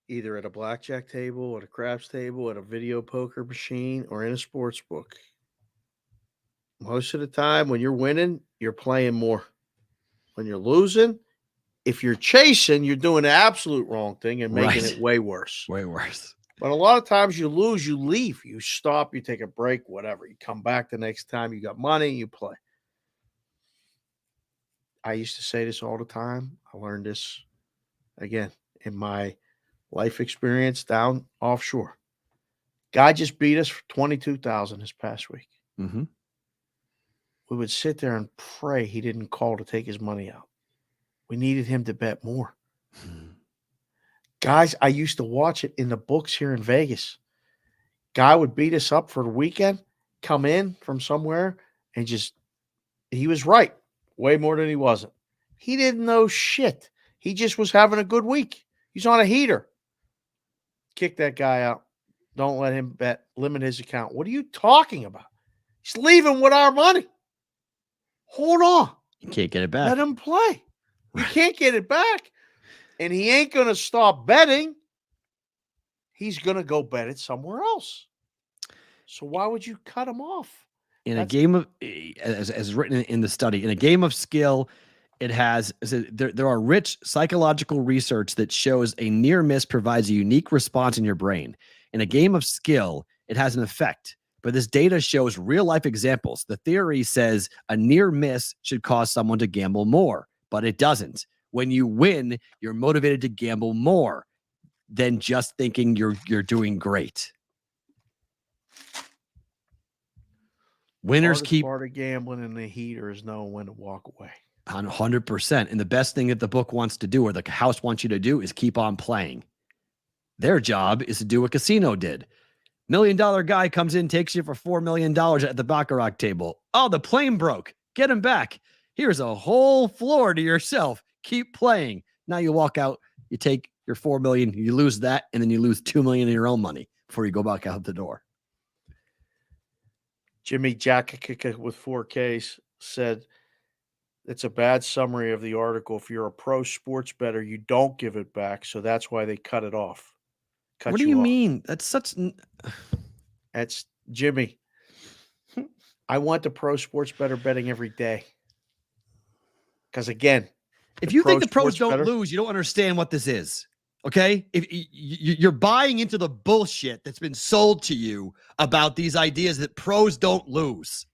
either at a blackjack table, at a craps table, at a video poker machine, or in a sports book, most of the time when you're winning, you're playing more. When you're losing, if you're chasing, you're doing the absolute wrong thing and making it way worse. Way worse. But a lot of times you lose, you leave, you stop, you take a break, whatever. You come back the next time, you got money, you play. I used to say this all the time. I learned this, again, in my life experience down offshore. Guy just beat us for $22,000 this past week. Mm-hmm. We would sit there and pray he didn't call to take his money out. We needed him to bet more. Guys, I used to watch it in the books here in Vegas. Guy would beat us up for the weekend, come in from somewhere, and he was right way more than he wasn't. He didn't know shit. He just was having a good week. He's on a heater. Kick that guy out. Don't let him bet. Limit his account. What are you talking about? He's leaving with our money. Hold on. You can't get it back. Let him play. You can't get it back. And he ain't going to stop betting. He's going to go bet it somewhere else. So why would you cut him off? In a game of, as written in the study, in a game of skill, it has, there are rich psychological research that shows a near miss provides a unique response in your brain. In a game of skill, it has an effect. But this data shows real life examples. The theory says a near miss should cause someone to gamble more, but it doesn't. When you win, you're motivated to gamble more. than just thinking you're doing great. Winners keep part of gambling in the heater is knowing when to walk away. 100%. And the best thing that the book wants to do, or the house wants you to do, is keep on playing. Their job is to do what casino did. $1 million guy comes in, takes you for $4 million at the Baccarat table. Oh, the plane broke. Get him back. Here's a whole floor to yourself. Keep playing. Now you walk out, you take your $4 million, you lose that, and then you lose $2 million of your own money before you go back out the door. Jimmy Jackakika with 4Ks said, it's a bad summary of the article. If you're a pro sports bettor, you don't give it back. So that's why they cut it off. What do you mean? That's such. That's Jimmy. I want the pro sports bettor betting every day. Because again, if you think the pros don't lose, you don't understand what this is. Okay? If you're buying into the bullshit that's been sold to you about these ideas that pros don't lose.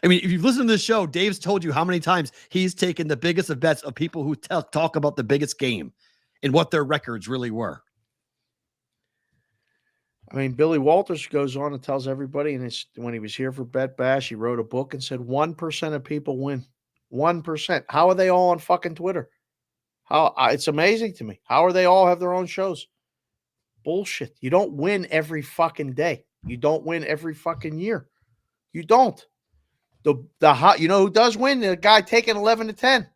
I mean, if you've listened to the show, Dave's told you how many times he's taken the biggest of bets of people who talk about the biggest game and what their records really were. I mean, Billy Walters goes on and tells everybody, and when he was here for Bet Bash, he wrote a book and said 1% of people win. 1%. How are they all on fucking Twitter? It's amazing to me. How are they all have their own shows? Bullshit. You don't win every fucking day. You don't win every fucking year. You don't. You know who does win? The guy taking 11 to 10.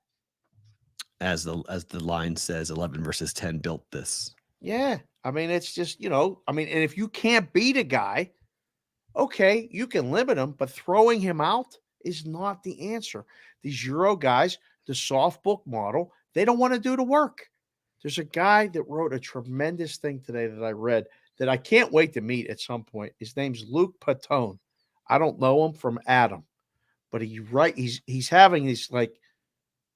As the line says, 11 versus 10 built this. Yeah. I mean, it's just, and if you can't beat a guy, okay, you can limit him, but throwing him out is not the answer. These Euro guys, the soft book model, they don't want to do the work. There's a guy that wrote a tremendous thing today that I read that I can't wait to meet at some point. His name's Luke Patone. I don't know him from Adam, but he's having these like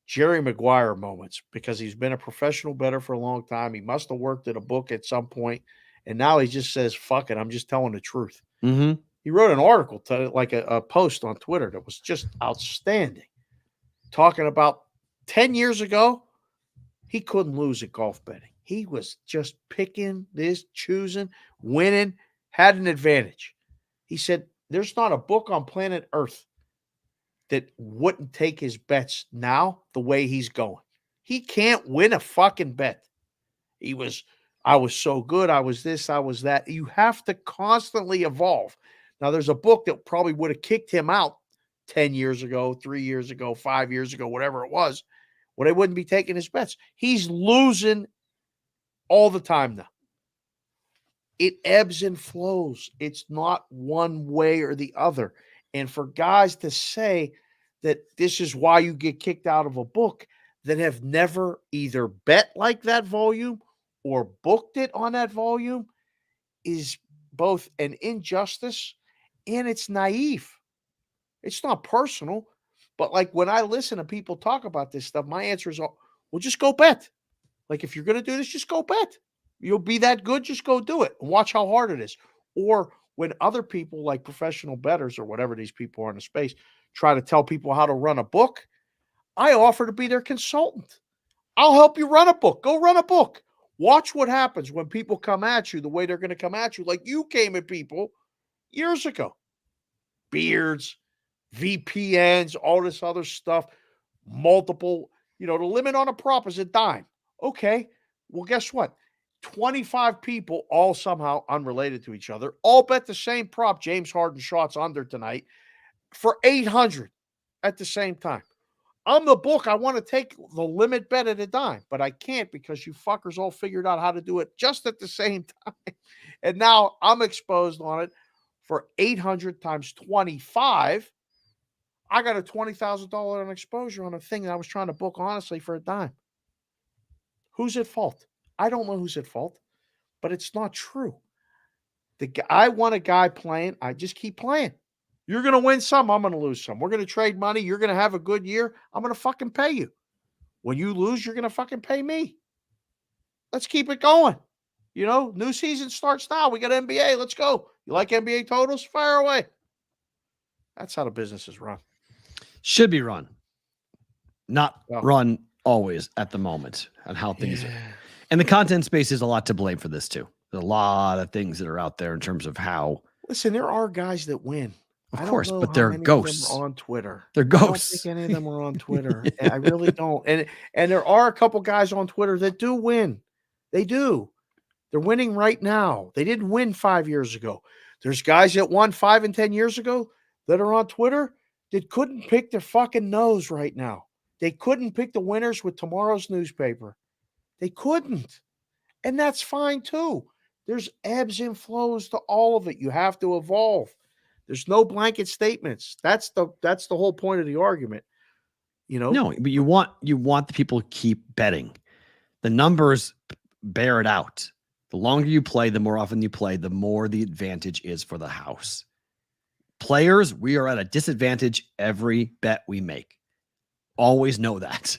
Jerry Maguire moments because he's been a professional bettor for a long time. He must have worked at a book at some point, and now he just says, fuck it, I'm just telling the truth. Mm-hmm. He wrote an article, like a post on Twitter that was just outstanding, talking about 10 years ago, he couldn't lose at golf betting. He was just picking this, choosing, winning, had an advantage. He said, there's not a book on planet Earth that wouldn't take his bets now the way he's going. He can't win a fucking bet. I was so good. I was this, I was that. You have to constantly evolve. Now, there's a book that probably would have kicked him out 10 years ago, 3 years ago, 5 years ago, whatever it was, where they wouldn't be taking his bets. He's losing all the time now. It ebbs and flows. It's not one way or the other. And for guys to say that this is why you get kicked out of a book that have never either bet like that volume or booked it on that volume is both an injustice and it's naive. It's not personal, but like when I listen to people talk about this stuff, my answer is, well, just go bet. Like if you're going to do this, just go bet. You'll be that good, just go do it and watch how hard it is. Or when other people like professional bettors or whatever these people are in the space try to tell people how to run a book, I offer to be their consultant. I'll help you run a book. Go run a book. Watch what happens when people come at you the way they're going to come at you, like you came at people years ago. Beards, VPNs, all this other stuff, multiple, the limit on a prop is a dime. Okay, well, guess what? 25 people, all somehow unrelated to each other, all bet the same prop, James Harden shots under tonight, for 800 at the same time. I'm the book. I want to take the limit bet at a dime, but I can't because you fuckers all figured out how to do it just at the same time. And now I'm exposed on it for 800 times 25. I got a $20,000 exposure on a thing that I was trying to book honestly for a dime. Who's at fault? I don't know who's at fault, but it's not true. I want a guy playing. I just keep playing. You're going to win some. I'm going to lose some. We're going to trade money. You're going to have a good year. I'm going to fucking pay you. When you lose, you're going to fucking pay me. Let's keep it going. New season starts now. We got NBA. Let's go. You like NBA totals? Fire away. That's how the business is run. Should be run. Not run always at the moment on how things are. And the content space is a lot to blame for this too. There's a lot of things that are out there in terms of how. Listen, there are guys that win. Of I course, don't know but how they're many ghosts. of them are on Twitter. They're I don't ghosts. think any of them are on Twitter. I really don't. And there are a couple guys on Twitter that do win. They do. They're winning right now. They didn't win 5 years ago. There's guys that won 5 and 10 years ago that are on Twitter that couldn't pick their fucking nose right now. They couldn't pick the winners with tomorrow's newspaper. They couldn't. And that's fine too. There's ebbs and flows to all of it. You have to evolve. There's no blanket statements. That's the whole point of the argument. You know? No, but you want the people to keep betting. The numbers bear it out. The longer you play, the more often you play, the more the advantage is for the house. Players, we are at a disadvantage every bet we make. Always know that.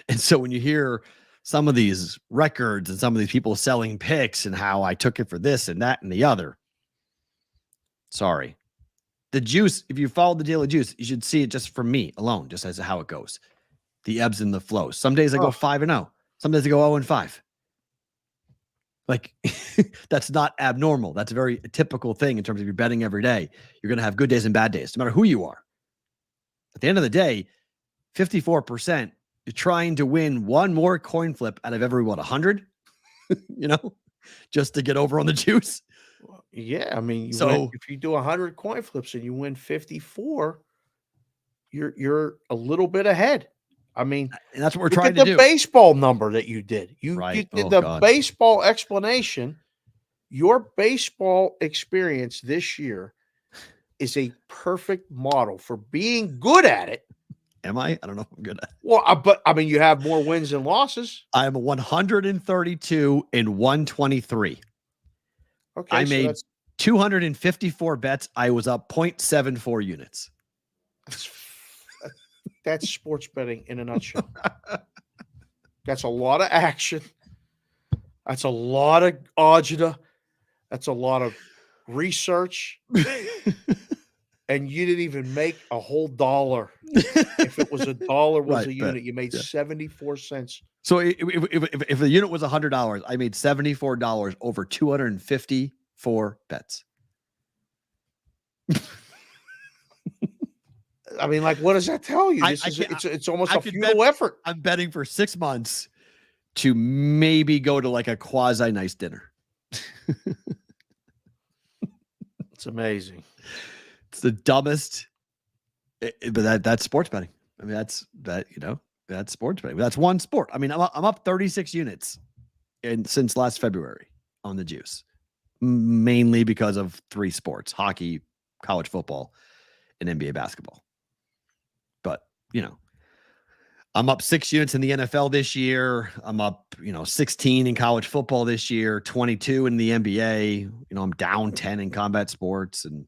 And so when you hear some of these records and some of these people selling picks and how I took it for this and that and the other, sorry. The juice, if you follow the daily juice, you should see it just from me alone, just as how it goes. The ebbs and the flows. Some days I go 5-0. Some days I go 0-5. Like, that's not abnormal. That's a very typical thing in terms of you're betting every day. You're going to have good days and bad days, no matter who you are. At the end of the day, 54%, you're trying to win one more coin flip out of every, 100? Just to get over on the juice. Yeah, I mean, if you do 100 coin flips and you win 54, you're a little bit ahead. I mean, and that's what we're trying to do. The baseball number that you did. You did the God. Baseball explanation. Your baseball experience this year is a perfect model for being good at it. Am I? I don't know if I'm good at it. Well, but I mean, you have more wins than losses. I'm 132 and 123. Okay, I made 254 bets. I was up 0.74 units. That's sports betting in a nutshell. That's a lot of action. That's a lot of agita. That's a lot of research. And you didn't even make a whole dollar. If it was a dollar was a unit, you made 74 cents. So if the unit was $100, I made $74 over 254 bets. I mean, like, what does that tell you? It's almost a futile effort. I'm betting for 6 months to maybe go to like a quasi nice dinner. It's amazing. It's the dumbest, but that's sports betting. I mean, that's sports betting. That's one sport. I mean, I'm up 36 units since last February on the juice, mainly because of 3 sports: hockey, college football, and NBA basketball. But, I'm up 6 units in the NFL this year. I'm up, 16 in college football this year, 22 in the NBA. I'm down 10 in combat sports, and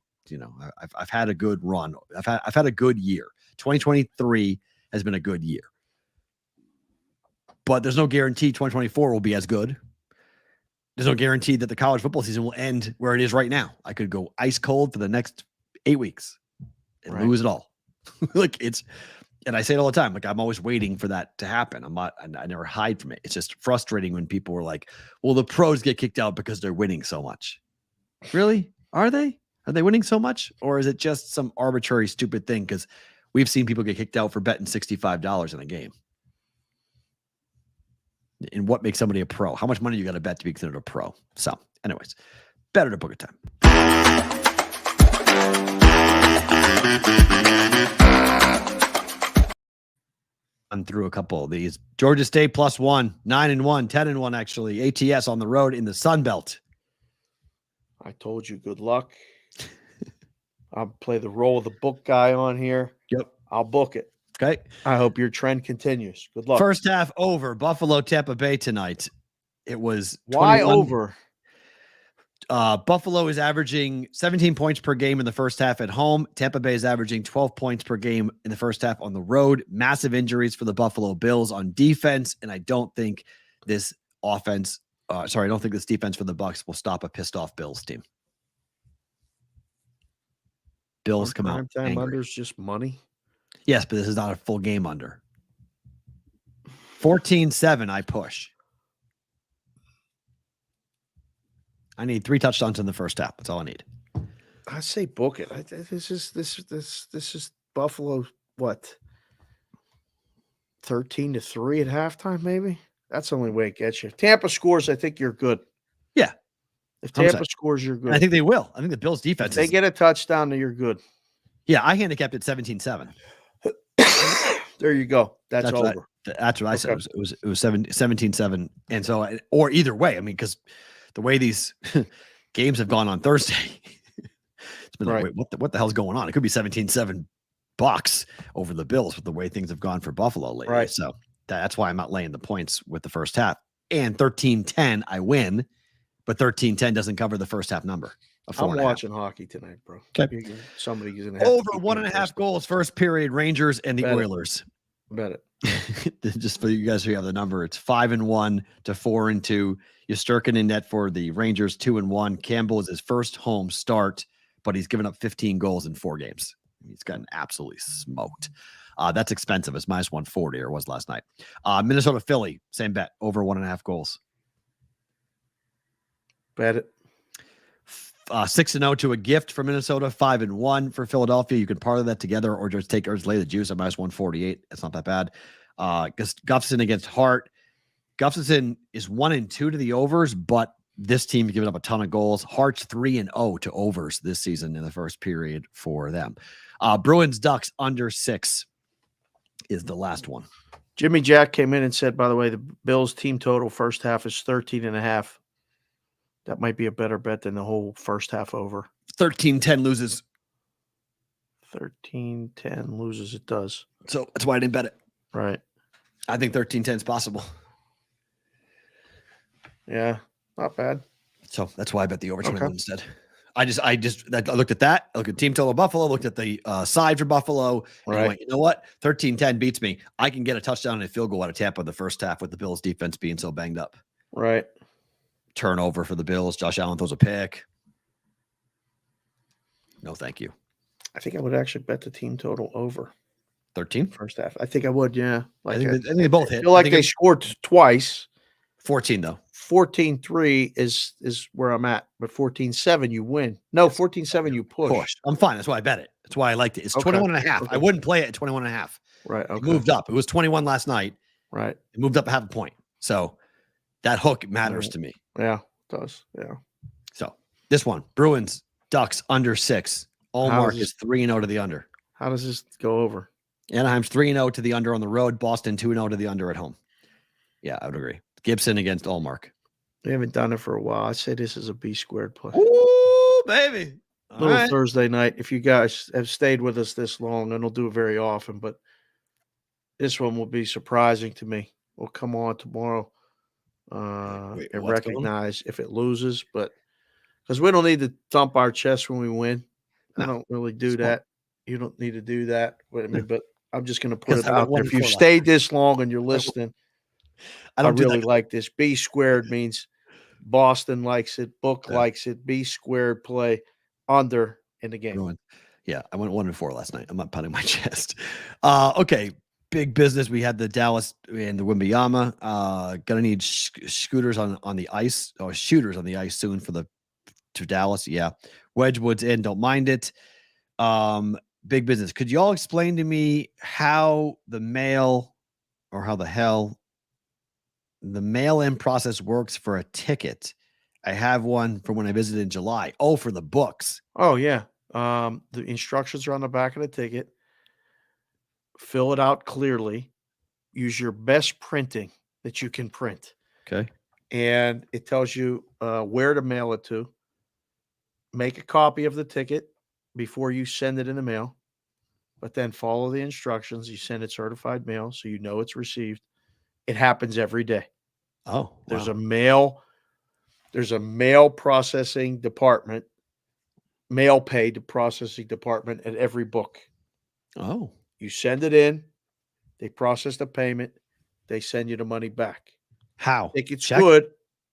I've had a good run. I've had a good year. 2023 has been a good year, but there's no guarantee 2024 will be as good. There's no guarantee that the college football season will end where it is right now. I could go ice cold for the next 8 weeks and lose it all. And I say it all the time. Like, I'm always waiting for that to happen. I never hide from it. It's just frustrating when people are like, well, the pros get kicked out because they're winning so much. Really? Are they? Are they winning so much? Or is it just some arbitrary, stupid thing? Because we've seen people get kicked out for betting $65 in a game. And what makes somebody a pro? How much money you got to bet to be considered a pro? So, anyways, better to book a time. Through a couple of these. Georgia State +1, 9-1, 10-1 actually. ATS on the road in the Sun Belt. I told you, good luck. I'll play the role of the book guy on here. Yep. I'll book it. Okay. I hope your trend continues. Good luck. First half over. Buffalo, Tampa Bay tonight. It was 21. Why over? Buffalo is averaging 17 points per game in the first half at home. Tampa Bay is averaging 12 points per game in the first half on the road. Massive injuries for the Buffalo Bills on defense, and I don't think this defense for the Bucs will stop a pissed off Bills team. Bills come out time under's just money. Yes, but this is not a full game under. 14-7, I push. I need 3 touchdowns in the first half. That's all I need. I say book it. This is Buffalo. What? 13-3 at halftime, maybe. That's the only way it gets you. If Tampa scores, I think you're good. Yeah. If Tampa 100%. scores, you're good. And I think they will. I think the Bills' defense If they get a touchdown, then you're good. Yeah, I handicapped it 17-7. There you go. That's over. That's what I said. It was 17-7. And so, or either way, I mean, because the way these games have gone on Thursday, it's been like, wait, what the hell's going on? It could be 17-7 Bucks over the Bills with the way things have gone for Buffalo lately. Right. So that's why I'm not laying the points with the first half. And 13-10, I win, but 13-10 doesn't cover the first half number. I'm watching hockey tonight, bro. Okay. Somebody's going to have over 1.5 goals first period, Rangers and the Oilers. Bet it. Just for you guys who have the number, it's 5-1 to 4-2. Yosturkin in net for the Rangers, 2-1. Campbell is his first home start, but he's given up 15 goals in 4 games. He's gotten absolutely smoked. That's expensive. It's minus 140, or was last night. Minnesota, Philly, same bet, over 1.5 goals. Bet it. 6-0 to a gift for Minnesota, 5-1 for Philadelphia. You can parlay that together or just lay the juice at minus 148. It's not that bad. Gustafson against Hart. Gustafson is 1-2 to the overs, but this team's given up a ton of goals. Hart's 3-0 to overs this season in the first period for them. Bruins Ducks under 6 is the last one. Jimmy Jack came in and said, by the way, the Bills team total first half is 13.5. That might be a better bet than the whole first half over. 13-10 loses. 13-10 loses. It does. So that's why I didn't bet it. Right. I think 13-10 is possible. Yeah, not bad. So that's why I bet the over 21 instead. I looked at that. I looked at team total Buffalo, looked at the side for Buffalo. And I went, you know what? 13-10 beats me. I can get a touchdown and a field goal out of Tampa in the first half with the Bills defense being so banged up. Right. Turnover for the Bills. Josh Allen throws a pick. No, thank you. I think I would actually bet the team total over 13 first half. I think I would. Yeah. I think they both hit. I feel like they scored twice. 14 though. 14-3 is where I'm at, but 14-7 you win. No, 14-7 you push. I'm fine. That's why I bet it. That's why I liked it. It's 21.5. Okay. I wouldn't play it at 21.5. Right. Okay. It moved up. It was 21 last night. Right. It moved up 0.5 point. So that hook matters to me. Yeah, it does. Yeah. So this one, Bruins, Ducks under 6. Allmark is 3-0 to the under. How does this go over? Anaheim's 3-0 to the under on the road. Boston 2-0 to the under at home. Yeah, I would agree. Gibson against Allmark. We haven't done it for a while. I say this is a B squared play. Ooh, baby. Little Thursday night. If you guys have stayed with us this long, and we'll do it very often, but this one will be surprising to me. We'll come on tomorrow and recognize if it loses, but because we don't need to thump our chest when we win. I don't really do that. You don't need to do that with me, but I'm just going to put it out there. If you've stayed this long and you're listening, I really like this. B squared means Boston likes it. Book likes it. B squared play under in the game. Yeah, I went 1-4 last night. I'm not pounding my chest. Okay, big business. We had the Dallas and the Wimbyama. Gonna need scooters on the ice, or shooters on the ice soon to Dallas. Yeah, Wedgwood's in. Don't mind it. Big business. Could you all explain to me how the mail the mail-in process works for a ticket? I have one for when I visited in July. Oh, for the books. Oh, yeah. The instructions are on the back of the ticket. Fill it out clearly. Use your best printing that you can print. Okay. And it tells you where to mail it to. Make a copy of the ticket before you send it in the mail, but then follow the instructions. You send it certified mail so you know it's received. It happens every day. Oh, wow. There's a mail processing department, mail pay processing department at every book. Oh. You send it in, they process the payment, they send you the money back. How? Think it's good.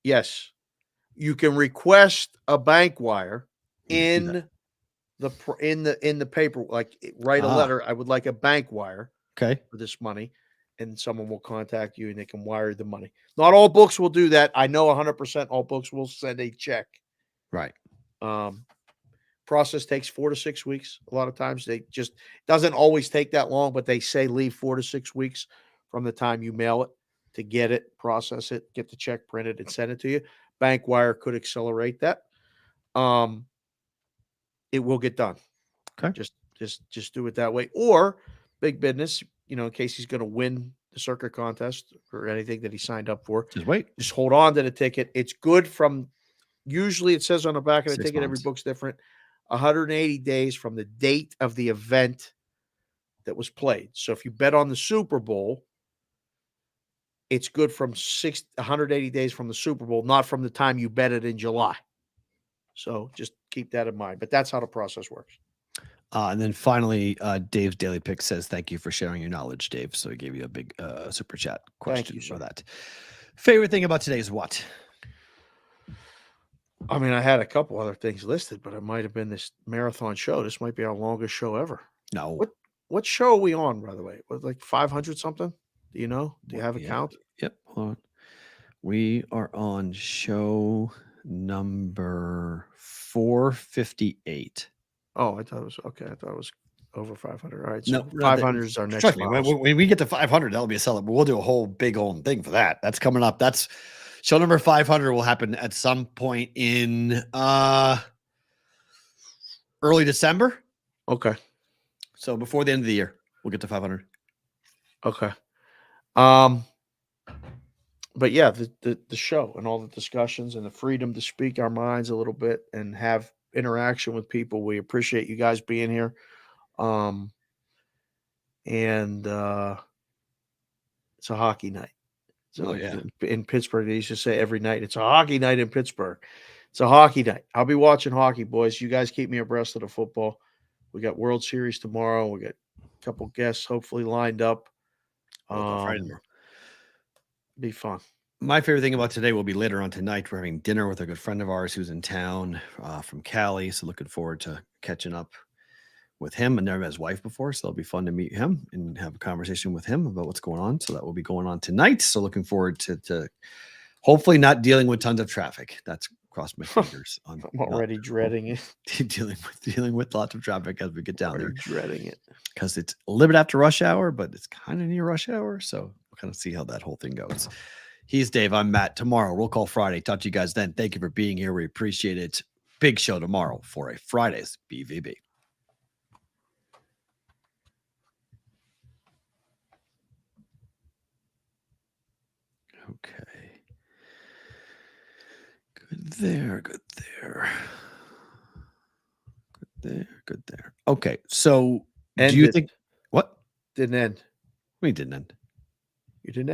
Yes. You can request a bank wire in the paper, like write a letter. I would like a bank wire for this money, and someone will contact you and they can wire the money. Not all books will do that. I know 100% all books will send a check. Right. Process takes 4 to 6 weeks. A lot of times they just doesn't always take that long, but they say leave 4 to 6 weeks from the time you mail it to get it, process it, get the check printed and send it to you. Bank wire could accelerate that. It will get done. Okay. Just do it that way. Or big business, in case he's going to win the circuit contest or anything that he signed up for. Just wait. Just hold on to the ticket. It's good from usually it says on the back of the 6 ticket, every months. book's different. 180 days from the date of the event that was played. So if you bet on the Super Bowl, it's good from 180 days from the Super Bowl, not from the time you bet it in July. So just keep that in mind. But that's how the process works. And then finally, Dave's Daily Pick says, thank you for sharing your knowledge, Dave. So he gave you a big super chat question you, for sir. that. Favorite thing about today is what? I mean, I had a couple other things listed, but it might have been this marathon show. This might be our longest show ever. No. What show are we on, by the way? Was like 500 something? Do you know? Do you have a count? Yep. Hold on. We are on show number 458. Oh, I thought it was okay. I thought it was over 500. All right. So No, 500 is our next. Trust me, when we get to 500, that'll be a seller. We'll do a whole big old thing for that. That's coming up. That's show number 500 will happen at some point in early December. Okay. So before the end of the year, we'll get to 500. Okay. But yeah, the show and all the discussions and the freedom to speak our minds a little bit and have interaction with people. We appreciate you guys being here. And it's a hockey night. So in Pittsburgh, they used to say every night, it's a hockey night in Pittsburgh. It's a hockey night. I'll be watching hockey, boys. You guys keep me abreast of the football. We got World Series tomorrow. We got a couple guests hopefully lined up. Be fun. My favorite thing about today will be later on tonight. We're having dinner with a good friend of ours who's in town from Cali. So looking forward to catching up with him. I never met his wife before, so it'll be fun to meet him and have a conversation with him about what's going on. So that will be going on tonight. So looking forward to hopefully not dealing with tons of traffic. That's crossed my fingers. I'm already dreading it. dealing with lots of traffic as we get down there. Dreading it because it's a little bit after rush hour, but it's kind of near rush hour. So we'll kind of see how that whole thing goes. He's Dave. I'm Matt. Tomorrow, Roll Call Friday. Talk to you guys then. Thank you for being here. We appreciate it. Big show tomorrow for a Friday's BVB. Okay. Good there. Good there. Good there. Good there. Okay. So do you think what? Didn't end. We didn't end. You didn't end.